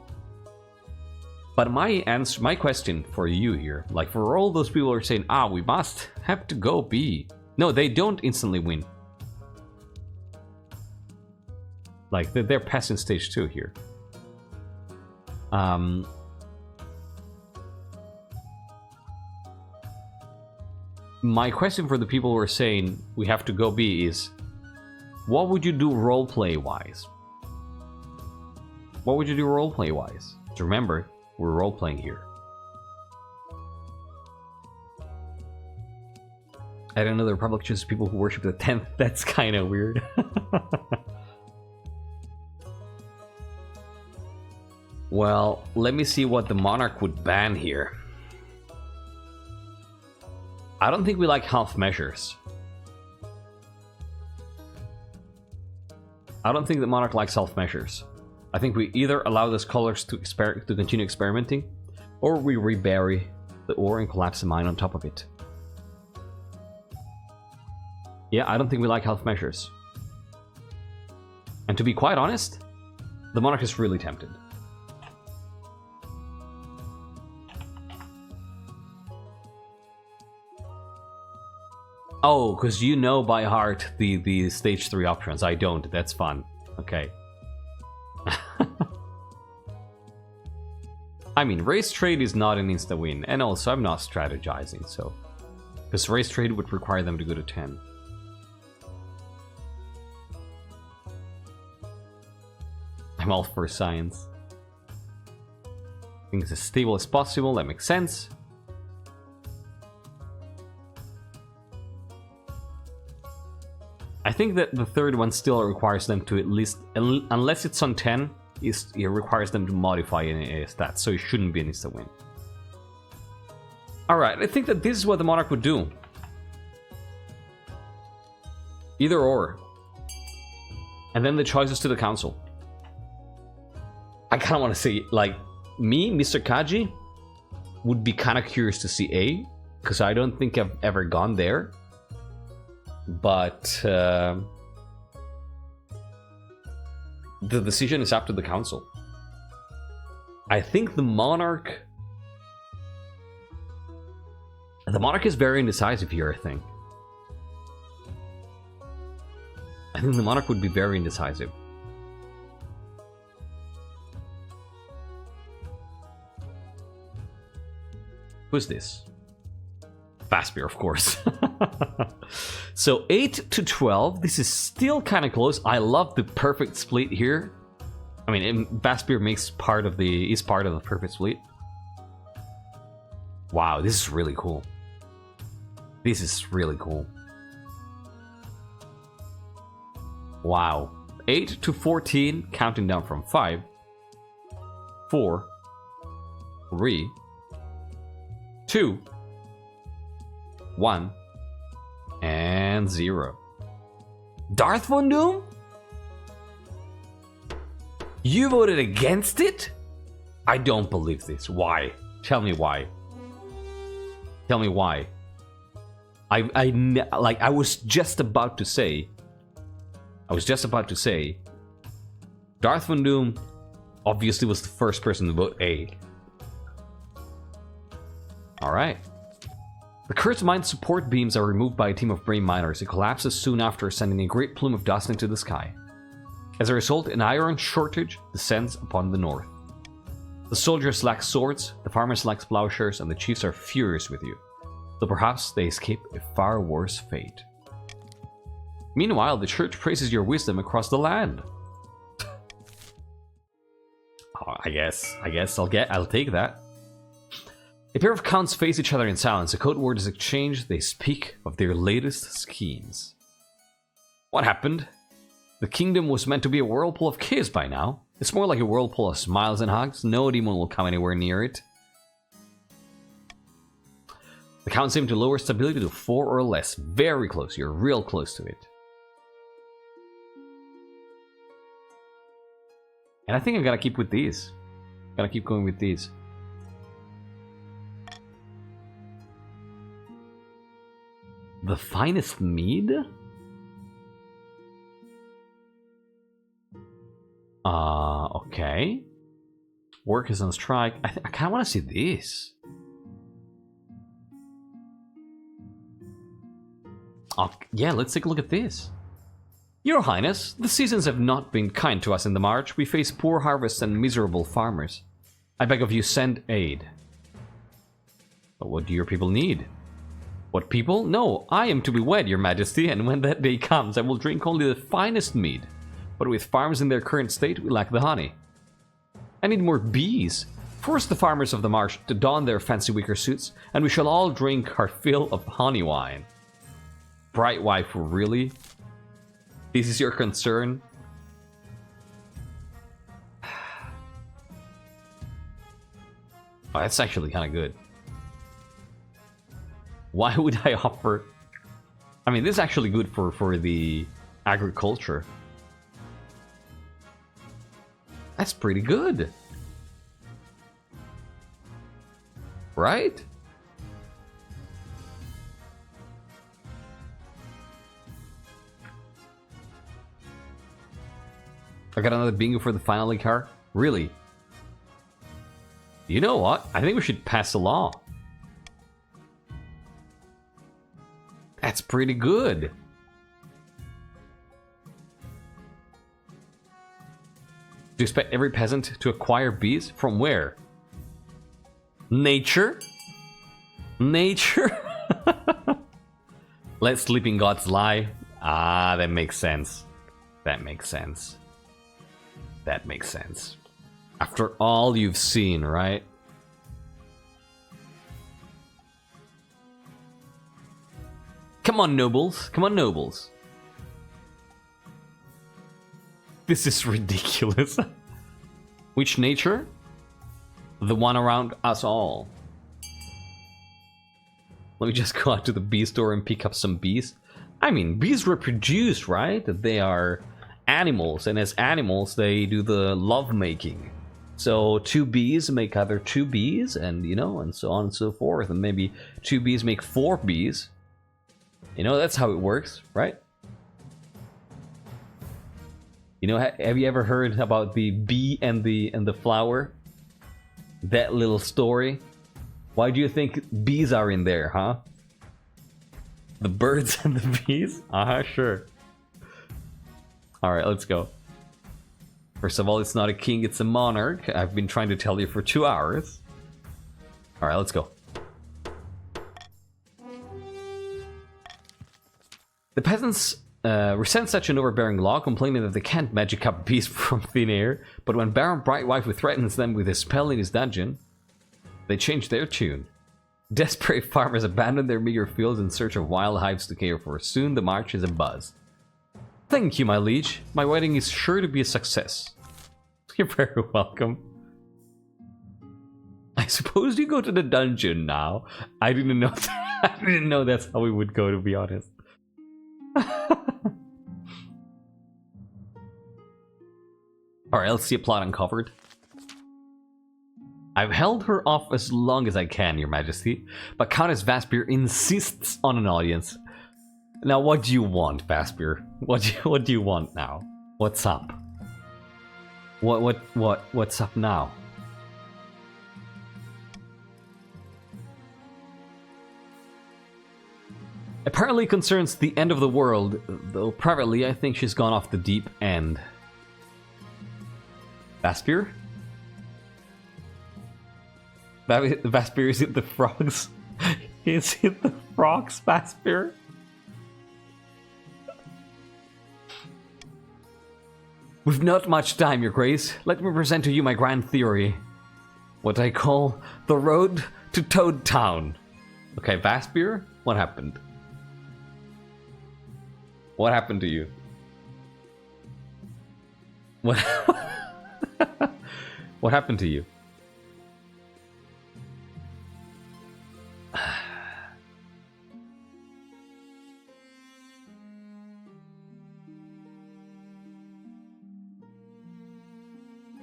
But my question for you here, like for all those people who are saying, we must have to go B. No, they don't instantly win. Like, they're passing stage 2 here. My question for the people who are saying we have to go B is, what would you do roleplay wise? What would you do roleplay wise? Remember, we're role-playing here. I don't know, the Republic chooses people who worship the 10th. That's kind of weird. Well, let me see what the Monarch would ban here. I don't think we like half measures. I don't think the Monarch likes half measures. I think we either allow the scholars to continue experimenting, or we rebury the ore and collapse the mine on top of it. Yeah, I don't think we like half measures. And to be quite honest, the Monarch is really tempted. Oh, because you know by heart the stage 3 options. I don't. That's fun. Okay. I mean, race trade is not an insta-win, and also I'm not strategizing, so... Because race trade would require them to go to 10. I'm all for science. Things as stable as possible, that makes sense. I think that the third one still requires them to at least, unless it's on 10, it requires them to modify a stat, so it shouldn't be an insta-win. Alright, I think that this is what the Monarch would do. Either or. And then the choices to the council. I kind of want to say, like, me, MrKaji, would be kind of curious to see A, because I don't think I've ever gone there. But the decision is up to the council. I think the Monarch... The Monarch is very indecisive here, I think. I think the Monarch would be very indecisive. Who's this? Fastbeer, of course. So 8 to 12. This is still kind of close. I love the perfect split here. I mean, Fastbeer is part of the perfect split. Wow, this is really cool. This is really cool. Wow. 8 to 14, counting down from 5, 4, 3, 2, 1, and 0. Darth Von Doom? You voted against it? I don't believe this. Why? Tell me why. Tell me why. I was just about to say, Darth Von Doom obviously was the first person to vote A. Alright. The cursed mine's support beams are removed by a team of brain miners. It collapses soon after, sending a great plume of dust into the sky. As a result, an iron shortage descends upon the north. The soldiers lack swords, the farmers lack plowshares, and the chiefs are furious with you. So perhaps they escape a far worse fate. Meanwhile, the church praises your wisdom across the land. Oh, I guess I'll take that. A pair of counts face each other in silence. A code word is exchanged. They speak of their latest schemes. What happened? The kingdom was meant to be a whirlpool of kiss by now. It's more like a whirlpool of smiles and hugs. No demon will come anywhere near it. The counts aim to lower stability to 4 or less. Very close. You're real close to it. And I think I gotta keep with these. Gotta keep going with these. The finest mead? Okay. Work is on strike. I kind of want to see this. Yeah, let's take a look at this. Your Highness, the seasons have not been kind to us in the march. We face poor harvests and miserable farmers. I beg of you, send aid. But what do your people need? What people? No, I am to be wed, your majesty, and when that day comes, I will drink only the finest mead. But with farms in their current state, we lack the honey. I need more bees. Force the farmers of the marsh to don their fancy wicker suits, and we shall all drink our fill of honey wine. Bright wife, really? This is your concern? Oh, that's actually kind of good. Why would I offer... I mean, this is actually good for the agriculture. That's pretty good. Right? I got another bingo for the final car. Really? You know what? I think we should pass a law. That's pretty good. Do you expect every peasant to acquire bees? From where? Nature? Nature? Let sleeping gods lie. Ah, that makes sense. That makes sense. That makes sense. After all you've seen, right? Come on, nobles. Come on, nobles. This is ridiculous. Which nature? The one around us all. Let me just go out to the bee store and pick up some bees. I mean, bees reproduce, right? They are animals, and as animals, they do the love making. So 2 bees make other 2 bees, and you know, and so on and so forth. And maybe 2 bees make 4 bees. You know, that's how it works, right? You know, have you ever heard about the bee and the flower? That little story. Why do you think bees are in there, huh? The birds and the bees? Sure. Alright, let's go. First of all, it's not a king, it's a monarch. I've been trying to tell you for 2 hours. Alright, let's go. The peasants resent such an overbearing law, complaining that they can't magic up beasts from thin air, but when Baron Brightwife threatens them with a spell in his dungeon, they change their tune. Desperate farmers abandon their meager fields in search of wild hives to care for. Soon the march is abuzz. Thank you, my liege. My wedding is sure to be a success. You're very welcome. I suppose you go to the dungeon now. I didn't know that. I didn't know that's how we would go, to be honest. Alright, let's see a plot uncovered. I've held her off as long as I can, your majesty, but Countess Vaspir insists on an audience. Now, what do you want, Vaspir? What do you want now? What's up? What's up now? Apparently concerns the end of the world, though privately I think she's gone off the deep end. Vaspir? Vaspir, is it the frogs? Is it the frogs, Vaspir? We've not much time, your grace. Let me present to you my grand theory. What I call the road to Toad Town. Okay, Vaspir, what happened? What happened to you? What? What happened to you?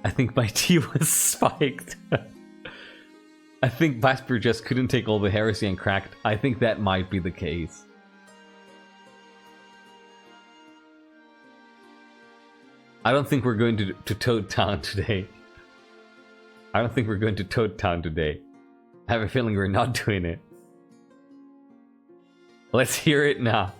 I think my tea was spiked. I think Vaspir just couldn't take all the heresy and cracked. I think that might be the case. I don't think we're going to Toad Town today. I don't think we're going to Toad Town today. I have a feeling we're not doing it. Let's hear it now.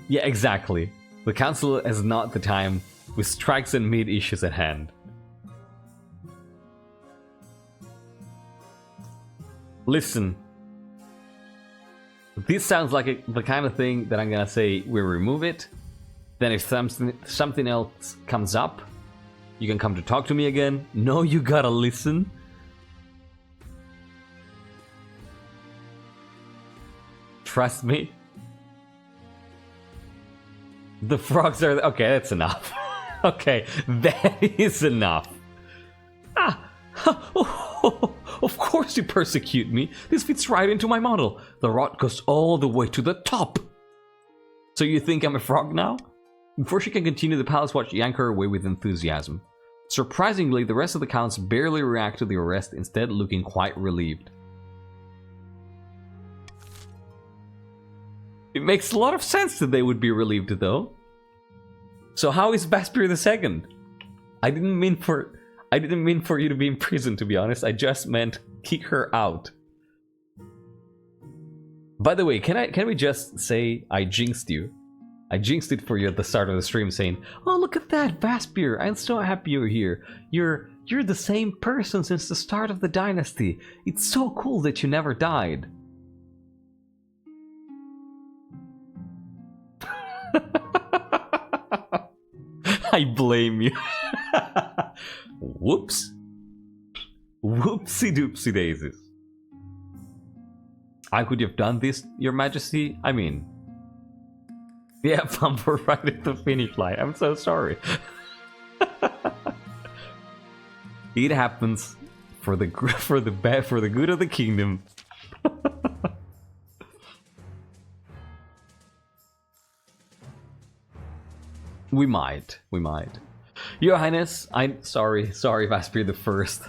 Yeah, exactly. The council has not the time, with strikes and mid issues at hand. Listen. This sounds like the kind of thing that I'm gonna say we remove it. Then if something else comes up, you can come to talk to me again. No, you gotta listen. Trust me. The frogs are... Okay, that's enough. Okay, that is enough. Of course you persecute me. This fits right into my model. The rot goes all the way to the top. So you think I'm a frog now? Before she can continue, the palace watch yank her away with enthusiasm. Surprisingly, the rest of the counts barely react to the arrest, instead looking quite relieved. It makes a lot of sense that they would be relieved, though. So how is Vaspir II? I didn't mean for you to be in prison, to be honest. I just meant kick her out. By the way, can we just say I jinxed you? I jinxed it for you at the start of the stream, saying, "Oh, look at that, Vaspir! I'm so happy you're here. You're the same person since the start of the dynasty. It's so cool that you never died." I blame you. Whoops. Whoopsie doopsie daisies. I could have done this, your majesty. I mean... Yeah, Bumper right at the finish line. I'm so sorry. It happens for the good of the kingdom. We might. Your Highness, I'm sorry, Vaspir the First.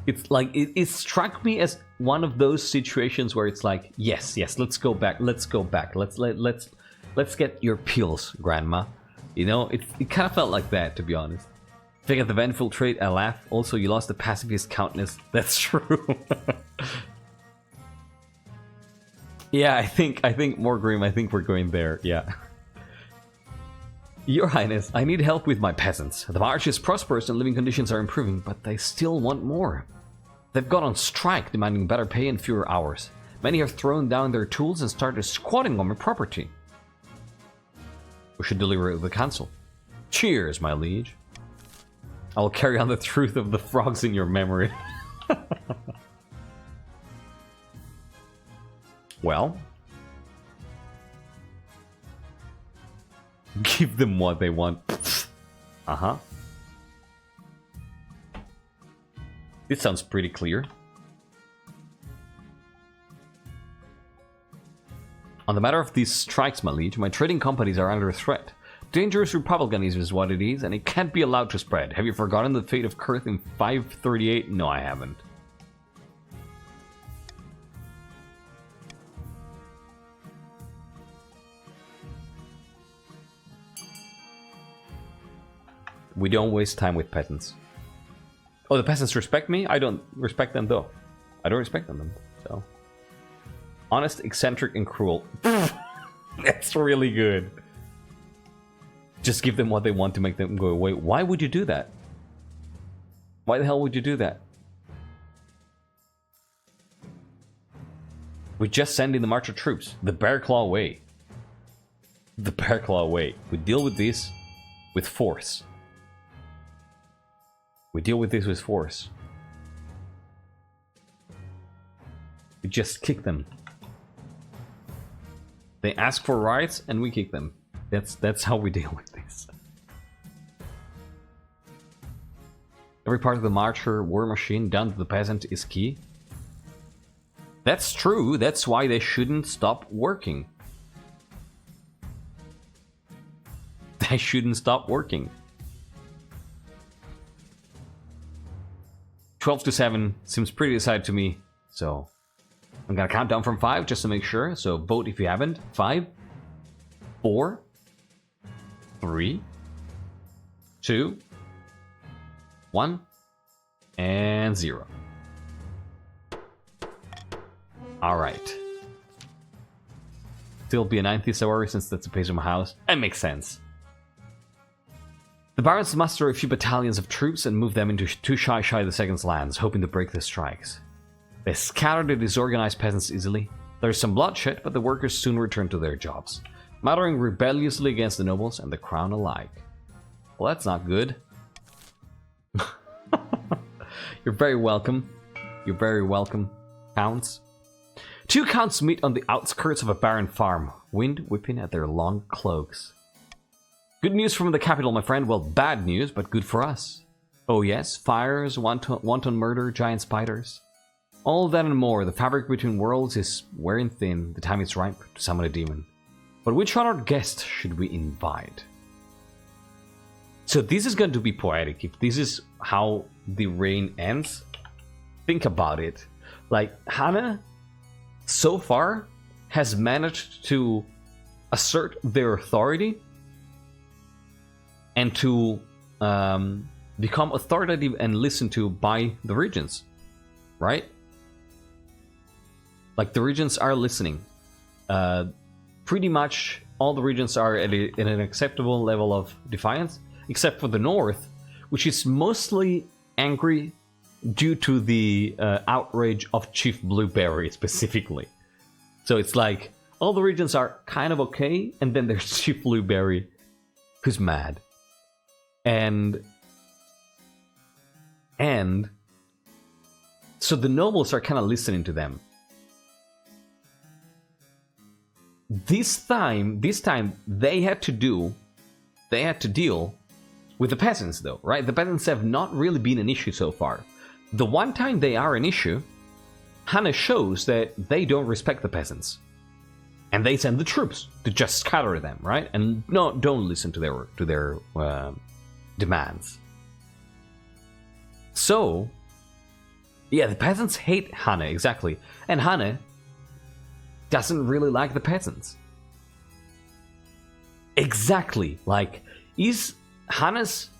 It's like it struck me as one of those situations where it's like, yes, let's go back. Let's get your pills, Grandma. You know, it kind of felt like that, to be honest. Forget the vengeful trait, I laugh. Also, you lost the pacifist countess. That's true. Yeah, I think more grim. I think we're going there. Yeah. Your Highness, I need help with my peasants. The march is prosperous and living conditions are improving, but they still want more. They've gone on strike, demanding better pay and fewer hours. Many have thrown down their tools and started squatting on my property. We should deliver it to the council. Cheers, my liege. I will carry on the truth of the frogs in your memory. Well, give them what they want. Uh-huh. This sounds pretty clear. On the matter of these strikes, my liege, my trading companies are under threat. Dangerous republicanism is what it is, and it can't be allowed to spread. Have you forgotten the fate of Kurth in 538? No, I haven't. We don't waste time with peasants. Oh, the peasants respect me? I don't respect them, though. I don't respect them, so... Honest, eccentric, and cruel. That's really good. Just give them what they want to make them go away. Why would you do that? Why the hell would you do that? We just send in the march of troops. The Bearclaw way. The Bearclaw way. We deal with this with force. We deal with this with force. We just kick them. They ask for rights, and we kick them. That's how we deal with this. Every part of the marcher war machine down to the peasant is key. That's true. That's why they shouldn't stop working. They shouldn't stop working. 12 to 7 seems pretty decided to me, so I'm gonna count down from 5 just to make sure. So vote if you haven't. 5, 4, 3, 2, 1, and 0. Alright. Still be a 9th this hour since that's the pace of my house. That makes sense. The barons muster a few battalions of troops and move them into Tushai II's lands, hoping to break the strikes. They scatter the disorganized peasants easily. There's some bloodshed, but the workers soon return to their jobs, muttering rebelliously against the nobles and the crown alike. Well, that's not good. You're very welcome. You're very welcome, counts. 2 counts meet on the outskirts of a barren farm, wind whipping at their long cloaks. Good news from the capital, my friend. Well, bad news, but good for us. Oh yes, fires, wanton murder, giant spiders. All that and more. The fabric between worlds is wearing thin. The time is ripe to summon a demon. But which honored guest should we invite? So this is going to be poetic. If this is how the reign ends, think about it. Like, Hanne, so far, has managed to assert their authority and to become authoritative and listened to by the regents, right? Like, the regents are listening. Pretty much all the regents are at an acceptable level of defiance, except for the north, which is mostly angry due to the outrage of Chief Blueberry specifically. So it's like, all the regents are kind of okay, and then there's Chief Blueberry, who's mad. And so the nobles are kind of listening to them. This time they had to deal with the peasants, though, right? The peasants have not really been an issue so far. The one time they are an issue, Hanne shows that they don't respect the peasants, and they send the troops to just scatter them, right? And don't listen to their demands. So, yeah, the peasants hate Hanne, exactly, and Hanne doesn't really like the peasants. Exactly, like, is Hanne's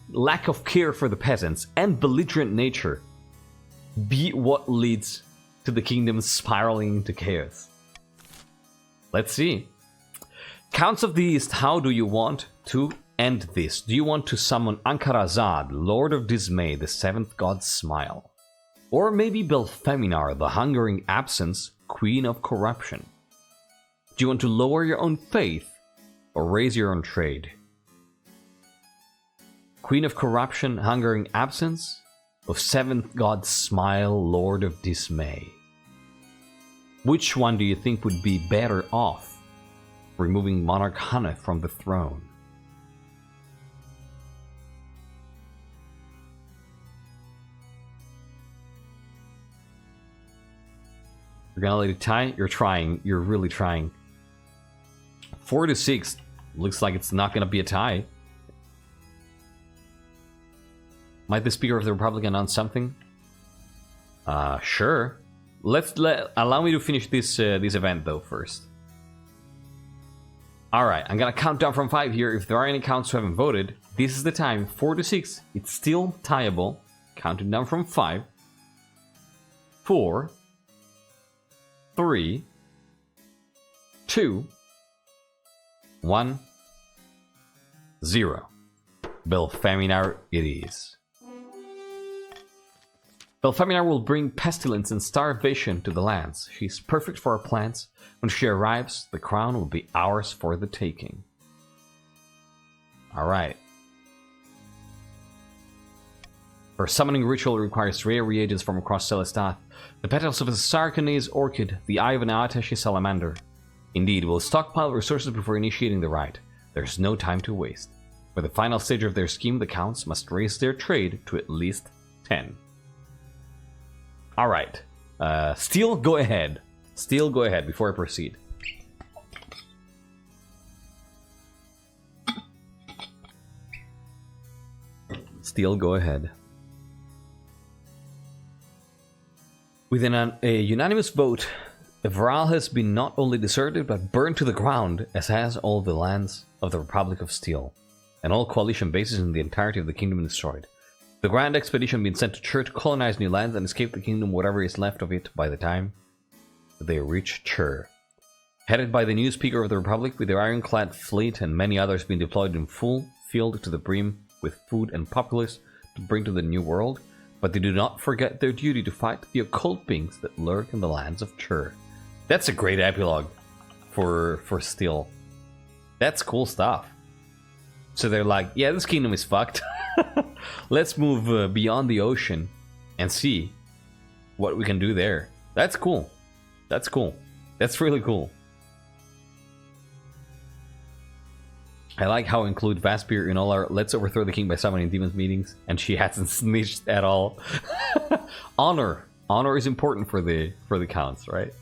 lack of care for the peasants and belligerent nature be what leads to the kingdom spiraling into chaos? Let's see. Counts of the East, how do you want to end this? Do you want to summon Ankarazad, Lord of Dismay, the 7th God's Smile? Or maybe Belfeminar, the hungering absence, queen of corruption. Do you want to lower your own faith or raise your own trade? Queen of corruption, hungering absence, of seventh god smile, lord of dismay. Which one do you think would be better off removing Monarch Hanne from the throne? You're gonna let it tie? You're trying. You're really trying. 4-6. Looks like it's not gonna be a tie. Might the Speaker of the Republic announce something? Sure. Allow me to finish this event though first. Alright, I'm gonna count down from 5 here. If there are any counts who haven't voted, this is the time. 4-6. It's still tieable. Counting down from 5. 4. 3. 2. 1. 0. Belfeminar it is. Belfeminar will bring pestilence and starvation to the lands. She's perfect for our plans. When she arrives, the crown will be ours for the taking. Alright. Her summoning ritual requires rare reagents from across Celestath. The petals of a Sarkanese orchid, the eye of an Aoteshi salamander. Indeed, we'll stockpile resources before initiating the rite. There's no time to waste. For the final stage of their scheme, the counts must raise their trade to at least 10. Alright. Steel, go ahead. Steel, go ahead before I proceed. Steel, go ahead. Within a unanimous vote, Evral has been not only deserted but burned to the ground, as has all the lands of the Republic of Steel, and all coalition bases in the entirety of the kingdom destroyed. The grand expedition being sent to Chur to colonize new lands and escape the kingdom whatever is left of it by the time they reach Chur. Headed by the new Speaker of the Republic, with their ironclad fleet and many others being deployed in full field to the brim with food and populace to bring to the new world, but they do not forget their duty to fight the occult beings that lurk in the lands of Chur. That's a great epilogue for Steel. That's cool stuff. So they're like, yeah, this kingdom is fucked. Let's move beyond the ocean and see what we can do there. That's cool. That's cool. That's really cool. I like how we include Vaspir in all our Let's Overthrow the King by Summoning Demons meetings, and she hasn't snitched at all. Honor. Honor is important for the counts, right?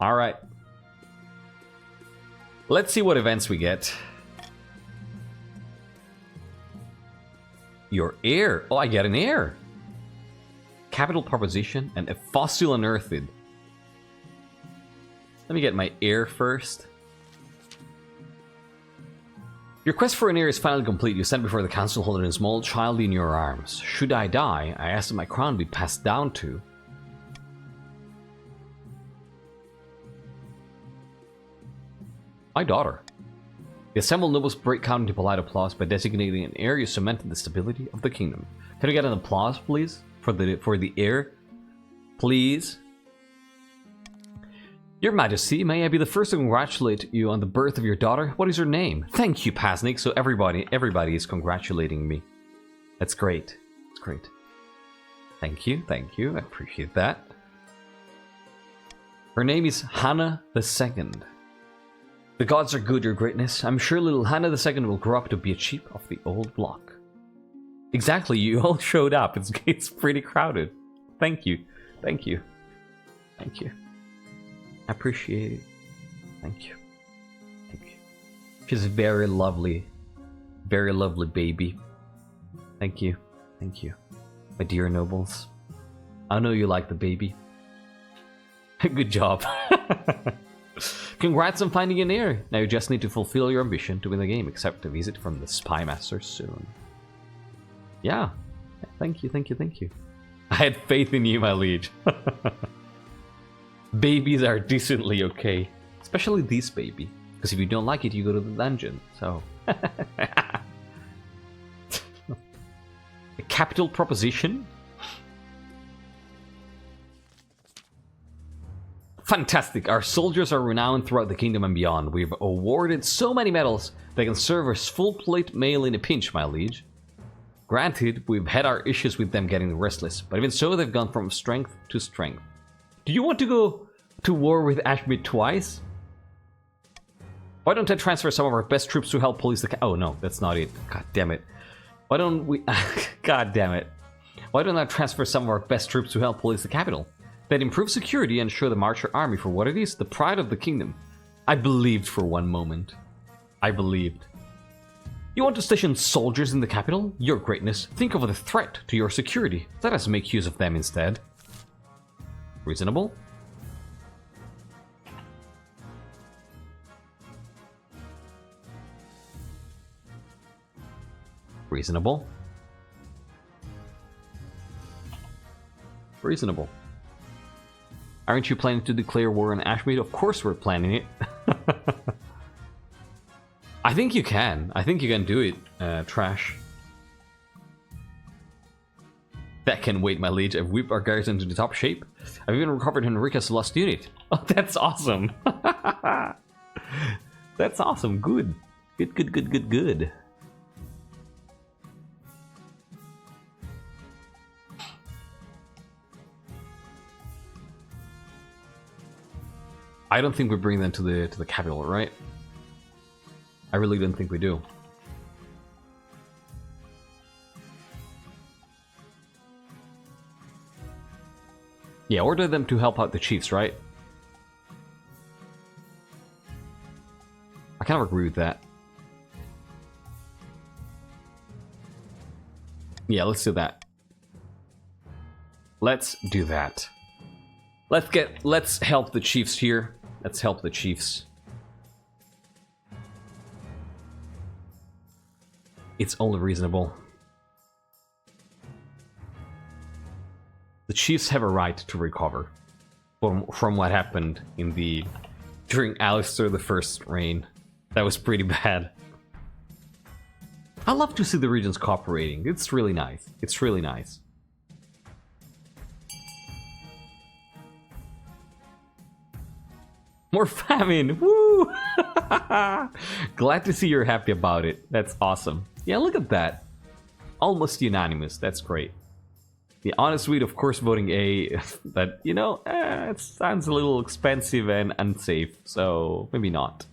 Alright. Let's see what events we get. Your heir. Oh, I get an heir. Capital Proposition and a Fossil Unearthed. Let me get my heir first. Your quest for an heir is finally complete. You stand before the council holding a small child in your arms. Should I die, I ask that my crown be passed down to my daughter. The assembled nobles break out into polite applause. By designating an heir, you cemented the stability of the kingdom. Can we get an applause, please, for the heir? Please. Your Majesty, may I be the first to congratulate you on the birth of your daughter? What is her name? Thank you, Pasnik. So everybody is congratulating me. That's great. It's great. Thank you. I appreciate that. Her name is Hanne II. The gods are good, your greatness. I'm sure little Hanne II will grow up to be a chief of the old block. Exactly, you all showed up. It's pretty crowded. Thank you. I appreciate it. Thank you. She's a very lovely baby. Thank you. My dear nobles. I know you like the baby. Good job. Congrats on finding an heir. Now you just need to fulfill your ambition to win the game. Accept a visit from the Spy Master soon. Yeah. Thank you. I had faith in you, my liege. Babies are decently okay. Especially this baby. Because if you don't like it, you go to the dungeon. So... A capital proposition? Fantastic! Our soldiers are renowned throughout the kingdom and beyond. We've awarded so many medals they can serve as full plate mail in a pinch, my liege. Granted, we've had our issues with them getting restless, but even so, they've gone from strength to strength. Do you want to go to war with Ashmead twice? Why don't I transfer some of our best troops to help police the oh no, that's not it. God damn it. Why don't we... God damn it. Why don't I transfer some of our best troops to help police the capital? They'd improve security and show the Marcher army for what it is, the pride of the kingdom. I believed for one moment. I believed. You want to station soldiers in the capital? Your greatness. Think of the threat to your security. Let us make use of them instead. Reasonable? Reasonable? Reasonable. Aren't you planning to declare war on Ashmead? Of course we're planning it. I think you can. I think you can do it, Trash. That can wait, my liege. I've whipped our garrison to the top shape. I've even recovered Henrika's lost unit. Oh, that's awesome. That's awesome. Good. Good, good, good, good, good. I don't think we bring them to the capital, right? I really don't think we do. Yeah, order them to help out the chiefs, right? I kind of agree with that. Yeah, let's do that. Let's do that. Let's help the chiefs here. Let's help the chiefs. It's only reasonable. The chiefs have a right to recover from what happened in during Alistair the First's reign. That was pretty bad. I love to see the regions cooperating. It's really nice. It's really nice. More famine! Woo! Glad to see you're happy about it. That's awesome. Yeah, look at that. Almost unanimous. That's great. The honest weed, of course, voting A. But, you know, it sounds a little expensive and unsafe. So, maybe not.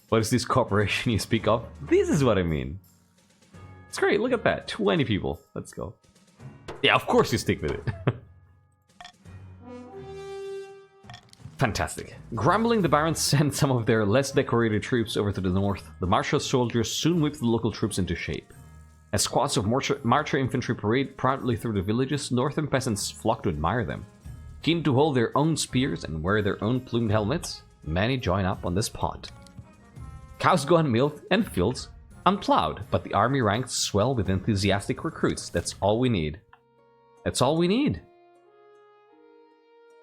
What is this cooperation you speak of? This is what I mean. It's great. Look at that. 20 people. Let's go. Yeah, of course you stick with it. Fantastic. Grumbling, the barons sent some of their less decorated troops over to the north. The martial soldiers soon whipped the local troops into shape. As squads of marcher infantry parade proudly through the villages, northern peasants flock to admire them. Keen to hold their own spears and wear their own plumed helmets, many join up on the spot. Cows go unmilked and fields unplowed, but the army ranks swell with enthusiastic recruits. That's all we need. That's all we need.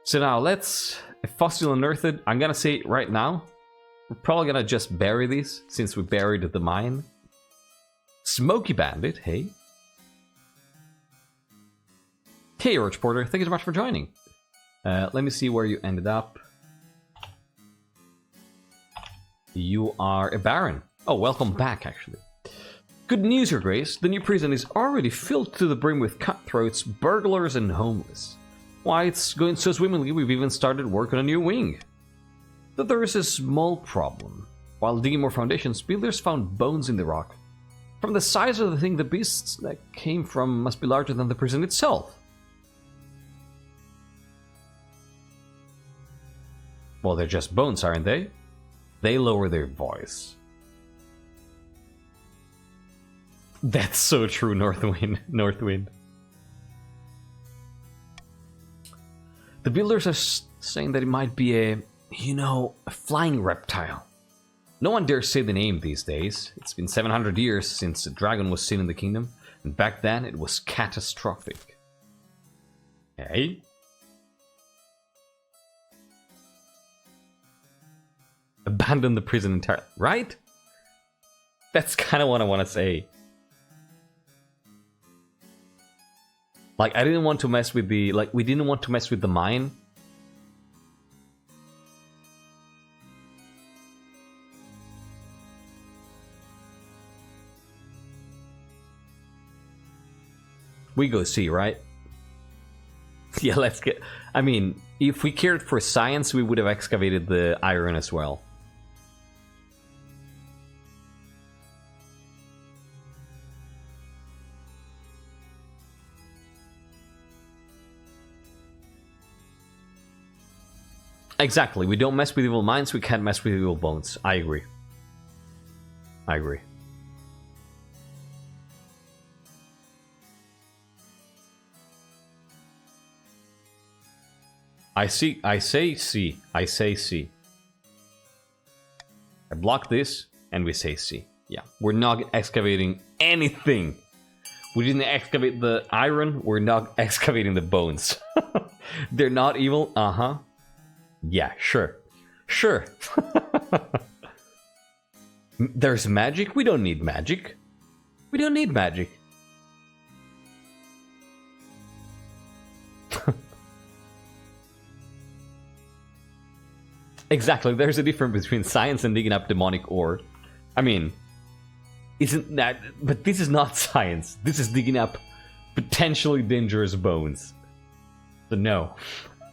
So now let's... Fossil unearthed, I'm gonna say right now, we're probably gonna just bury these, since we buried the mine. Smoky Bandit, hey. Hey, Roach Porter, thank you so much for joining. Let me see where you ended up. You are a baron. Oh, welcome back, actually. Good news, Your Grace. The new prison is already filled to the brim with cutthroats, burglars, and homeless. Why, it's going so swimmingly, we've even started work on a new wing. But there is a small problem. While digging more foundations, builders found bones in the rock. From the size of the thing the beasts that came from must be larger than the prison itself. Well, they're just bones, aren't they? They lower their voice. That's so true, Northwind. Northwind. The builders are saying that it might be a flying reptile. No one dares say the name these days. It's been 700 years since a dragon was seen in the kingdom, and back then it was catastrophic. Okay. Abandon the prison entirely, right? That's kind of what I want to say. Like, I didn't want to mess with the... Like, we didn't want to mess with the mine. We go C, right? Yeah, let's get... I mean, if we cared for science, we would have excavated the iron as well. Exactly, we don't mess with evil minds, we can't mess with evil bones. I agree. I agree. I say C. I say C. I block this, and we say C. Yeah, we're not excavating anything. We didn't excavate the iron, we're not excavating the bones. They're not evil, uh-huh. Yeah, sure. Sure. There's magic? We don't need magic. We don't need magic. Exactly, there's a difference between science and digging up demonic ore. I mean, isn't that... But this is not science. This is digging up potentially dangerous bones. So no.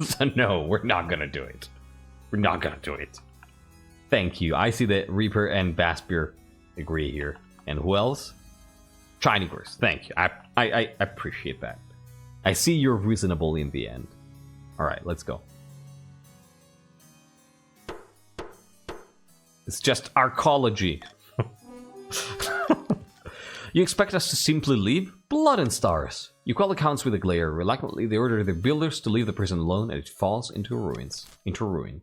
So no, we're not gonna do it. We're not gonna do it. Thank you. I see that Reaper and Baspier agree here. And who else? Shiny Gorse. Thank you. I appreciate that. I see you're reasonable in the end. Alright, let's go. It's just arcology. You expect us to simply leave? Blood and stars. You call the counts with a glare. Reluctantly, they order their builders to leave the prison alone, and it falls into ruins. Into ruin.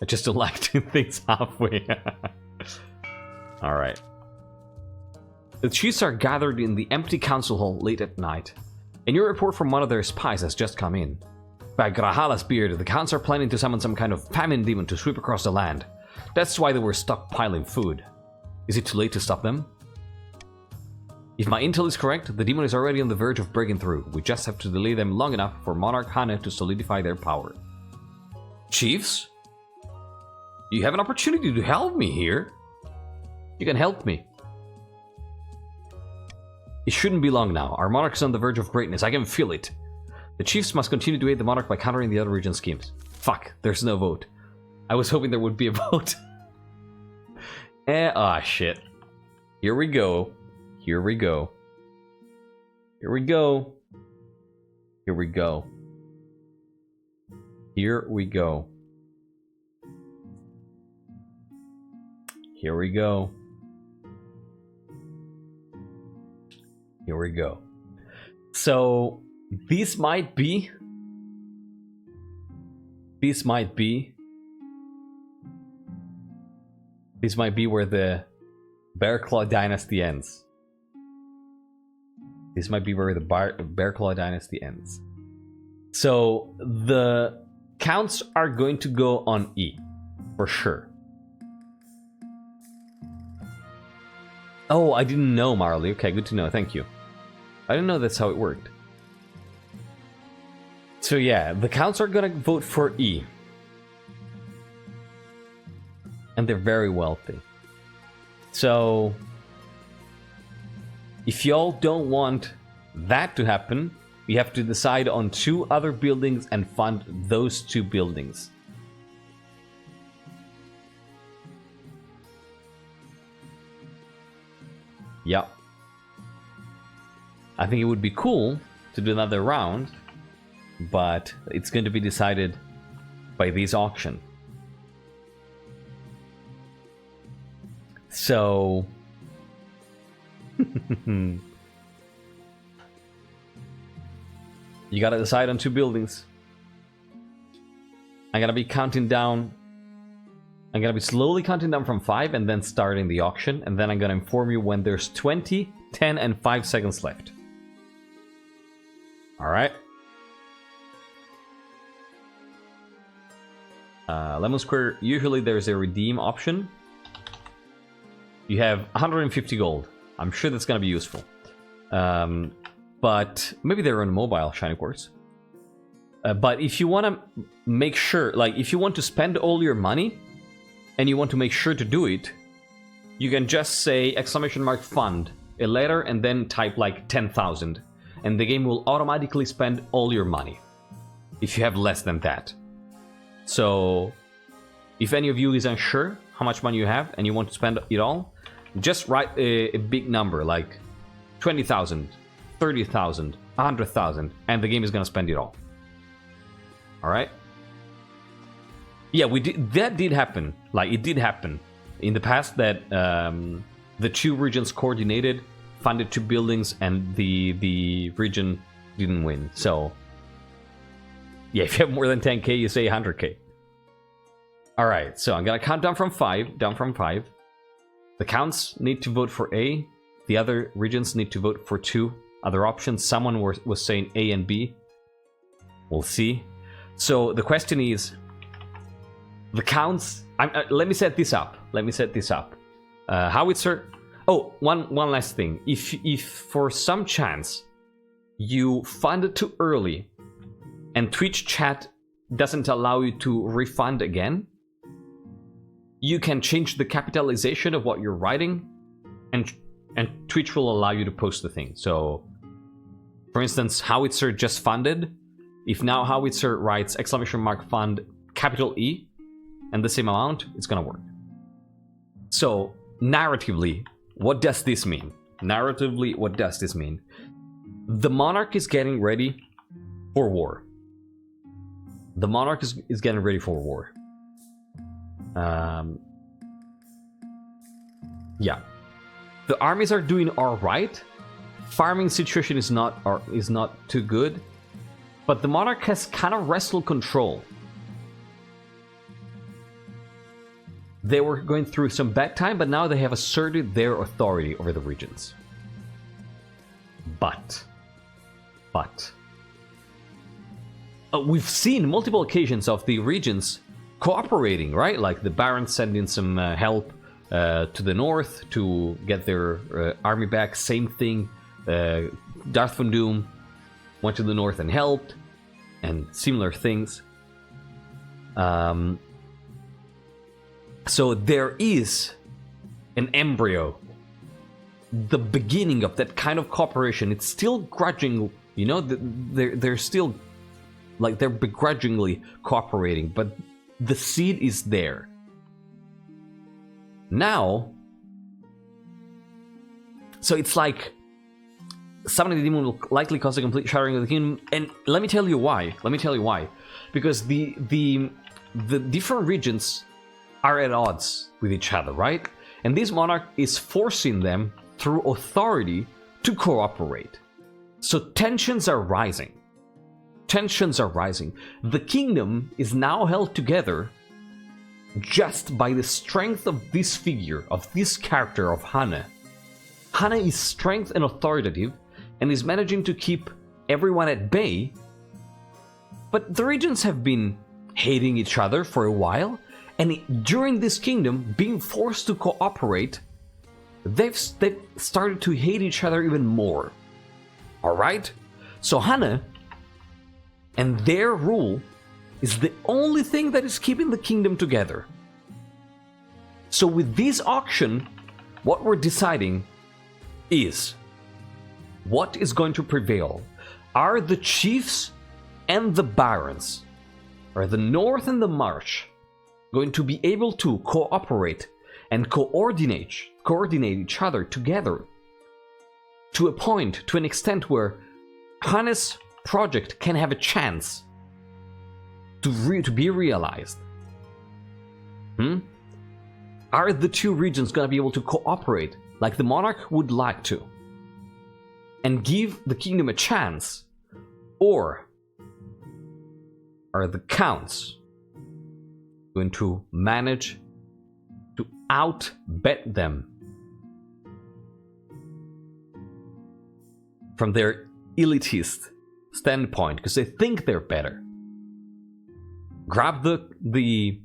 I just don't like doing things halfway. Alright. The chiefs are gathered in the empty council hall late at night. A new report from one of their spies has just come in. By Grahala's beard, the counts are planning to summon some kind of famine demon to sweep across the land. That's why they were stockpiling food. Is it too late to stop them? If my intel is correct, the demon is already on the verge of breaking through. We just have to delay them long enough for Monarch Hanne to solidify their power. Chiefs? You have an opportunity to help me here. You can help me. It shouldn't be long now. Our Monarch is on the verge of greatness. I can feel it. The chiefs must continue to aid the Monarch by countering the other region schemes. Fuck, there's no vote. I was hoping there would be a vote. Shit. Here we go. Here we go. Here we go. Here we go. Here we go. Here we go. Here we go. So, this might be where the Bearclaw Dynasty ends. This might be where the Bearclaw Dynasty ends. So, the counts are going to go on E, for sure. Oh, I didn't know, Marley. Okay, good to know. Thank you. I didn't know that's how it worked. So yeah, the counts are gonna vote for E. And they're very wealthy. So, if y'all don't want that to happen, we have to decide on 2 other buildings and fund those 2 buildings. Yep. I think it would be cool to do another round, but it's going to be decided by this auction. So... you gotta decide on 2 buildings. I'm gonna be counting down... I'm gonna be slowly counting down from 5 and then starting the auction, and then I'm gonna inform you when there's 20, 10, and 5 seconds left. Alright. Lemon Square, usually there's a redeem option. You have 150 gold. I'm sure that's gonna be useful. But maybe they're on mobile, Shiny Quartz. But if you want to make sure, like, if you want to spend all your money, and you want to make sure to do it, you can just say !fund, a letter, and then type like 10,000. and the game will automatically spend all your money if you have less than that. So if any of you is unsure how much money you have and you want to spend it all, just write a big number like 20,000, 30,000, 100,000, and the game is gonna spend it all. All right. Yeah, that did happen. Like, it did happen in the past that the two regions coordinated, funded two buildings, and the region didn't win. So yeah, if you have more than 10k, you say 100k. All right, so I'm gonna count down from 5. The counts need to vote for A. The other regions need to vote for 2 other options. Someone was saying A and B. We'll see. So the question is, the counts. Let me set this up. Howitzer. Oh, one last thing. If for some chance you funded too early, and Twitch chat doesn't allow you to refund again, you can change the capitalization of what you're writing, and Twitch will allow you to post the thing. So, for instance, Howitzer just funded. If now Howitzer writes !fund capital E and the same amount, it's gonna work. So, narratively, what does this mean? The Monarch is getting ready for war. Yeah. The armies are doing alright. Farming situation is not too good. But the Monarch has kind of wrestled control. They were going through some bad time, but now they have asserted their authority over the regions. But we've seen multiple occasions of the regions cooperating, right? Like the Barons sending some help to the north to get their army back. Same thing. Darth Von Doom went to the north and helped, and similar things. So there is an embryo, the beginning of that kind of cooperation. It's still grudging, you know, they're still, like, they're begrudgingly cooperating, but the seed is there. Now, so it's like summoning the demon will likely cause a complete shattering of the kingdom, and let me tell you why. Because the different regions are at odds with each other, right? And this monarch is forcing them through authority to cooperate. So tensions are rising. The kingdom is now held together just by the strength of this figure, of this character of Hanne. Hanne is strength and authoritative, and is managing to keep everyone at bay. But the regions have been hating each other for a while, and during this kingdom being forced to cooperate, they've started to hate each other even more. Alright? So Hanne and their rule is the only thing that is keeping the kingdom together. So with this auction, what we're deciding is, what is going to prevail? Are the chiefs and the barons, or the north and the march, going to be able to cooperate and coordinate each other together to a point, to an extent where Hanne's project can have a chance to be realized? Are the two regions going to be able to cooperate like the monarch would like to and give the kingdom a chance? Or are the counts going to manage to outbet them from their elitist standpoint because they think they're better? Grab the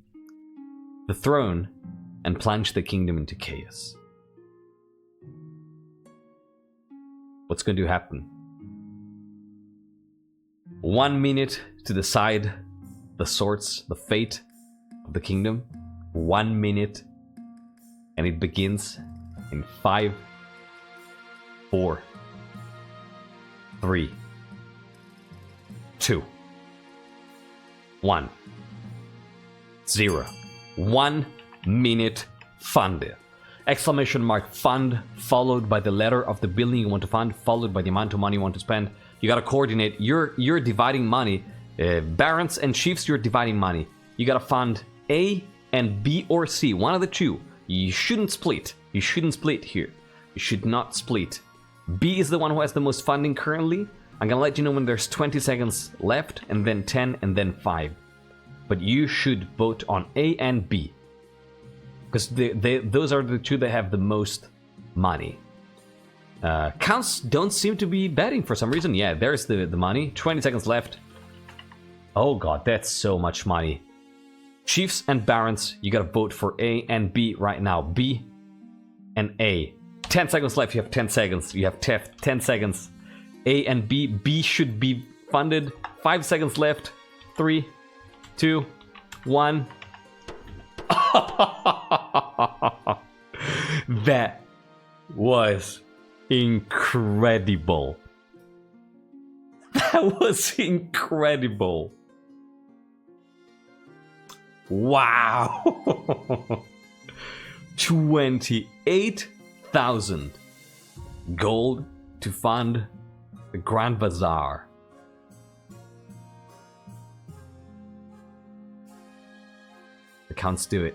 throne and plunge the kingdom into chaos. What's going to happen? 1 minute to decide the fate of the kingdom. 1 minute, and it begins in 5, 4, 3, 2, 1, 0. 1 minute funded. Exclamation mark fund, followed by the letter of the building you want to fund, followed by the amount of money you want to spend. You gotta coordinate. You're dividing money. Barons and chiefs, you're dividing money. You gotta fund A and B or C, one of the two. You shouldn't split. You shouldn't split here. You should not split. B is the one who has the most funding currently. I'm gonna let you know when there's 20 seconds left, and then 10, and then 5. But you should vote on A and B. Because those are the two that have the most money. Counts don't seem to be betting for some reason. Yeah, there's the money. 20 seconds left. Oh god, that's so much money. Chiefs and barons, you gotta vote for A and B right now. B and A. 10 seconds left, you have 10 seconds. You have 10 seconds. A and B. B should be funded. 5 seconds left. 3, 2, 1. That was incredible. That was incredible. Wow. 28,000 gold to fund the Grand Bazaar. The counts do it.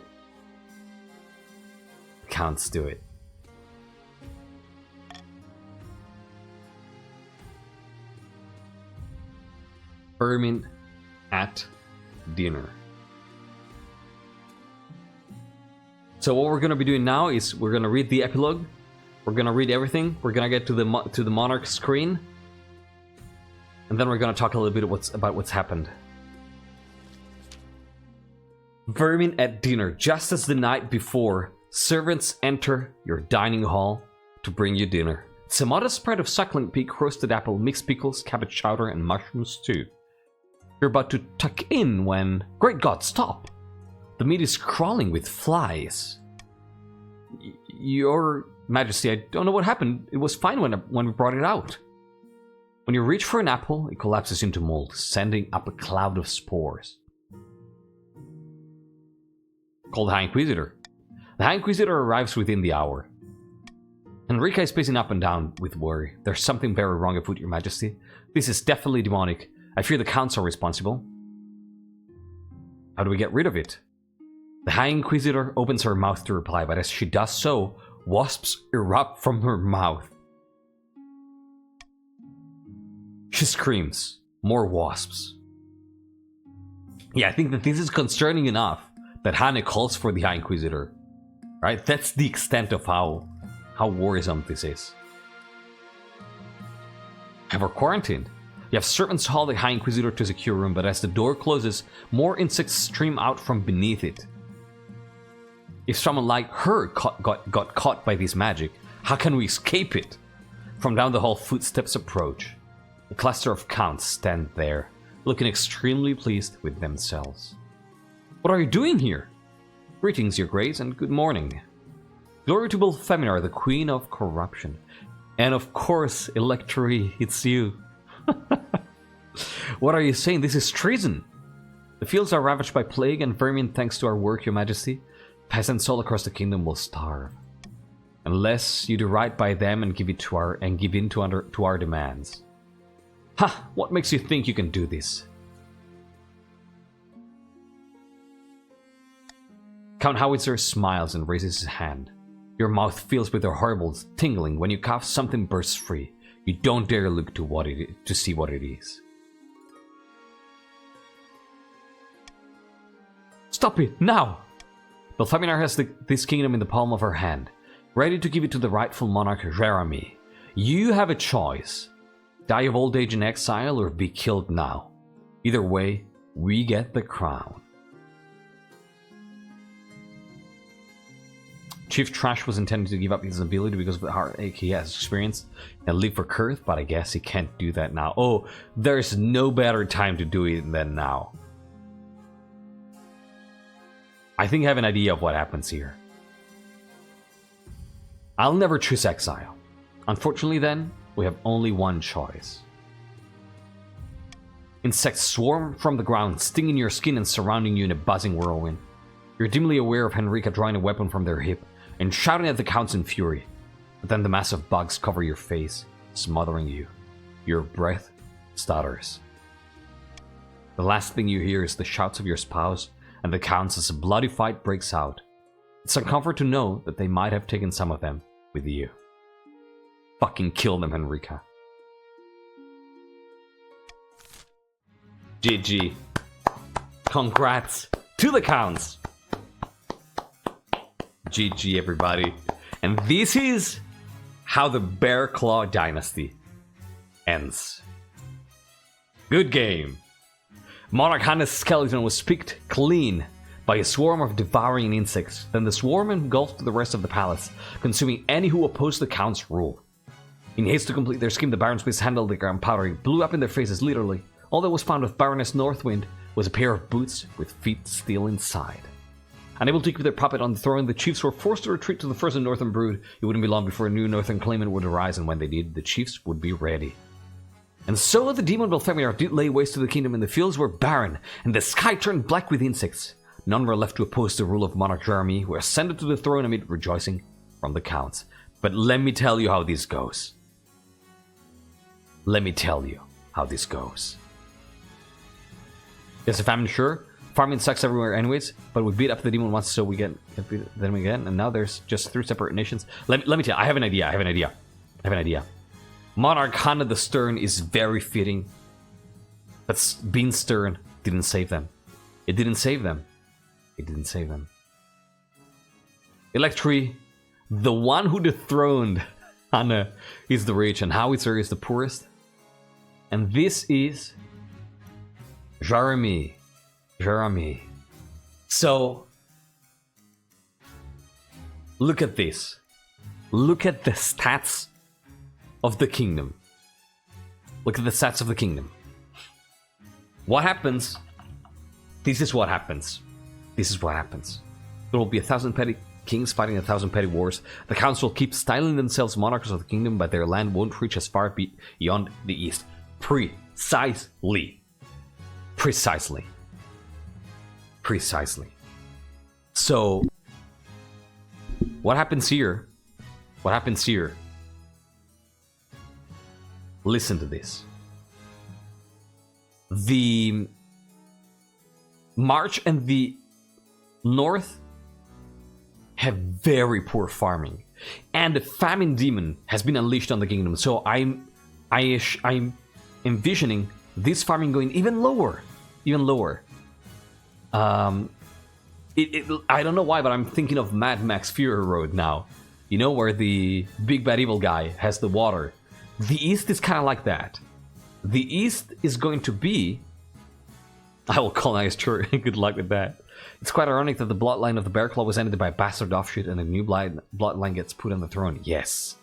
The counts do it. Ermin at dinner. So what we're gonna be doing now is we're gonna read the epilogue. We're gonna read everything. We're gonna get to the Monarch screen, and then we're gonna talk a little bit about what's happened. Vermin at dinner. Just as the night before, servants enter your dining hall to bring you dinner. It's a modest spread of suckling pig, roasted apple, mixed pickles, cabbage chowder, and mushroom stew. You're about to tuck in when... Great God, stop! The meat is crawling with flies. Your Majesty, I don't know what happened. It was fine when we brought it out. When you reach for an apple, it collapses into mold, sending up a cloud of spores. Call the High Inquisitor. The High Inquisitor arrives within the hour. Enrica is pacing up and down with worry. There's something very wrong afoot, Your Majesty. This is definitely demonic. I fear the counts are responsible. How do we get rid of it? The High Inquisitor opens her mouth to reply, but as she does so, wasps erupt from her mouth. She screams. More wasps. Yeah, I think that this is concerning enough that Hanne calls for the High Inquisitor. Right? That's the extent of how worrisome this is. Have her quarantined. You have servants haul the High Inquisitor to a secure room, but as the door closes, more insects stream out from beneath it. If someone like her got caught by this magic, how can we escape it? From down the hall, footsteps approach. A cluster of counts stand there, looking extremely pleased with themselves. What are you doing here? Greetings, Your Grace, and good morning. Glory to Belfeminar, the Queen of Corruption. And of course, Electory, it's you. What are you saying? This is treason. The fields are ravaged by plague and vermin thanks to our work, Your Majesty. Peasants all across the kingdom will starve. Unless you do right by them and give in to our demands. Ha! What makes you think you can do this? Count Howitzer smiles and raises his hand. Your mouth fills with a horrible tingling. When you cough, something bursts free. You don't dare look to see what it is. Stop it, now! Belfeminar has this kingdom in the palm of her hand, ready to give it to the rightful monarch, Jeremy. You have a choice. Die of old age in exile or be killed now. Either way, we get the crown. Chief Trash was intended to give up his ability because of the heartache he has experienced and live for Kurth, but I guess he can't do that now. Oh, there's no better time to do it than now. I think I have an idea of what happens here. I'll never choose exile. Unfortunately then, we have only one choice. Insects swarm from the ground, stinging your skin and surrounding you in a buzzing whirlwind. You're dimly aware of Henrika drawing a weapon from their hip and shouting at the counts in fury. But then the massive bugs cover your face, smothering you. Your breath stutters. The last thing you hear is the shouts of your spouse and the counts as a bloody fight breaks out. It's a comfort to know that they might have taken some of them with you. Fucking kill them, Henrika. GG. Congrats to the counts. GG, everybody. And this is how the Bearclaw Dynasty ends. Good game. Monarch Hanne's skeleton was picked clean by a swarm of devouring insects. Then the swarm engulfed the rest of the palace, consuming any who opposed the count's rule. In haste to complete their scheme, the barons mishandled the gunpowder. It blew up in their faces, literally. All that was found of Baroness Northwind was a pair of boots with feet still inside. Unable to keep their puppet on the throne, the chiefs were forced to retreat to the frozen northern brood. It wouldn't be long before a new northern claimant would arise, and when they did, the chiefs would be ready. And so the demon Belfemir did lay waste to the kingdom, and the fields were barren, and the sky turned black with insects. None were left to oppose the rule of Monarch Jeremy, who ascended to the throne amid rejoicing from the counts. But let me tell you how this goes. Let me tell you how this goes. Yes, if I'm sure, farming sucks everywhere anyways, but we beat up the demon once, so we get them again, and now there's just 3 separate nations. Let me tell you, I have an idea. Monarch Hanne the Stern is very fitting, but being stern didn't save them. It didn't save them. Electri, the one who dethroned Hanne, is the rich, and Howitzer is the poorest. And this is Jeremy. So, look at this. Look at the stats of the kingdom. Look at the stats of the kingdom. What happens? This is what happens. There will be 1,000 petty kings fighting 1,000 petty wars. The council keeps styling themselves monarchs of the kingdom, but their land won't reach as far beyond the east. Precisely. So, what happens here? Listen to this. The March and the North have very poor farming, and the famine demon has been unleashed on the kingdom. So I'm envisioning this farming going even lower. I don't know why, but I'm thinking of Mad Max Fury Road now. You know, where the big bad evil guy has the water. The East is kind of like that. The East is going to be... I will colonize Tur. Good luck with that. It's quite ironic that the bloodline of the Bearclaw was ended by a bastard offshoot and a new bloodline gets put on the throne. Yes.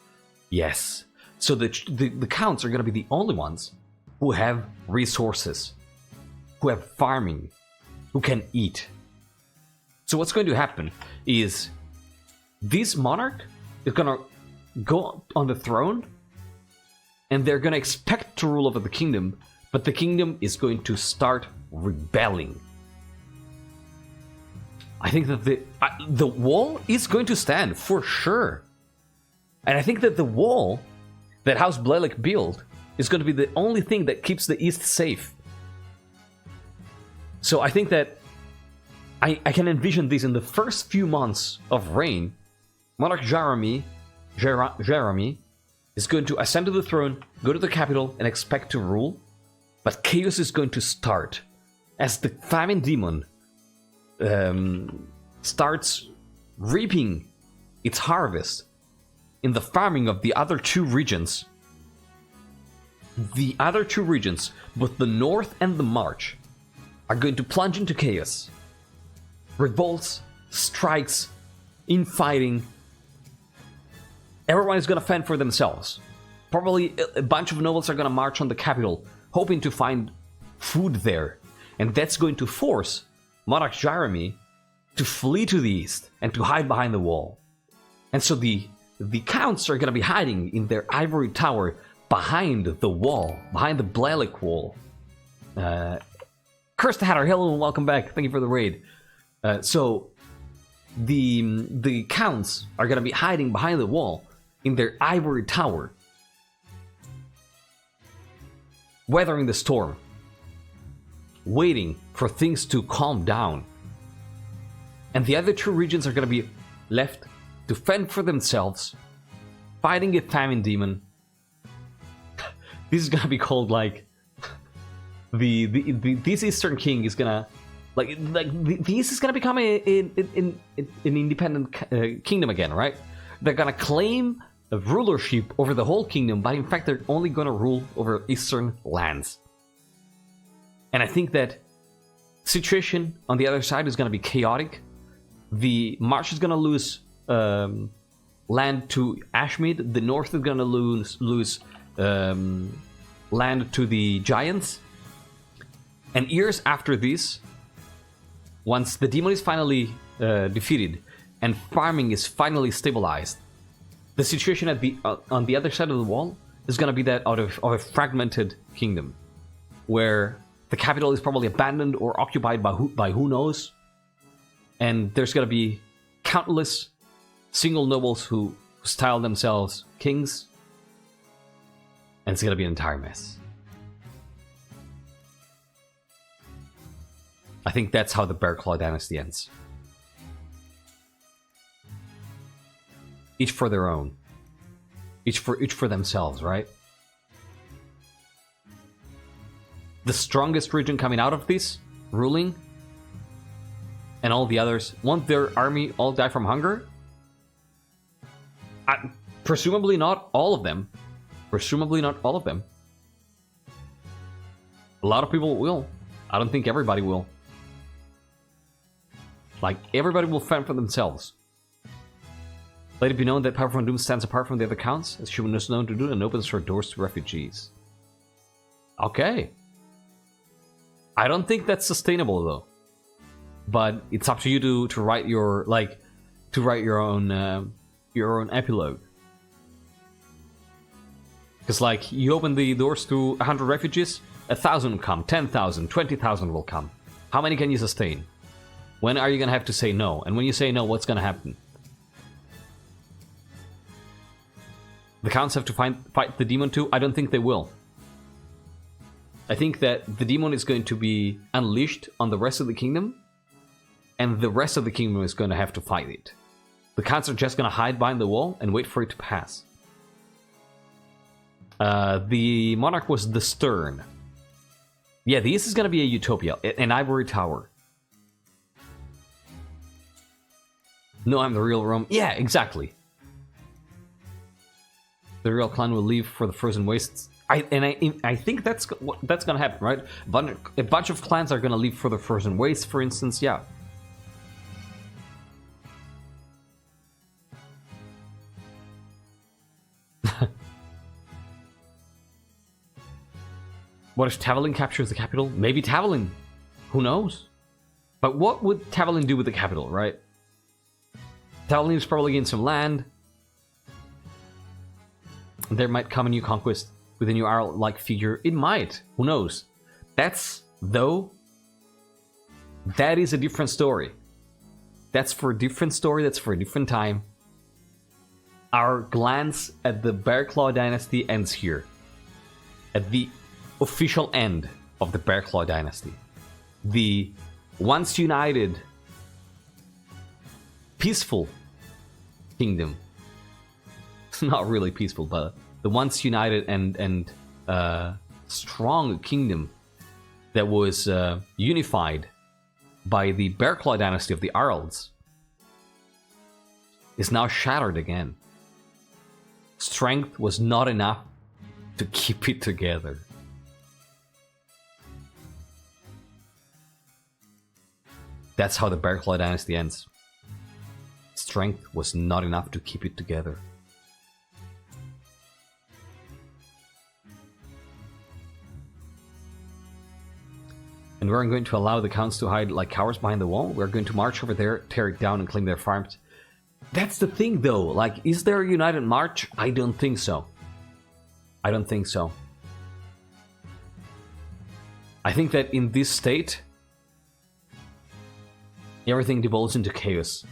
So the counts are going to be the only ones who have resources, who have farming, who can eat. So what's going to happen is this monarch is going to go on the throne, and they're going to expect to rule over the kingdom, but the kingdom is going to start rebelling. I think that the wall is going to stand, for sure. And I think that the wall that House Blelek built is going to be the only thing that keeps the East safe. So I think that I can envision this in the first few months of reign. Monarch Jeremy is going to ascend to the throne, go to the capital, and expect to rule. But chaos is going to start as the famine demon starts reaping its harvest in the farming of the other 2 regions. The other 2 regions, both the North and the March, are going to plunge into chaos. Revolts, strikes, infighting. Everyone is going to fend for themselves. Probably a bunch of nobles are going to march on the capital, hoping to find food there. And that's going to force Monarch Jeremy to flee to the east and to hide behind the wall. And so the counts are going to be hiding in their ivory tower behind the wall, behind the Blelek wall. Cursed Hatter, hello and welcome back. Thank you for the raid. So the counts are gonna be hiding behind the wall in their ivory tower, weathering the storm, waiting for things to calm down. And the other two regions are gonna be left to fend for themselves, fighting a famine demon. This is gonna be called like this Eastern King is gonna this is gonna become an independent kingdom again, right? They're gonna claim a rulership over the whole kingdom, but in fact they're only gonna rule over Eastern lands. And I think that situation on the other side is gonna be chaotic. The March is gonna lose land to Ashmead. The North is gonna lose land to the Giants. And years after this, once the demon is finally defeated and farming is finally stabilized, the situation at on the other side of the wall is going to be that of a fragmented kingdom, where the capital is probably abandoned or occupied by who knows, and there's going to be countless single nobles who style themselves kings, and it's going to be an entire mess. I think that's how the Bearclaw Dynasty ends. Each for their own. Each for themselves, right? The strongest region coming out of this ruling, and all the others, won't their army all die from hunger? Presumably not all of them. Presumably not all of them. A lot of people will. I don't think everybody will. Like, everybody will fend for themselves. Let it be known that Power from Doom stands apart from the other counts, as she was known to do, and opens her doors to refugees. Okay. I don't think that's sustainable, though. But it's up to you to write your own epilogue. Because, like, you open the doors to 100 refugees, 1,000 will come, 10,000, 20,000 will come. How many can you sustain? When are you going to have to say no? And when you say no, what's going to happen? The counts have to fight the demon too? I don't think they will. I think that the demon is going to be unleashed on the rest of the kingdom, and the rest of the kingdom is going to have to fight it. The counts are just going to hide behind the wall and wait for it to pass. The Monarch was the Stern. Yeah, this is going to be a utopia, an ivory tower. No, I'm the real Rome. Yeah, exactly. The real clan will leave for the frozen wastes. I think that's gonna happen, right? A bunch of clans are gonna leave for the frozen wastes, for instance. Yeah. What if Tavalin captures the capital? Maybe Tavalin. Who knows? But what would Tavalin do with the capital, right? Tavalin is probably getting some land. There might come a new conquest with a new Arl-like figure. It might. Who knows? That is a different story. That's for a different story. That's for a different time. Our glance at the Bearclaw Dynasty ends here. At the official end of the Bearclaw Dynasty. The once united, peaceful kingdom. It's not really peaceful, but the once united and strong kingdom that was unified by the Bearclaw Dynasty of the Arls is now shattered again. Strength was not enough to keep it together. That's how the Bearclaw Dynasty ends. Strength was not enough to keep it together. And we're going to allow the counts to hide like cowards behind the wall. We're going to march over there, tear it down, and claim their farms. That's the thing, though. Like, is there a united march? I don't think so. I don't think so. I think that in this state, everything devolves into chaos.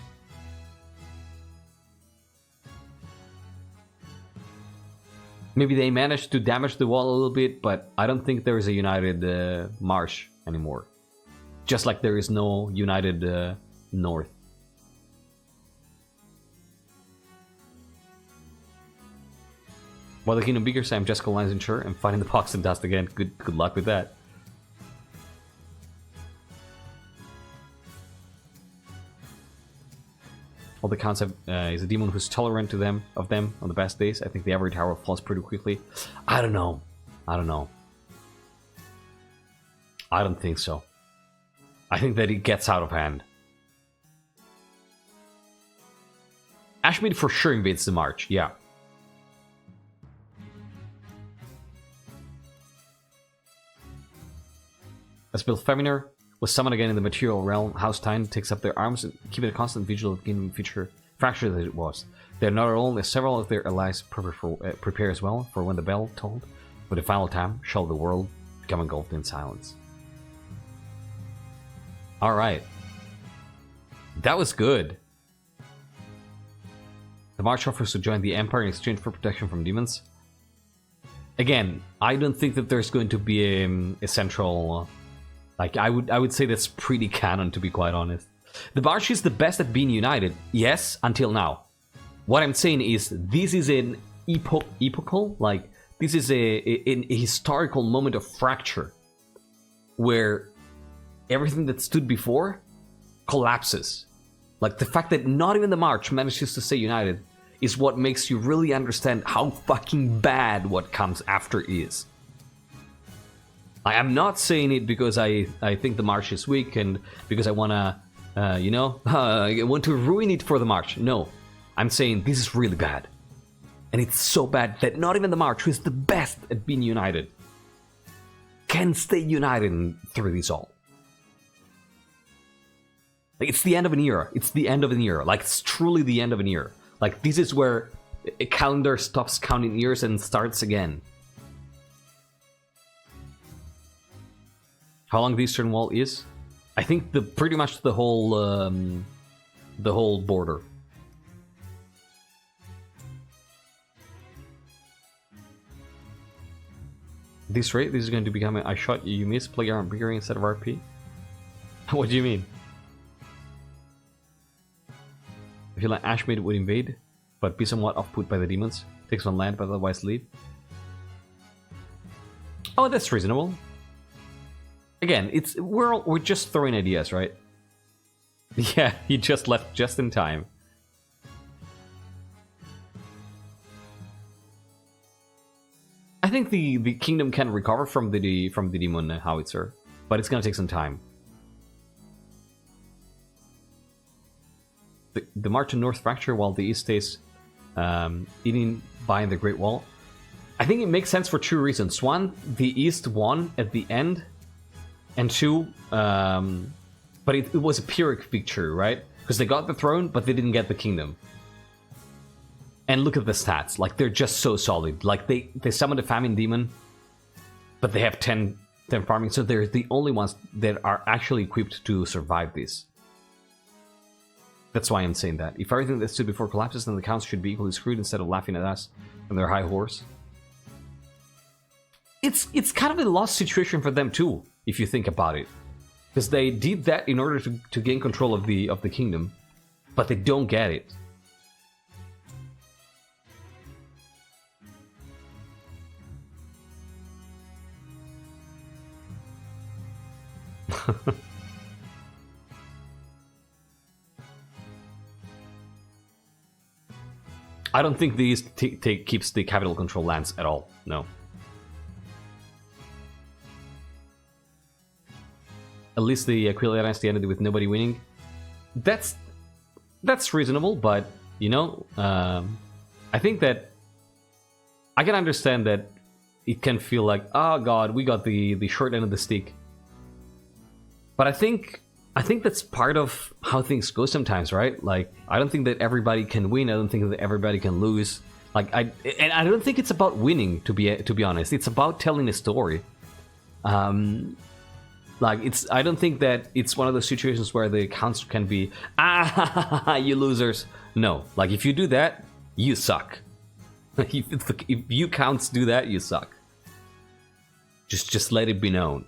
Maybe they managed to damage the wall a little bit, but I don't think there is a united marsh anymore. Just like there is no united north. While the Kingdom Beakers, I'm Jessica Lines unsure and finding the box and dust again. Good luck with that. All the counts have is a demon who's tolerant to them on the best days. I think the average tower falls pretty quickly. I don't know. I don't think so. I think that it gets out of hand. Ashmead for sure invades the march, yeah. As Bill Feminer was summoned again in the material realm, House Tyne takes up their arms and keep it a constant vigil of the future fracture that it was. They are not alone, as several of their allies prepare as well for when the bell tolled. For the final time, shall the world become engulfed in silence. Alright. That was good. The March offers to join the Empire in exchange for protection from demons. Again, I don't think that there's going to be a central... Like, I would say that's pretty canon, to be quite honest. The March is the best at being united. Yes, until now. What I'm saying is, this is an epochal, like, this is a historical moment of fracture. Where everything that stood before collapses. Like, the fact that not even the March manages to stay united is what makes you really understand how fucking bad what comes after is. I am not saying it because I think the March is weak and because I wanna, I want to ruin it for the March. No, I'm saying this is really bad. And it's so bad that not even the March, who is the best at being united, can stay united through this all. Like, it's the end of an era. It's the end of an era. Like, it's truly the end of an era. Like, this is where a calendar stops counting years and starts again. How long the Eastern Wall is? I think pretty much the whole border. This rate, this is going to become a I shot you, you miss, play your bigger instead of RP? What do you mean? I feel like Ashmead would invade, but be somewhat off-put by the demons. Takes one land, but otherwise leave. Oh, that's reasonable. Again, we're just throwing ideas, right? Yeah, he just left just in time. I think the kingdom can recover from the demon howitzer, but it's gonna take some time. The march to North fracture while the East stays eating by the Great Wall. I think it makes sense for two reasons. One, the East won at the end. And two, but it was a Pyrrhic victory, right? Because they got the throne, but they didn't get the kingdom. And look at the stats, like, they're just so solid. Like, they summoned a famine demon, but they have 10 farming, so they're the only ones that are actually equipped to survive this. That's why I'm saying that. If everything that stood before collapses, then the counts should be equally screwed instead of laughing at us and their high horse. It's kind of a lost situation for them too, if you think about it, because they did that in order to gain control of the kingdom, but they don't get it. I don't think these keeps the capital control lands at all. No. At least the Bearclaw Dynasty ended with nobody winning. That's reasonable, but you know, I think that I can understand that it can feel like, oh god, we got the short end of the stick. But I think that's part of how things go sometimes, right? Like, I don't think that everybody can win. I don't think that everybody can lose. Like, I don't think it's about winning, to be honest. It's about telling a story. Like, I don't think that it's one of those situations where the counts can be, you losers. No, like, if you do that, you suck. If you counts do that, you suck. Just let it be known.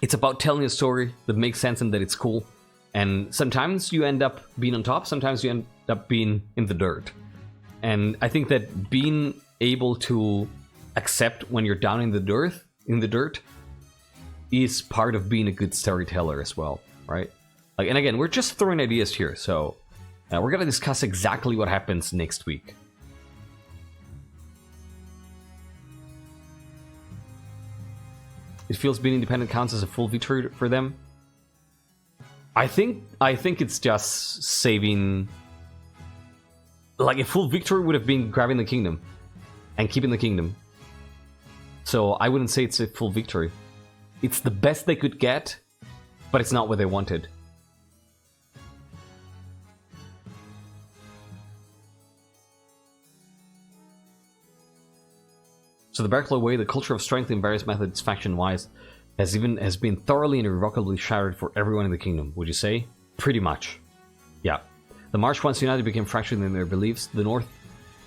It's about telling a story that makes sense and that it's cool. And sometimes you end up being on top, sometimes you end up being in the dirt. And I think that being able to accept when you're down in the dirt, is part of being a good storyteller as well, right? Like, and again, we're just throwing ideas here, so we're gonna discuss exactly what happens next week. It feels being independent counts as a full victory for them. I think it's just saving. Like, a full victory would have been grabbing the kingdom and keeping the kingdom. So I wouldn't say it's a full victory. It's the best they could get, but it's not what they wanted. So the Bearclaw way, the culture of strength in various methods faction-wise, has been thoroughly and irrevocably shattered for everyone in the kingdom, would you say? Pretty much. Yeah. The March, once united, became fractured in their beliefs. The North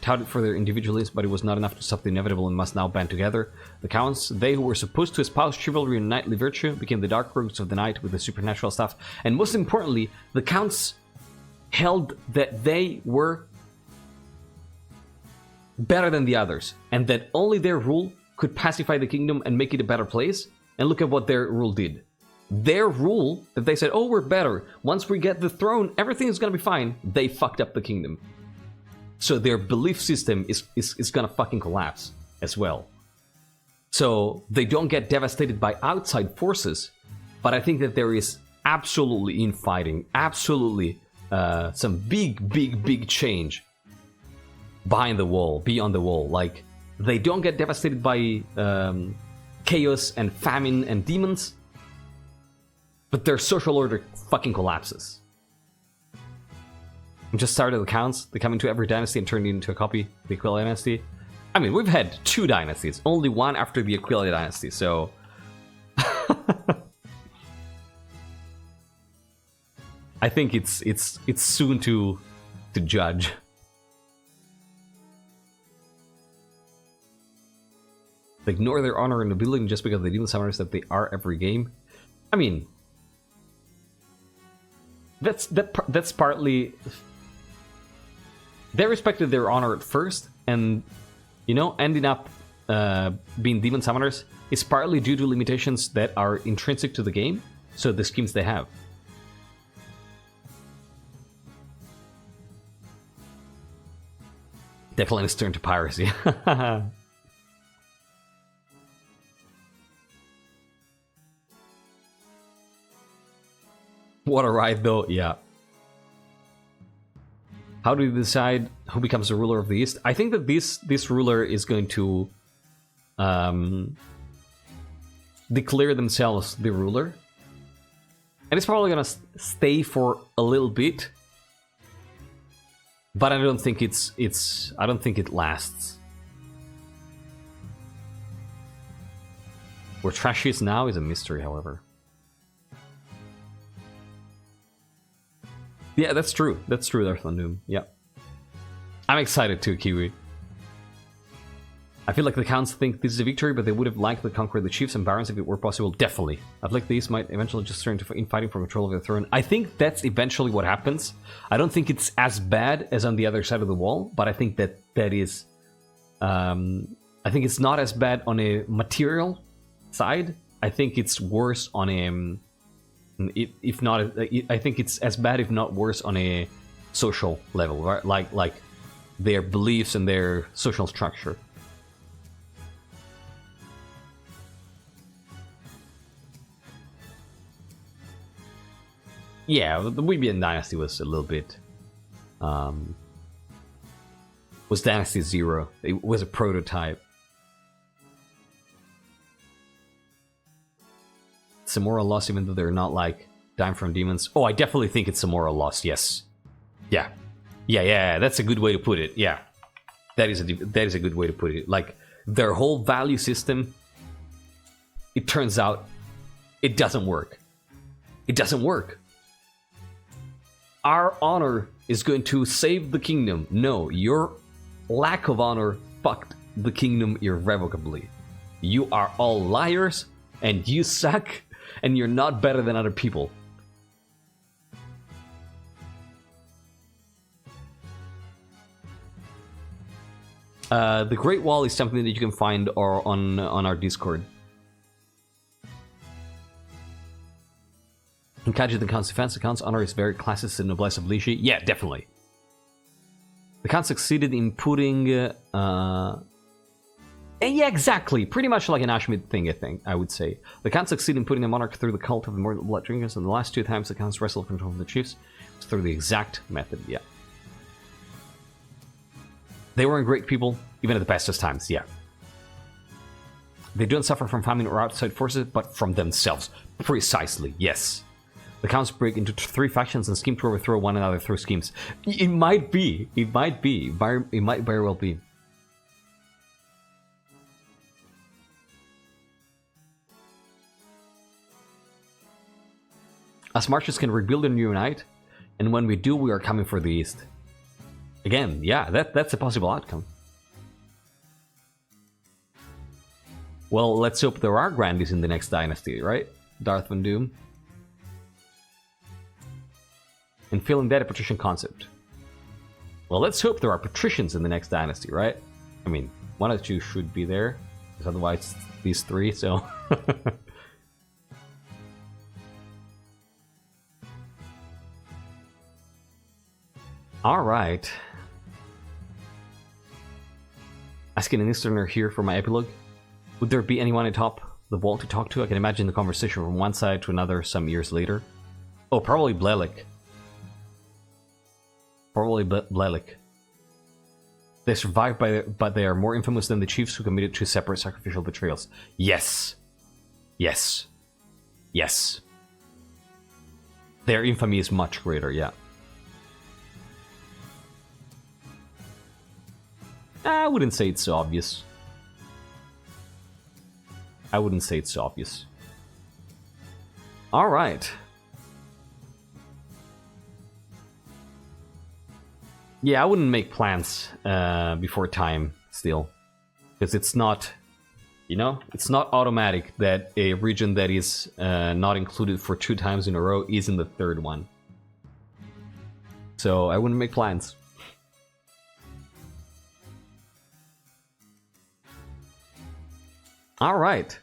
touted for their individualism, but it was not enough to stop the inevitable and must now band together. The counts, they who were supposed to espouse chivalry and knightly virtue, became the dark rogues of the night with the supernatural stuff. And most importantly, the counts held that they were better than the others, and that only their rule could pacify the kingdom and make it a better place. And look at what their rule did. Their rule, that they said, oh, we're better, once we get the throne, everything is gonna be fine, they fucked up the kingdom. So their belief system is gonna fucking collapse as well. So they don't get devastated by outside forces, but I think that there is absolutely infighting, absolutely some big change behind the wall, beyond the wall. Like, they don't get devastated by chaos and famine and demons, but their social order fucking collapses. Just started the counts, they come into every dynasty and turn it into a copy of the Aquila Dynasty. I mean, we've had 2 dynasties, only one after the Aquila Dynasty, so... I think it's soon to judge. They ignore their honor and nobility just because they demon summoners that they are every game. I mean, that's partly. They respected their honor at first, and ending up being demon summoners is partly due to limitations that are intrinsic to the game. So the schemes they have. Declan is turned to piracy. What a ride, though. Yeah. How do you decide who becomes the ruler of the East? I think that this ruler is going to declare themselves the ruler, and it's probably gonna stay for a little bit. But I don't think I don't think it lasts. Where Trash is now is a mystery, however. Yeah, that's true. That's true, Earthland Doom. Yeah. I'm excited too, Kiwi. I feel like the Counts think this is a victory, but they would have liked to conquer the chiefs and barons if it were possible. Definitely. I feel like these might eventually just turn into infighting for control of the throne. I think that's eventually what happens. I don't think it's as bad as on the other side of the wall, but I think that is... I think it's not as bad on a material side. I think it's worse on a... if not... I think it's as bad, if not worse, on a social level, right? Like their beliefs and their social structure. Yeah, the Weebian Dynasty was a little bit... was Dynasty 0. It was a prototype. It's a moral loss, even though they're not like Dime from Demons. Oh, I definitely think it's a moral loss, yes. Yeah. Yeah, that's a good way to put it, yeah. That is a good way to put it. Like, their whole value system it turns out it doesn't work. It doesn't work. Our honor is going to save the kingdom. No, your lack of honor fucked the kingdom irrevocably. You are all liars, and you suck, and you're not better than other people. The Great Wall is something that you can find on our Discord. In Kaji, the Count's defense account's honor is very classist and noblesse oblige. Yeah, definitely. The Count succeeded in putting... yeah, exactly. Pretty much like an Ashmid thing, I would say. The Count succeeded in putting the Monarch through the cult of the Immortal Blood Drinkers, and the last 2 times the Count's wrestled control of the chiefs was through the exact method, yeah. They weren't great people, even at the bestest times, yeah. They don't suffer from famine or outside forces, but from themselves. Precisely, yes. The Counts break into 3 factions and scheme to overthrow one another through schemes. It might be. It might be. It might very well be. Us marches can rebuild and reunite, and when we do, we are coming for the East. Again, yeah, that's a possible outcome. Well, let's hope there are Grandies in the next dynasty, right? Darth Von Doom. And feeling that a patrician concept. Well, let's hope there are patricians in the next dynasty, right? I mean, one of the 2 should be there, because otherwise these 3, so... Alright. Asking an Easterner here for my epilogue. Would there be anyone atop the wall to talk to? I can imagine the conversation from one side to another some years later. Oh, probably Blelik. Probably Blelik. They survived, but they are more infamous than the chiefs who committed 2 separate sacrificial betrayals. Yes. Yes. Yes. Their infamy is much greater, yeah. I wouldn't say it's so obvious. I wouldn't say it's so obvious. Alright. Yeah, I wouldn't make plans before time, still. Because it's not, you know, it's not automatic that a region that is not included for 2 times in a row is in the 3rd one. So, I wouldn't make plans. Alright.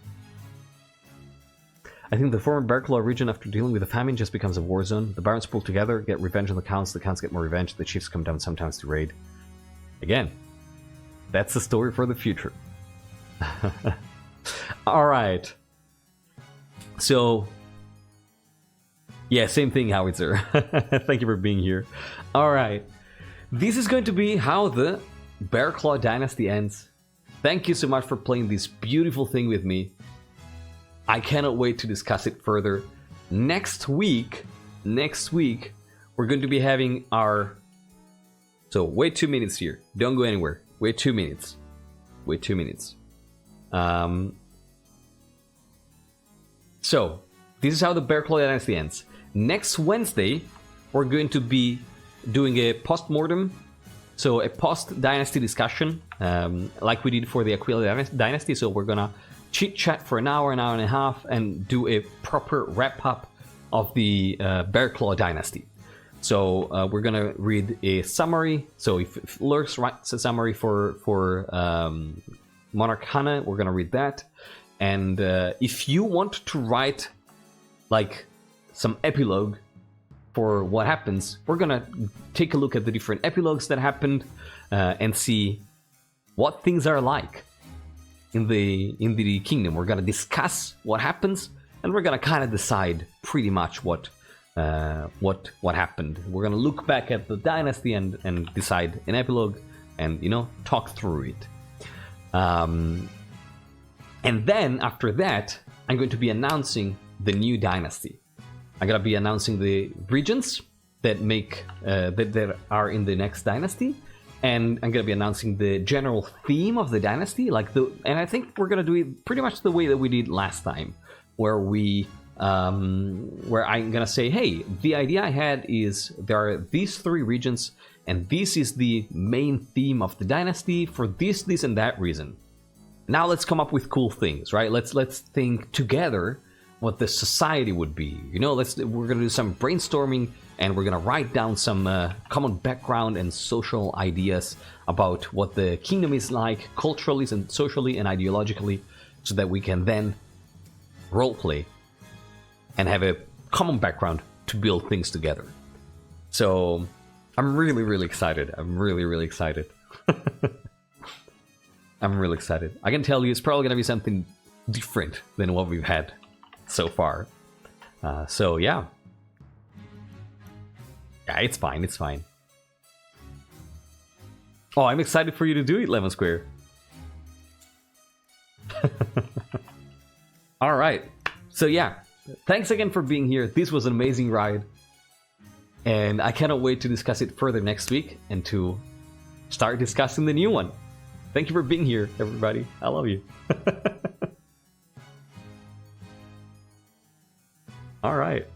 I think the former Bearclaw region, after dealing with a famine, just becomes a war zone. The barons pull together, get revenge on the Counts get more revenge, the chiefs come down sometimes to raid. Again, that's the story for the future. Alright. So, yeah, same thing, Howitzer. Thank you for being here. Alright. This is going to be how the Bearclaw Dynasty ends. Thank you so much for playing this beautiful thing with me. I cannot wait to discuss it further. Next week, we're going to be having our... So, wait 2 minutes here. Don't go anywhere. Wait 2 minutes. Wait 2 minutes. So, this is how the Bearclaw Dynasty ends. Next Wednesday, we're going to be doing a post-mortem. So a post-dynasty discussion, like we did for the Aquila Dynasty. So we're gonna chit-chat for an hour and a half, and do a proper wrap-up of the Bearclaw Dynasty. So we're gonna read a summary. So if Lurks writes a summary for Monarch Hanne, we're gonna read that. And if you want to write like some epilogue for what happens, we're gonna take a look at the different epilogues that happened and see what things are like in the kingdom. We're gonna discuss what happens, and we're gonna kind of decide pretty much what happened. We're gonna look back at the dynasty and decide an epilogue, and, you know, talk through it. And then after that, I'm going to be announcing the new dynasty. I'm gonna be announcing the regions that make that are in the next dynasty, and I'm gonna be announcing the general theme of the dynasty, and I think we're gonna do it pretty much the way that we did last time, where I'm gonna say, hey, the idea I had is there are these 3 regions, and this is the main theme of the dynasty for this, and that reason. Now let's come up with cool things, right? Let's think together what the society would be. You know, we're gonna do some brainstorming, and we're gonna write down some common background and social ideas about what the kingdom is like culturally and socially and ideologically, so that we can then roleplay and have a common background to build things together. So I'm really excited. I'm really excited. I'm really excited. I can tell you it's probably gonna be something different than what we've had so far. So yeah. Yeah, it's fine, it's fine. Oh, I'm excited for you to do it, Lemon Square. Alright, so yeah, thanks again for being here. This was an amazing ride. And I cannot wait to discuss it further next week and to start discussing the new one. Thank you for being here, everybody. I love you. Alright.